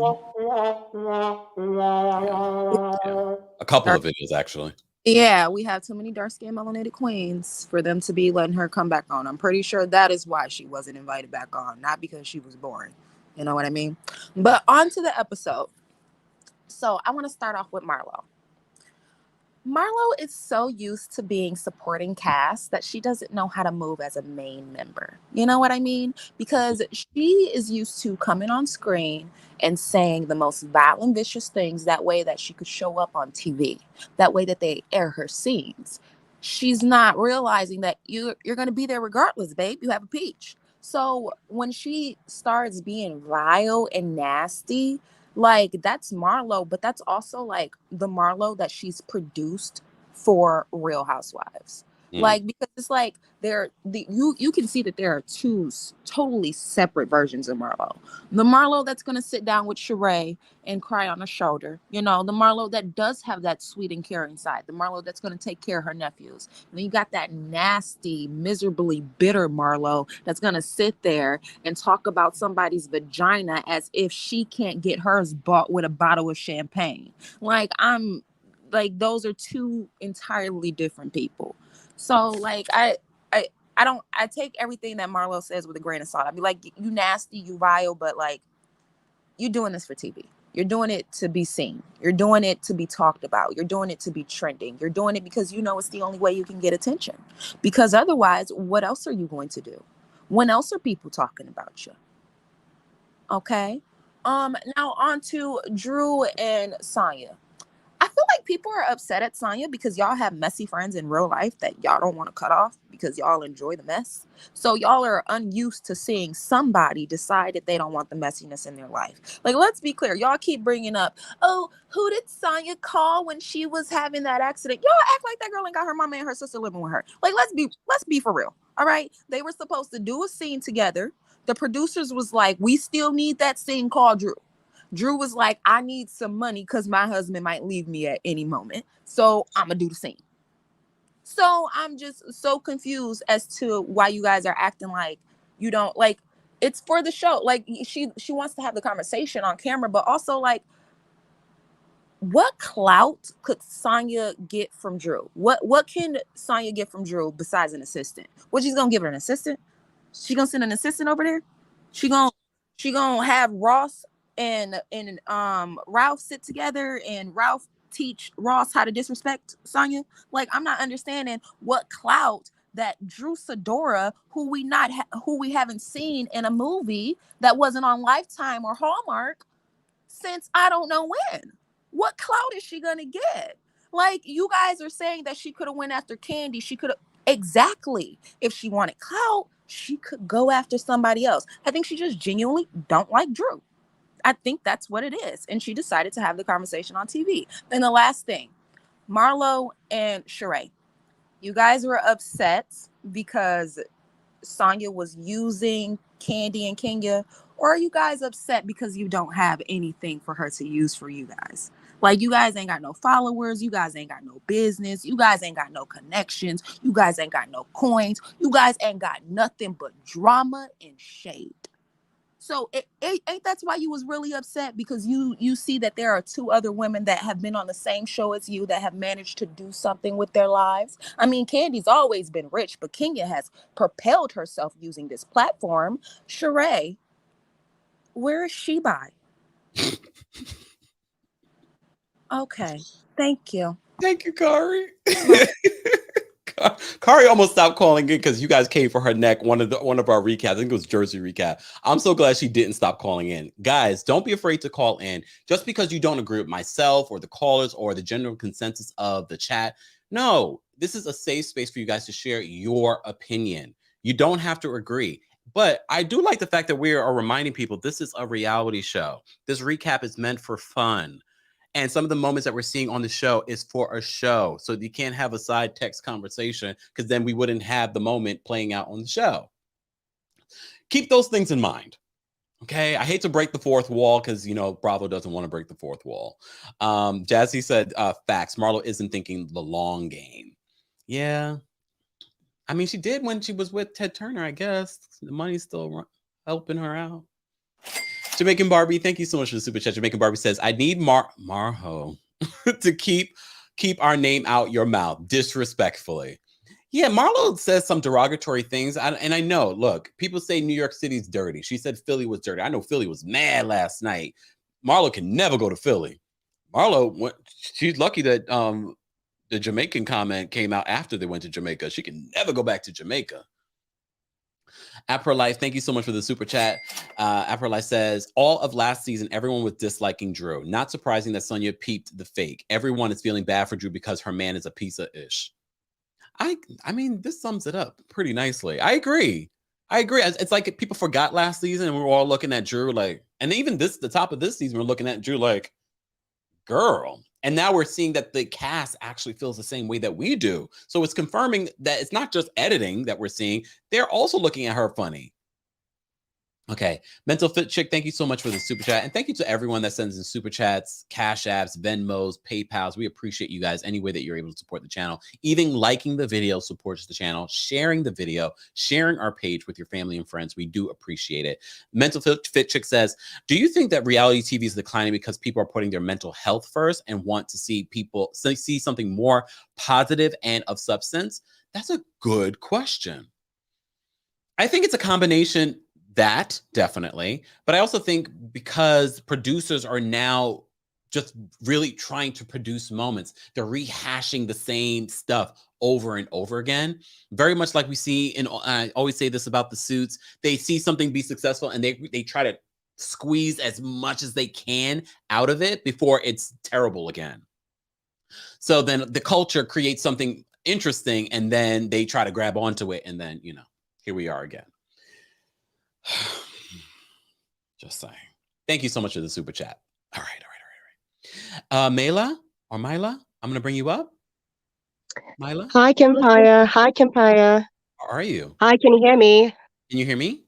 A couple of videos, actually. Yeah, we have too many dark-skinned melanated queens for them to be letting her come back on. I'm pretty sure that is why she wasn't invited back on, not because she was boring. You know what I mean? But on to the episode. So I want to start off with Marlo. Marlo is so used to being supporting cast that she doesn't know how to move as a main member. You know what I mean? Because she is used to coming on screen and saying the most violent, vicious things that way that she could show up on TV, that way that they air her scenes. She's not realizing that you're going to be there regardless, babe. You have a peach. So when she starts being vile and nasty, like that's Marlo, but that's also like the Marlo that she's produced for Real Housewives. Like, because it's like you can see that there are two totally separate versions of Marlo. The Marlo that's gonna sit down with Sheree and cry on her shoulder, you know, the Marlo that does have that sweet and caring side, the Marlo that's gonna take care of her nephews. And then you got that nasty, miserably bitter Marlo that's gonna sit there and talk about somebody's vagina as if she can't get hers bought with a bottle of champagne. Like, those are two entirely different people. So like I take everything that Marlo says with a grain of salt. I'd be like, you nasty, you vile, but like you're doing this for TV. You're doing it to be seen. You're doing it to be talked about. You're doing it to be trending. You're doing it because you know it's the only way you can get attention. Because otherwise, what else are you going to do? When else are people talking about you? Okay. Now on to Drew and Sanya. I feel like people are upset at Sanya because y'all have messy friends in real life that y'all don't want to cut off because y'all enjoy the mess. So y'all are unused to seeing somebody decide that they don't want the messiness in their life. Like, let's be clear. Y'all keep bringing up, oh, who did Sanya call when she was having that accident? Y'all act like that girl ain't got her mama and her sister living with her. Like, let's be for real. All right. They were supposed to do a scene together. The producers was like, we still need that scene called Drew. Drew was like, I need some money because my husband might leave me at any moment. So I'm going to do the scene. So I'm just so confused as to why you guys are acting like you don't, like, it's for the show. Like, she wants to have the conversation on camera, but also, like, what clout could Sanya get from Drew? What can Sanya get from Drew besides an assistant? What, she's going to give her an assistant? She going to send an assistant over there? She going to have Ross and Ralph sit together and Ralph teach Ross how to disrespect Sanya? Like, I'm not understanding what clout that Drew Sidora, who we haven't seen in a movie that wasn't on Lifetime or Hallmark since I don't know when. What clout is she gonna get? Like, you guys are saying that she could have went after Candy. She could have, exactly. If she wanted clout, she could go after somebody else. I think she just genuinely don't like Drew. I think that's what it is. And she decided to have the conversation on TV. Then the last thing, Marlo and Sheree. You guys were upset because Sanya was using Candy and Kenya, or are you guys upset because you don't have anything for her to use for you guys? Like, you guys ain't got no followers. You guys ain't got no business. You guys ain't got no connections. You guys ain't got no coins. You guys ain't got nothing but drama and shade. So ain't that's why you was really upset, because you see that there are two other women that have been on the same show as you that have managed to do something with their lives. I mean, Candy's always been rich, but Kenya has propelled herself using this platform. Sheree, where is she by? Okay, thank you. Thank you, Kari. Kari almost stopped calling in because you guys came for her neck. One of our recaps, I think it was Jersey recap. I'm so glad she didn't stop calling in. Guys, don't be afraid to call in just because you don't agree with myself or the callers or the general consensus of the chat. No, this is a safe space for you guys to share your opinion. You don't have to agree. But I do like the fact that we are reminding people this is a reality show. This recap is meant for fun. And some of the moments that we're seeing on the show is for a show. So you can't have a side text conversation because then we wouldn't have the moment playing out on the show. Keep those things in mind. Okay. I hate to break the fourth wall because, Bravo doesn't want to break the fourth wall. Jazzy said, facts. Marlo isn't thinking the long game. Yeah. I mean, she did when she was with Ted Turner, I guess. The money's still helping her out. Jamaican Barbie, thank you so much for the super chat. Jamaican Barbie says, I need Marho to keep our name out your mouth disrespectfully. Yeah, Marlo says some derogatory things. And I know, look, people say New York City's dirty. She said Philly was dirty. I know Philly was mad last night. Marlo can never go to Philly. Marlo, she's lucky that the Jamaican comment came out after they went to Jamaica. She can never go back to Jamaica. Apro Life, thank you so much for the super chat. Apro Life says, all of last season, everyone was disliking Drew. Not surprising that Sanya peeped the fake. Everyone is feeling bad for Drew because her man is a piece of ish. I mean, this sums it up pretty nicely. I agree. It's like people forgot last season and we were all looking at Drew like, and even the top of this season, we're looking at Drew like, girl. And now we're seeing that the cast actually feels the same way that we do. So it's confirming that it's not just editing that we're seeing. They're also looking at her funny. Okay. Mental Fit Chick, thank you so much for the super chat. And thank you to everyone that sends in super chats, Cash Apps, Venmos, PayPals. We appreciate you guys any way that you're able to support the channel. Even liking the video supports the channel, sharing the video, sharing our page with your family and friends. We do appreciate it. Mental Fit Chick says, do you think that reality TV is declining because people are putting their mental health first and want to see people see something more positive and of substance? That's a good question. I think it's a combination. That definitely. But I also think because producers are now just really trying to produce moments, they're rehashing the same stuff over and over again. Very much like we see I always say this about the Suits. They see something be successful and they try to squeeze as much as they can out of it before it's terrible again. So then the culture creates something interesting and then they try to grab onto it. And then, here we are again. Just saying. Thank you so much for the super chat. All right. Mela or Mila, I'm gonna bring you up. Mila. Hi, Kempire. Hi, Kempire. How are you? Hi, can you hear me? Can you hear me?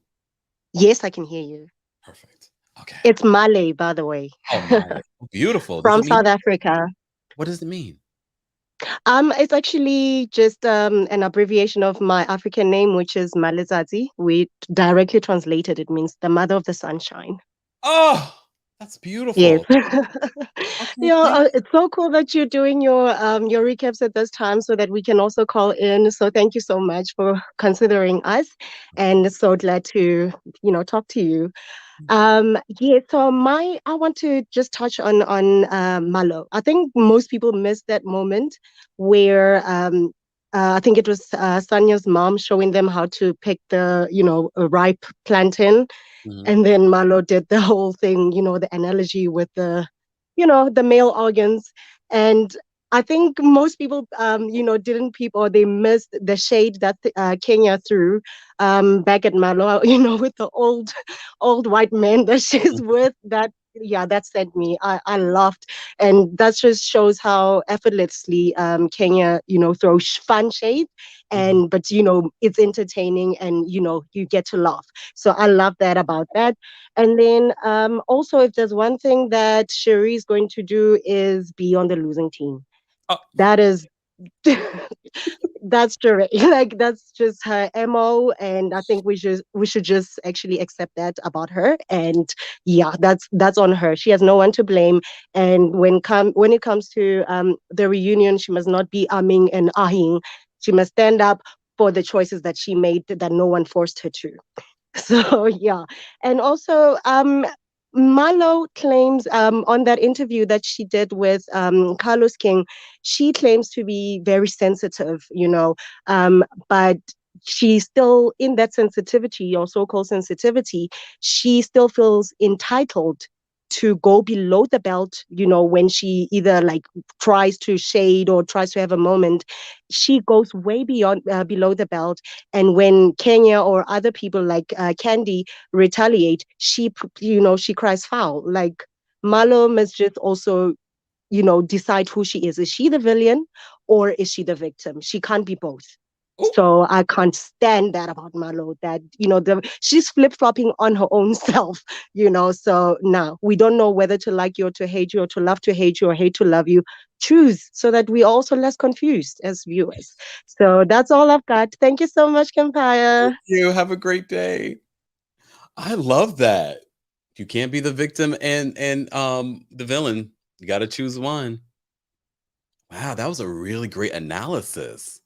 Yes, I can hear you. Perfect. Okay. It's Male, by the way. Oh, Male. Beautiful. From South Africa. What does it mean? It's actually just an abbreviation of my African name, which is Malizadzi. We directly translated, it means the mother of the sunshine. Oh, that's beautiful. Yes. Okay, it's so cool that you're doing your recaps at this time so that we can also call in. So thank you so much for considering us, and so glad to talk to you. So I want to just touch on Marlo. I think most people missed that moment where I think it was Sanya's mom showing them how to pick the a ripe plantain. Mm-hmm. And then Marlo did the whole thing, the analogy with the male organs. And I think most people, didn't peep or they missed the shade that Kenya threw back at Marlo, with the old white man that she's with. That sent me. I laughed, and that just shows how effortlessly Kenya, throws fun shade, but it's entertaining, and you get to laugh. So I love that about that. And then also, if there's one thing that Sheree is going to do is be on the losing team. Oh. That is that's Sheree. Like that's just her MO, and I think we should just actually accept that about her. And yeah, that's on her. She has no one to blame. And when it comes to the reunion, she must not be umming and ahhing. She must stand up for the choices that she made that no one forced her to. So yeah, and also Marlo claims on that interview that she did with Carlos King, she claims to be very sensitive, but she still in that sensitivity or so-called sensitivity, she still feels entitled to go below the belt, when she either like tries to shade or tries to have a moment, she goes way beyond below the belt. And when Kenya or other people like Candy retaliate, she cries foul. Like Marlo must just also, decide who she is. Is she the villain or is she the victim? She can't be both. So I can't stand that about Marlo, that, she's flip-flopping on her own self, So now we don't know whether to like you or to hate you or to love to hate you or hate to love you. Choose so that we're also less confused as viewers. So that's all I've got. Thank you so much, Kempire. Thank you. Have a great day. I love that. You can't be the victim and the villain. You got to choose one. Wow, that was a really great analysis.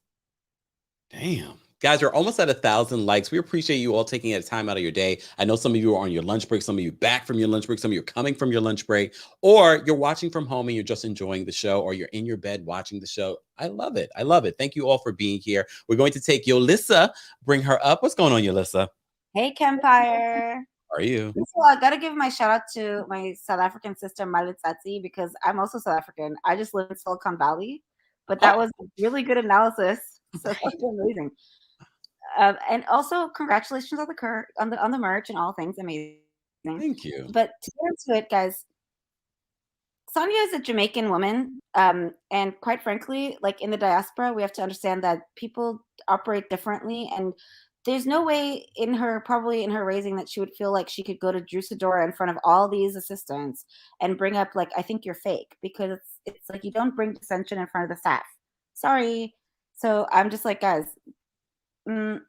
Damn. Guys, we're almost at 1,000 likes. We appreciate you all taking a time out of your day. I know some of you are on your lunch break, some of you back from your lunch break, some of you are coming from your lunch break, or you're watching from home and you're just enjoying the show, or you're in your bed watching the show. I love it. I love it. Thank you all for being here. We're going to take Yolissa, bring her up. What's going on, Yolissa? Hey, Kempire. How are you? So I gotta give my shout out to my South African sister Marlo because I'm also South African. I just live in Silicon Valley, but that was a really good analysis. So that's amazing. And also congratulations on the merch and all things amazing. Thank you. But to get into it, guys, Sanya is a Jamaican woman, and quite frankly, like in the diaspora, we have to understand that people operate differently, and there's no way probably in her raising that she would feel like she could go to Drusadora in front of all these assistants and bring up like, I think you're fake, because it's like you don't bring dissension in front of the staff. Sorry. So I'm just like, guys, I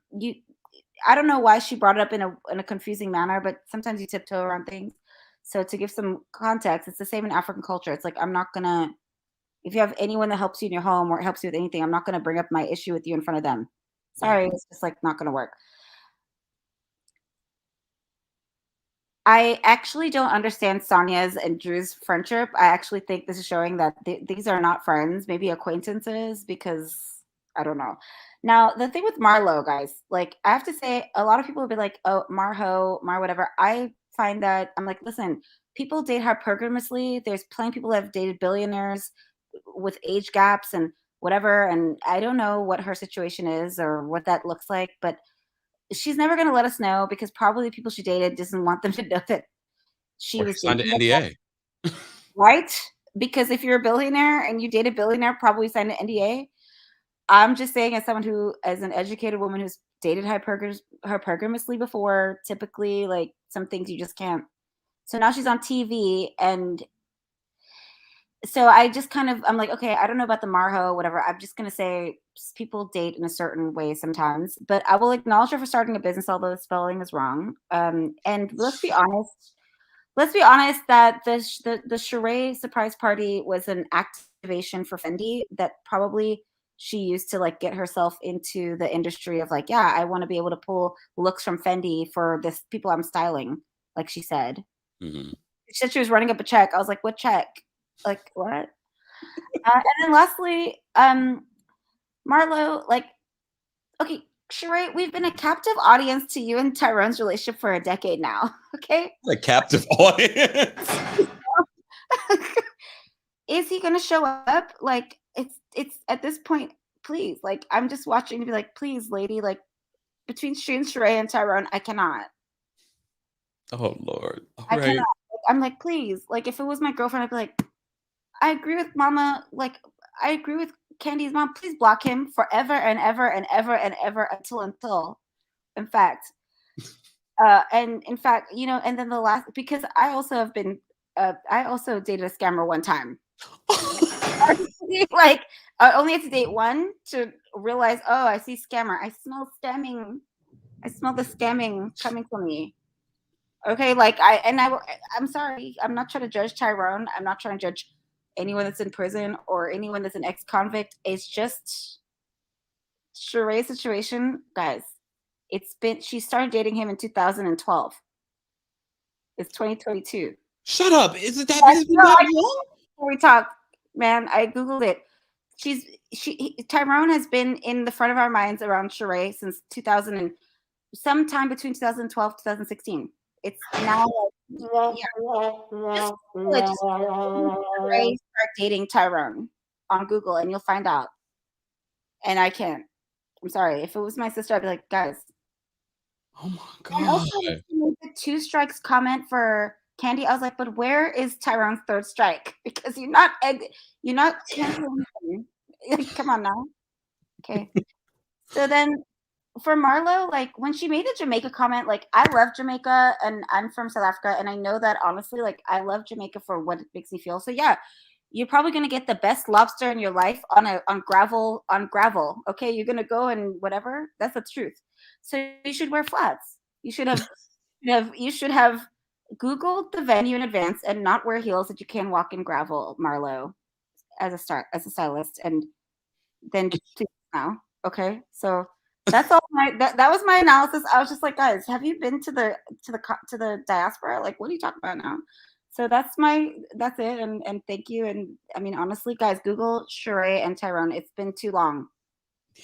don't know why she brought it up in a confusing manner, but sometimes you tiptoe around things. So to give some context, it's the same in African culture. It's like, if you have anyone that helps you in your home or helps you with anything, I'm not gonna bring up my issue with you in front of them. Sorry, it's just like not gonna work. I actually don't understand Sonya's and Drew's friendship. I actually think this is showing that these are not friends, maybe acquaintances, because I don't know. Now, the thing with Marlo, guys, like I have to say, a lot of people will be like, oh, Mar whatever. I find that I'm like, listen, people date hypergamously. There's plenty of people that have dated billionaires with age gaps and whatever. And I don't know what her situation is or what that looks like, but she's never going to let us know because probably the people she dated doesn't want them to know that she was signed an dating NDA. Right? Because if you're a billionaire and you date a billionaire, probably signed an NDA. I'm just saying, as someone who, as an educated woman who's dated hypergamously before, typically, like, some things you just can't. So now she's on TV, and so I just I'm like, okay, I don't know about the Marho, whatever. I'm just going to say people date in a certain way sometimes, but I will acknowledge her for starting a business, although the spelling is wrong. And let's be honest that the Sheree surprise party was an activation for Fendi that probably she used to like get herself into the industry of like, yeah, I want to be able to pull looks from Fendi for this people I'm styling, like she said. Mm-hmm. She said she was running up a check. I was like, what check? Like, what? And then lastly, Marlo, like, okay, Sheree, we've been a captive audience to you and Tyrone's relationship for a decade now. Okay, a captive audience. Is he gonna show up? Like, it's at this point, please. Like, I'm just watching to be like, please, lady, like, between Sheree and Tyrone, I cannot. Oh Lord! I cannot. Like, I'm like, please. Like, if it was my girlfriend, I'd be like, I agree with Mama. Like, I agree with Candy's mom. Please block him forever and ever and ever and ever until. In fact, and in fact, and then the last, because I also have been, I also dated a scammer one time. Like, I only have to date one to realize, oh, I see scammer. I smell scamming. I smell the scamming coming from me. Okay, I'm sorry. I'm not trying to judge Tyrone. I'm not trying to judge anyone that's in prison or anyone that's an ex-convict. It's just Sheree's situation, guys. She started dating him in 2012. It's 2022. Shut up. Is it that Yes, been no, that long? before we talk, man, I googled it. Tyrone has been in the front of our minds around Sheree since 2000 and sometime between 2012 2016. It's now just Sheree start dating Tyrone on Google and you'll find out. And I can't. I'm sorry. If it was my sister, I'd be like, guys. Oh my And god. also the 2 strikes comment for Candy. I was like, but where is Tyrone's 3rd strike? Because you're not canceling him. Come on now. Okay. So then for Marlo, like when she made the Jamaica comment, like I love Jamaica and I'm from South Africa and I know that honestly, like I love Jamaica for what it makes me feel. So yeah, you're probably gonna get the best lobster in your life on gravel. Okay, you're gonna go and whatever. That's the truth. So you should wear flats. You should have Googled the venue in advance and not wear heels that you can walk in gravel, Marlo, as a stylist, and then now. Okay, so that's all that was my analysis. I was just like, guys, have you been to the diaspora? Like, what are you talking about now? So that's it, and thank you. And I mean, honestly, guys, Google Sheree and Tyrone. It's been too long.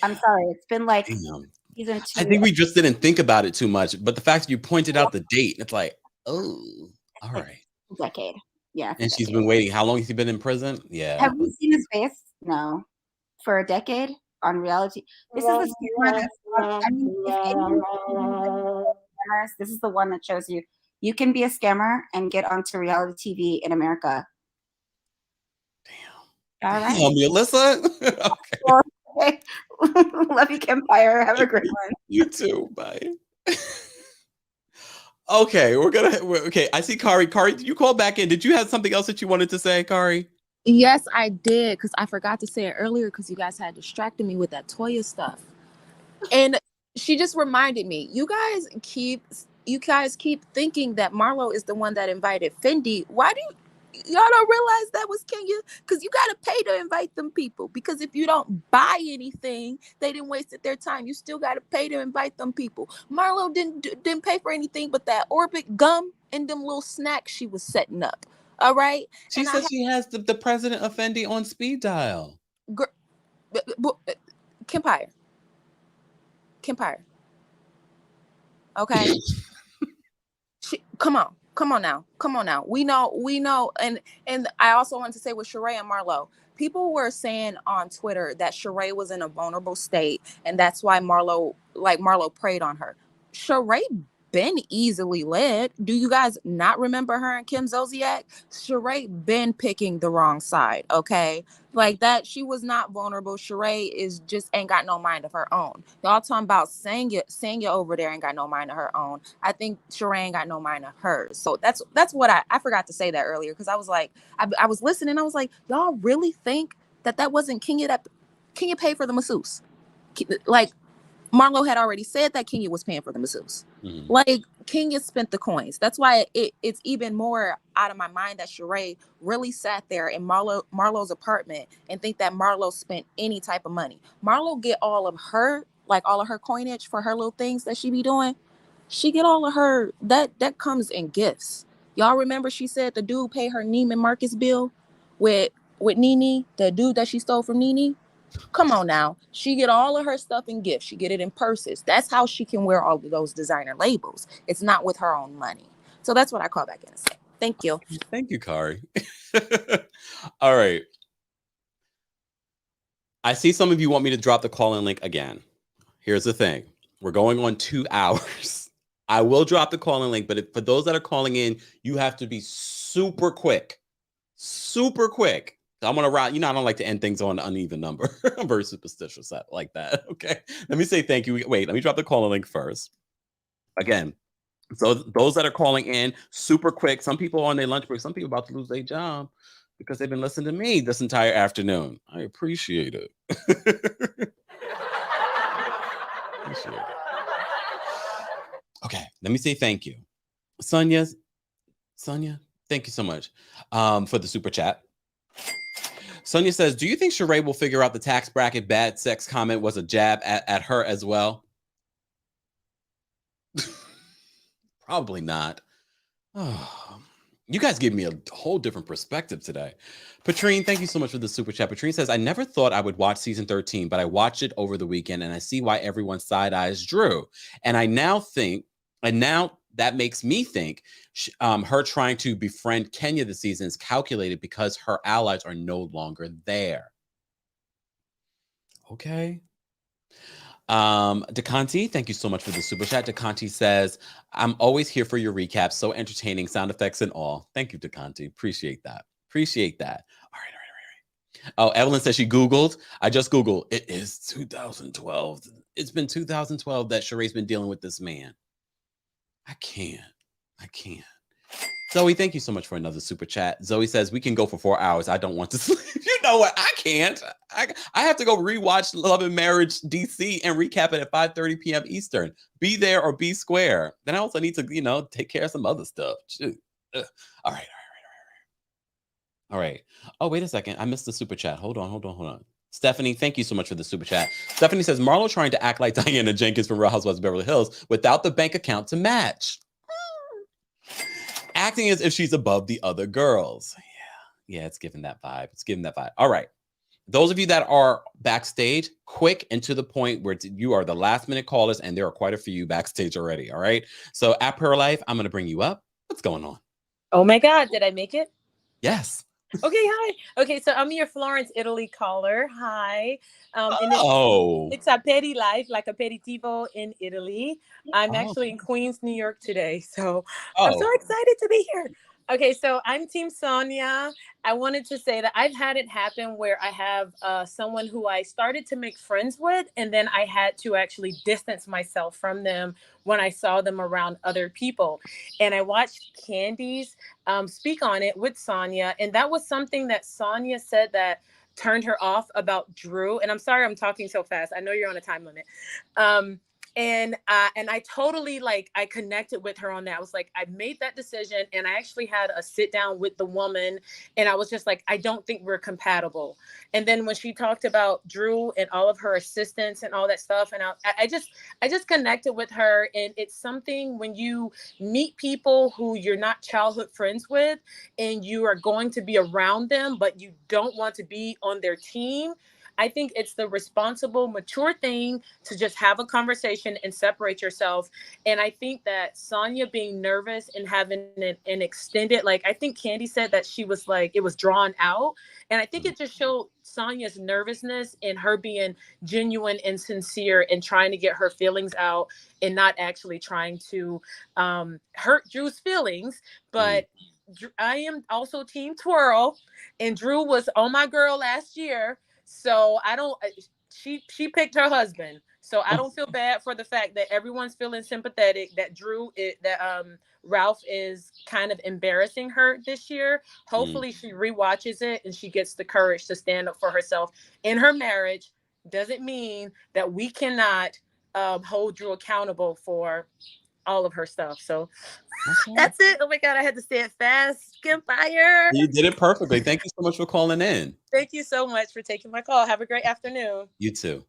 I'm sorry. It's been like season 2. I think we just didn't think about it too much, but the fact that you pointed out the date, it's like, oh, all right. A decade. Yeah. And she's been waiting. How long has he been in prison? Yeah. Have we seen his face? No. For a decade on reality. This is the scammer that's I mean, if anyone this is the one that shows you can be a scammer and get onto reality TV in America. Damn. All right. Damn, Melissa. Okay. Well, okay. Love you, Kempire. Have a great one. You too. Bye. Okay, okay. I see Kari. Kari, did you call back in? Did you have something else that you wanted to say, Kari? Yes, I did, because I forgot to say it earlier because you guys had distracted me with that Toya stuff. And she just reminded me, you guys keep thinking that Marlo is the one that invited Fendi. Why do y'all don't realize that was Kenya? Because you got to pay to invite them people. Because if you don't buy anything, they didn't waste their time. You still got to pay to invite them people. Marlo didn't pay for anything but that Orbit gum and them little snacks she was setting up. All right. She said she has the president of Fendi on speed dial. Kempire. Okay. Come on now. We know. And I also want to say with Sheree and Marlo, people were saying on Twitter that Sheree was in a vulnerable state, and that's why Marlo preyed on her. Sheree been easily led. Do you guys not remember her and Kim Zolciak? Sheree been picking the wrong side, okay? Like that, she was not vulnerable. Sheree is just ain't got no mind of her own. Y'all talking about Sanya over there ain't got no mind of her own. I think Sheree ain't got no mind of hers. So that's what I forgot to say that earlier because I was like, I was listening. I was like, y'all really think that wasn't Kenya paid for the masseuse? Like, Marlo had already said that Kenya was paying for the masseuse. Mm-hmm. Like, Kenya spent the coins. That's why it's even more out of my mind that Sheree really sat there in Marlo's apartment and think that Marlo spent any type of money. Marlo get all of her coinage for her little things that she be doing. She get all of her, that comes in gifts. Y'all remember she said the dude paid her Neiman Marcus bill with Nene, the dude that she stole from Nene? Come on now. She get all of her stuff in gifts. She get it in purses. That's how she can wear all of those designer labels. It's not with her own money. So that's what I call back in and say. Thank you. Thank you, Kari. All right. I see some of you want me to drop the call-in link again. Here's the thing. We're going on 2 hours. I will drop the call-in link, but for those that are calling in, you have to be super quick. Super quick. I'm going to route, I don't like to end things on an uneven number. I'm very superstitious like that. Okay. Let me say thank you. Wait, let me drop the call link first. Again, so those that are calling in super quick, some people on their lunch break, some people about to lose their job. because they've been listening to me this entire afternoon. I appreciate it. Appreciate it. Okay, let me say thank you. Sanya, thank you so much for the super chat. Sonia says, do you think Sheree will figure out the tax bracket bad sex comment was a jab at her as well? Probably not. Oh, you guys gave me a whole different perspective today. Patrine, thank you so much for the super chat. Patrine says, I never thought I would watch season 13, but I watched it over the weekend and I see why everyone side-eyes Drew. And now that makes me think her trying to befriend Kenya this season is calculated because her allies are no longer there. Okay. DeConti, thank you so much for the super chat. DeConti says, I'm always here for your recaps. So entertaining, sound effects and all. Thank you, DeConti. Appreciate that. All right. Oh, Evelyn says she Googled. I just Googled. It is 2012. It's been 2012 that Sheree's been dealing with this man. I can't. Zoe, thank you so much for another super chat. Zoe says, we can go for 4 hours. I don't want to sleep. You know what? I can't. I have to go rewatch Love and Marriage DC and recap it at 5:30 p.m. Eastern. Be there or be square. Then I also need to, take care of some other stuff. Shoot. All right. Oh, wait a second. I missed the super chat. Hold on. Stephanie, thank you so much for the super chat. Stephanie says, Marlo trying to act like Diana Jenkins from Real Housewives of Beverly Hills without the bank account to match. Acting as if she's above the other girls. Yeah, it's giving that vibe. All right. Those of you that are backstage, quick and to the point where you are the last minute callers, and there are quite a few backstage already. All right. So at Pearl Life, I'm going to bring you up. What's going on? Oh my God, did I make it? Yes. Okay, hi. Okay, so I'm your Florence, Italy caller. Hi. It's Aperi Life, like aperitivo in Italy. I'm actually in Queens, New York today. So I'm so excited to be here. Okay, so I'm Team Sanya. I wanted to say that I've had it happen where I have someone who I started to make friends with, and then I had to actually distance myself from them when I saw them around other people. And I watched Candice speak on it with Sanya, and that was something that Sanya said that turned her off about Drew. And I'm sorry I'm talking so fast. I know you're on a time limit. And I totally I connected with her on that. I was like, I made that decision, and I actually had a sit down with the woman, and I was just like, I don't think we're compatible. And then when she talked about Drew and all of her assistants and all that stuff, and I just connected with her. And it's something when you meet people who you're not childhood friends with, and you are going to be around them, but you don't want to be on their team. I think it's the responsible, mature thing to just have a conversation and separate yourself. And I think that Sanya being nervous and having an extended, I think Candy said that she was it was drawn out. And I think it just showed Sanya's nervousness and her being genuine and sincere and trying to get her feelings out and not actually trying to hurt Drew's feelings. But I am also Team Twirl, and Drew was on my girl last year. So I don't, she picked her husband. So I don't feel bad for the fact that everyone's feeling sympathetic that Ralph is kind of embarrassing her this year. Hopefully she rewatches it and she gets the courage to stand up for herself in her marriage. Doesn't mean that we cannot hold Drew accountable for all of her stuff. So that's it. Oh my God, I had to say it fast. Kempire. You did it perfectly. Thank you so much for calling in. Thank you so much for taking my call. Have a great afternoon. You too.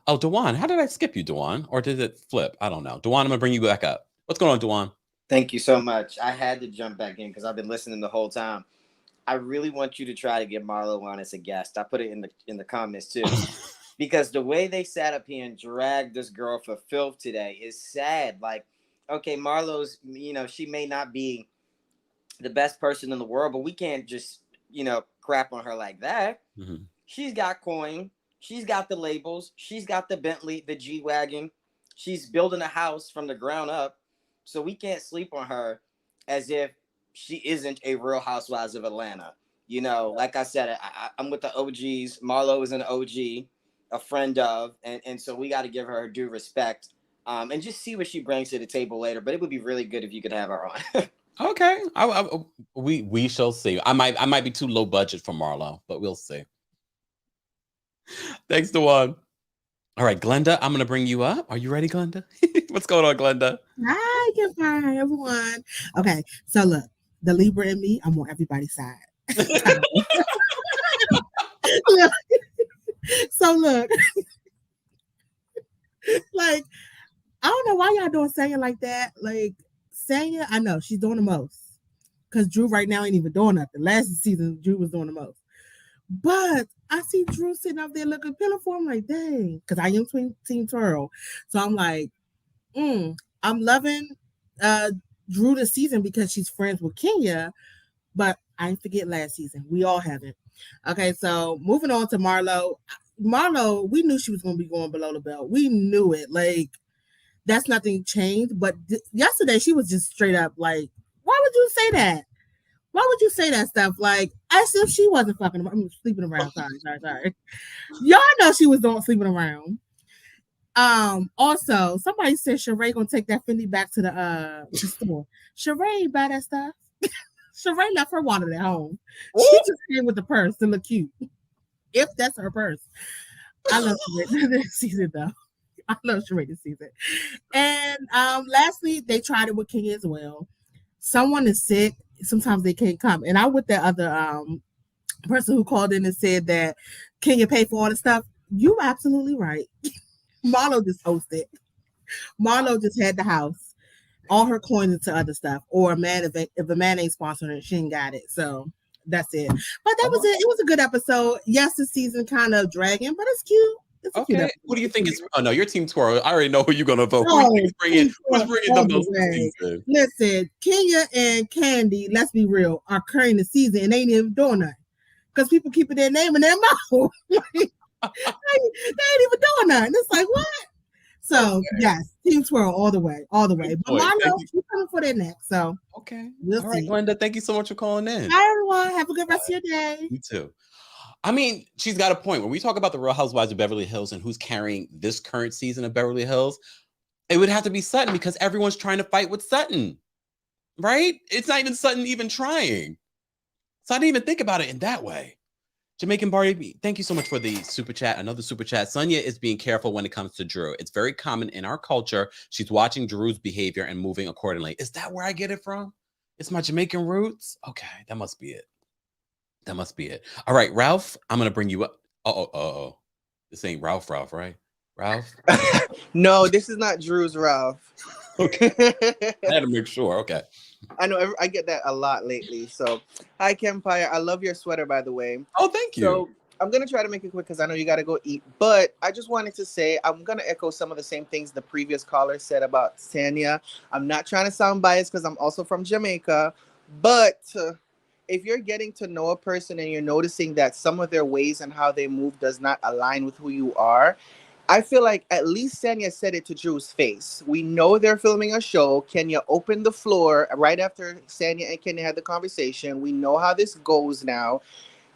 Oh, Dewan, how did I skip you, Dewan? Or did it flip? I don't know. Dewan, I'm going to bring you back up. What's going on, Dewan? Thank you so much. I had to jump back in because I've been listening the whole time. I really want you to try to get Marlo on as a guest. I put it in the comments too. Because the way they sat up here and dragged this girl for filth today is sad. Okay, Marlo's, she may not be the best person in the world, but we can't just, crap on her like that. Mm-hmm. She's got coin. She's got the labels. She's got the Bentley, the G-Wagon. She's building a house from the ground up. So we can't sleep on her as if she isn't a Real Housewives of Atlanta. Like I said, I'm with the OGs. Marlo is an OG, a friend of, and so we got to give her due respect. And just see what she brings to the table later. But it would be really good if you could have her on. Okay, we shall see. I might be too low budget for Marlo, but we'll see. Thanks, Dewan. All right, Glenda, I'm gonna bring you up. Are you ready, Glenda? What's going on, Glenda? Hi, Kempire, everyone. Okay, so look, the Libra in me, I'm on everybody's side. Look, so look, like, I don't know why y'all doing Sanya like that. Like, Sanya, I know she's doing the most. Because Drew right now ain't even doing nothing. Last season, Drew was doing the most. But I see Drew sitting up there looking pitiful. I'm like, dang. Because I am Team Twirl. So I'm like, I'm loving Drew this season because she's friends with Kenya. But I ain't forget last season. We all have it. Okay, so moving on to Marlo. Marlo, we knew she was going to be going below the belt. We knew it. Like, that's nothing changed. But yesterday, she was just straight up like, why would you say that? Why would you say that stuff? Like, as if she wasn't sleeping around. Sorry. Y'all know she was sleeping around. Also, somebody said Sheree gonna take that Fendi back to the store. Sheree buy that stuff. Sheree left her wallet at home. She just came with the purse to look cute. If that's her purse. I love Sheree this season though. I love Sheree this season. And lastly, they tried it with Kenya as well. Someone is sick. Sometimes they can't come. And I with that other person who called in and said that Kenya paid for all the stuff. You absolutely right. Marlo just hosted. Marlo just had the house. All her coins into other stuff. Or a man, if a man ain't sponsoring it, she ain't got it. So that's it. But that was it. It was a good episode. Yes, the season kind of dragging, but it's cute. It's a cute episode. Who do you think is? Oh no, your Team Twirl. I already know who you're gonna vote. Who's bringing the most this season? Listen, Kenya and Candy, let's be real, are carrying the season and they ain't even doing nothing. Because people keeping their name in their mouth. They ain't even doing nothing. It's like, what? So, yes, Team Twirl all the way. But Marlo, she's coming for that next. So, we'll All see. right, Glenda, thank you so much for calling in. Bye, everyone. Have a good rest of your day. You too. I mean, she's got a point. When we talk about the Real Housewives of Beverly Hills and who's carrying this current season of Beverly Hills, it would have to be Sutton because everyone's trying to fight with Sutton, right? It's not even Sutton even trying. So I didn't even think about it in that way. Jamaican Barbie, thank you so much for the super chat. Another super chat. Sanya is being careful when it comes to Drew. It's very common in our culture. She's watching Drew's behavior and moving accordingly. Is that where I get it from? It's my Jamaican roots? Okay, that must be it. That must be it. All right, Ralph, I'm going to bring you up. Oh. This ain't Ralph, right? Ralph? No, this is not Drew's Ralph. Okay. I had to make sure. Okay. I know I get that a lot lately. So, hi, Kempire. I love your sweater, by the way. Oh, thank you. So, I'm going to try to make it quick because I know you got to go eat. But I just wanted to say I'm going to echo some of the same things the previous caller said about Sanya. I'm not trying to sound biased because I'm also from Jamaica. But if you're getting to know a person and you're noticing that some of their ways and how they move does not align with who you are, I feel like at least Sanya said it to Drew's face. We know they're filming a show. Kenya opened the floor right after Sanya and Kenya had the conversation. We know how this goes now.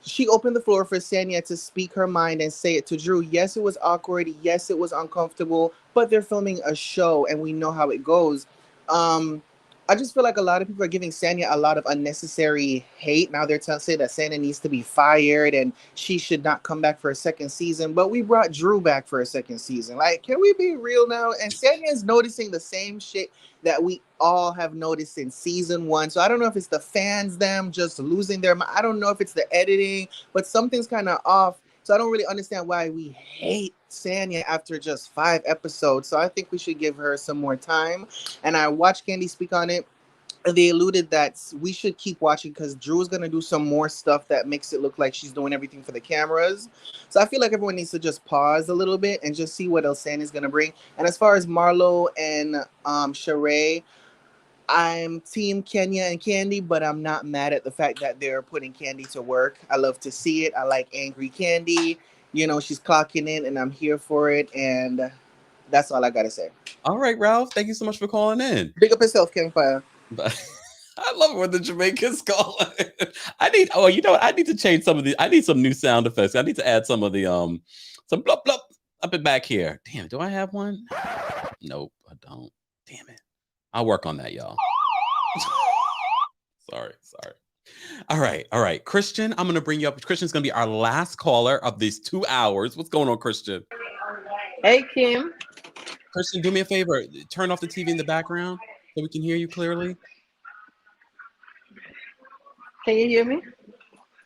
She opened the floor for Sanya to speak her mind and say it to Drew. Yes, it was awkward. Yes, it was uncomfortable, but they're filming a show and we know how it goes. I just feel like a lot of people are giving Sanya a lot of unnecessary hate. Now they're saying that Sanya needs to be fired and she should not come back for a second season. But we brought Drew back for a second season. Like, can we be real now? And Sanya is noticing the same shit that we all have noticed in season 1. So I don't know if it's the fans, them just losing their mind. I don't know if it's the editing, but something's kind of off. So I don't really understand why we hate Sanya after just 5 episodes. So I think we should give her some more time. And I watched Candy speak on it. They alluded that we should keep watching because Drew is going to do some more stuff that makes it look like she's doing everything for the cameras. So I feel like everyone needs to just pause a little bit and just see what else Sandy's going to bring. And as far as Marlo and Sheree, I'm Team Kenya and Candy, but I'm not mad at the fact that they're putting Candy to work. I love to see it. I like angry Candy. You know, she's clocking in and I'm here for it. And that's all I got to say. All right, Ralph. Thank you so much for calling in. Big up yourself, Kempire. I love it when the Jamaicans call. I need to change some of the. I need some new sound effects. I need to add some of the some blup blup up and back here. Damn, do I have one? Nope, I don't. Damn it. I'll work on that, y'all. Sorry. All right. Christian, I'm going to bring you up. Christian's going to be our last caller of these 2 hours. What's going on, Christian? Hey, Kim. Christian, do me a favor. Turn off the TV in the background so we can hear you clearly. Can you hear me?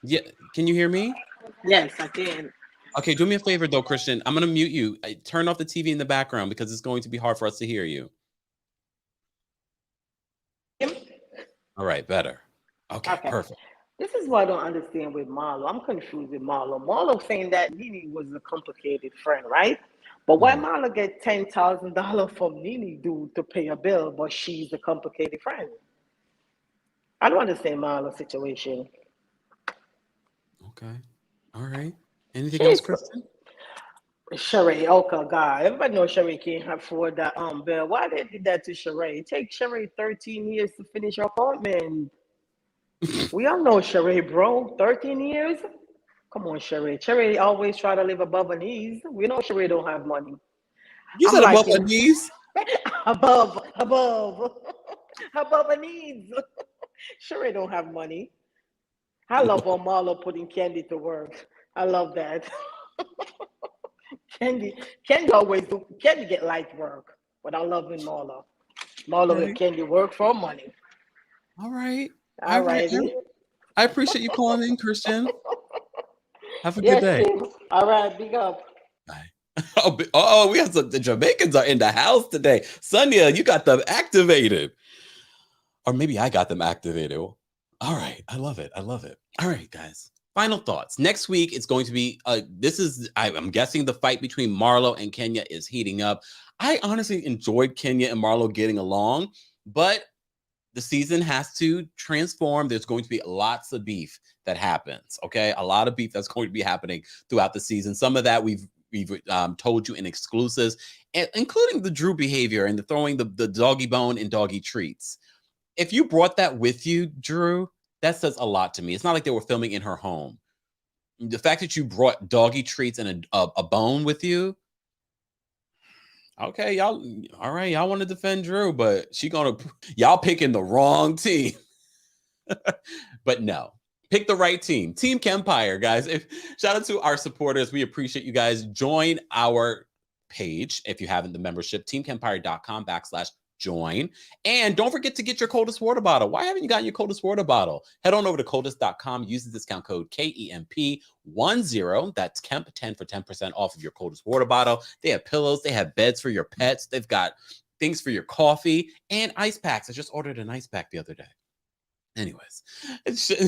Yeah. Can you hear me? Yes, I can. Okay, do me a favor, though, Christian. I'm going to mute you. Turn off the TV in the background because it's going to be hard for us to hear you. All right, better. Okay, perfect. This is what I don't understand with Marlo. I'm confused with Marlo. Marlo saying that Nene was a complicated friend, right? But why Marlo get $10,000 from Nene to pay a bill, but she's a complicated friend? I don't understand Marlo's situation. Okay. All right. Anything else, Christian? Sheree, okay, God. Everybody knows Sheree can't afford that bill. Why they did that to Sheree? It takes Sheree 13 years to finish her apartment. We all know Sheree, bro. 13 years? Come on, Sheree. Sheree always try to live above her knees. We know Sheree don't have money. You said above her knees? above her knees. Sheree don't have money. I love when Marlo putting Candy to work. I love that. Candy get light work, but I love when Marlo and Candy work for money. All right. All right. I appreciate you calling in, Christian. Have a good day. Tim. All right, big up. Oh, we have the Jamaicans are in the house today. Sanya, you got them activated. Or maybe I got them activated. All right. I love it. All right, guys. Final thoughts. Next week, it's going to be, I'm guessing the fight between Marlo and Kenya is heating up. I honestly enjoyed Kenya and Marlo getting along, but the season has to transform. There's going to be lots of beef that happens, okay? A lot of beef that's going to be happening throughout the season. Some of that we've told you in exclusives, including the Drew behavior and the throwing the doggy bone and doggy treats. If you brought that with you, Drew, that says a lot to me. It's not like they were filming in her home. The fact that you brought doggy treats and a bone with you, okay, y'all, all right, y'all want to defend Drew, but y'all picking the wrong team. But no, pick the right team. Team Kempire, guys. Shout out to our supporters. We appreciate you guys. Join our page if you haven't, the membership, teamkempire.com/join. And don't forget to get your coldest water bottle. Why haven't you gotten your coldest water bottle? Head on over to coldest.com. Use the discount code KEMP10. That's KEMP10 for 10% off of your coldest water bottle. They have pillows. They have beds for your pets. They've got things for your coffee and ice packs. I just ordered an ice pack the other day. Anyways,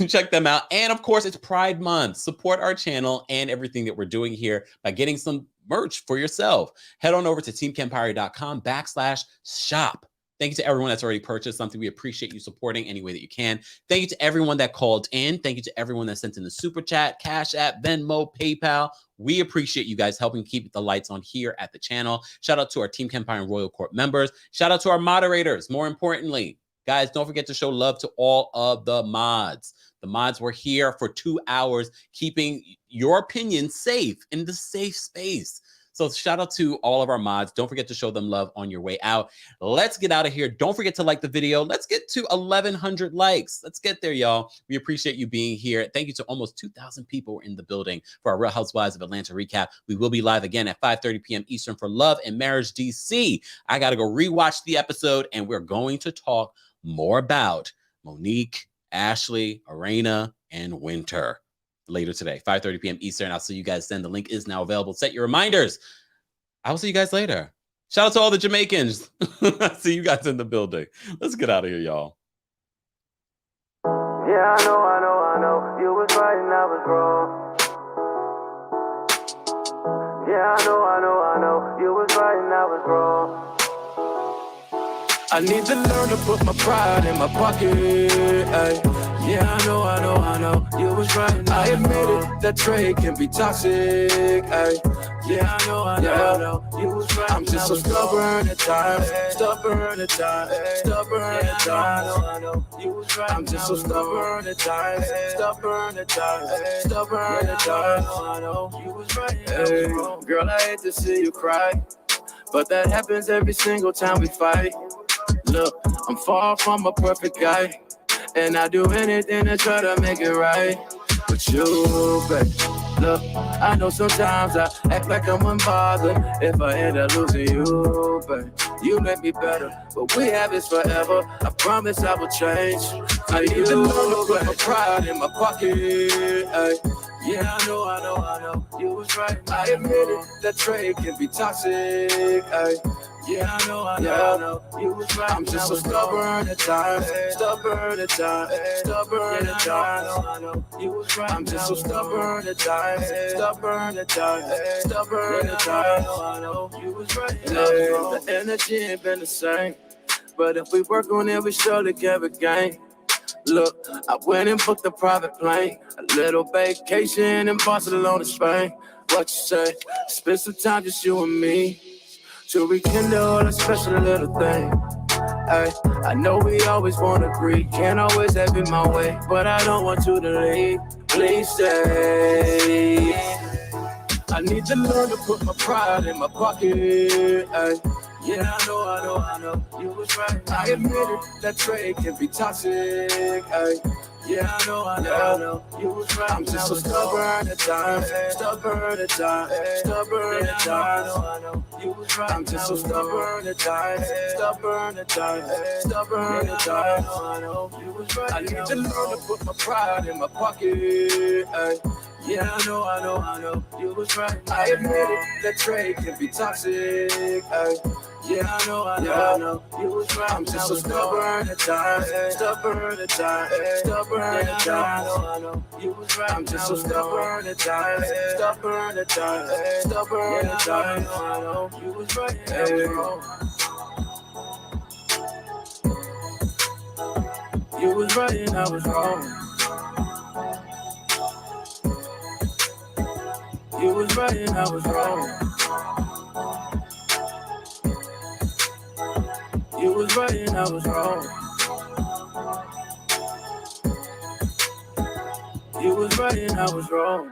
check them out. And of course, it's Pride Month. Support our channel and everything that we're doing here by getting some merch for yourself. Head on over to teamkempire.com/shop. Thank you to everyone that's already purchased something. We appreciate you supporting any way that you can. Thank you to everyone that called in. Thank you to everyone that sent in the super chat, Cash App, Venmo, PayPal. We appreciate you guys helping keep the lights on here at the channel. Shout out to our Team Kempire and Royal Court members. Shout out to our moderators. More importantly, guys, don't forget to show love to all of the mods. The mods were here for 2 hours, keeping your opinion safe in the safe space. So shout out to all of our mods. Don't forget to show them love on your way out. Let's get out of here. Don't forget to like the video. Let's get to 1,100 likes. Let's get there, y'all. We appreciate you being here. Thank you to almost 2,000 people in the building for our Real Housewives of Atlanta recap. We will be live again at 5:30 p.m. Eastern for Love and Marriage DC. I got to go rewatch the episode, and we're going to talk more about Monique, Ashley, Arena, and Winter later today, 5:30 p.m. Eastern. I'll see you guys then. The link is now available. Set your reminders. I will see you guys later. Shout out to all the Jamaicans. I'll see you guys in the building. Let's get out of here, y'all. Yeah, I know. You was right and I was wrong. Yeah, I know. You was right and I was wrong. I need to learn to put my pride in my pocket. Ay. Yeah, I know. You was right. I admit it, that trade can be toxic. Ay. Yeah, I know. You was right. I'm just so stubborn at times. I'm just so stubborn at times. You was right. Hey, girl, I hate to see you cry, but that happens every single time we fight. Look, I'm far from a perfect guy, And I do anything to try to make it right. But you, baby, look, I know sometimes I act like I'm unbothered. If I end up losing you, baby, you make me better. But we have this forever. I promise I will change. I need to learn to put my pride in my pocket. Ay. Yeah, I know, you was right. I admit it, that trade can be toxic. Ay. Yeah, I know, you was right. I'm just so stubborn at times, stubborn at times. I know, you was right. I'm just so stubborn at times, stubborn at times. I know, you was right. The energy ain't been the same, but if we work on it, we surely can regain. Look, I went and booked a private plane, a little vacation in Barcelona, Spain. What you say? Spend some time just you and me to rekindle a special little thing. Ay, I know we always wanna agree, can't always have it my way, but I don't want you to leave. Please stay. I need to learn to put my pride in my pocket. Ay. Yeah, I know, you was right. I admit it, that trade can be toxic. Ay. Yeah, I know, you was right. I'm just so stubborn at times, stubborn at times. I know, you was right. I'm just so stubborn at times, stubborn at times. I know, you was right. I need to learn to put my pride in my pocket. Ay. Yeah, I know, you was right. I admit it, that trade can be toxic. Ay. Yeah, I know, you was right. I'm just so stubborn at times, stubborn at times. I know, you was right. I'm just so stubborn at times, stubborn at times. I know, you was right. You was right and I was wrong. You was right and I was wrong. You was right and I was wrong. You was right and I was wrong.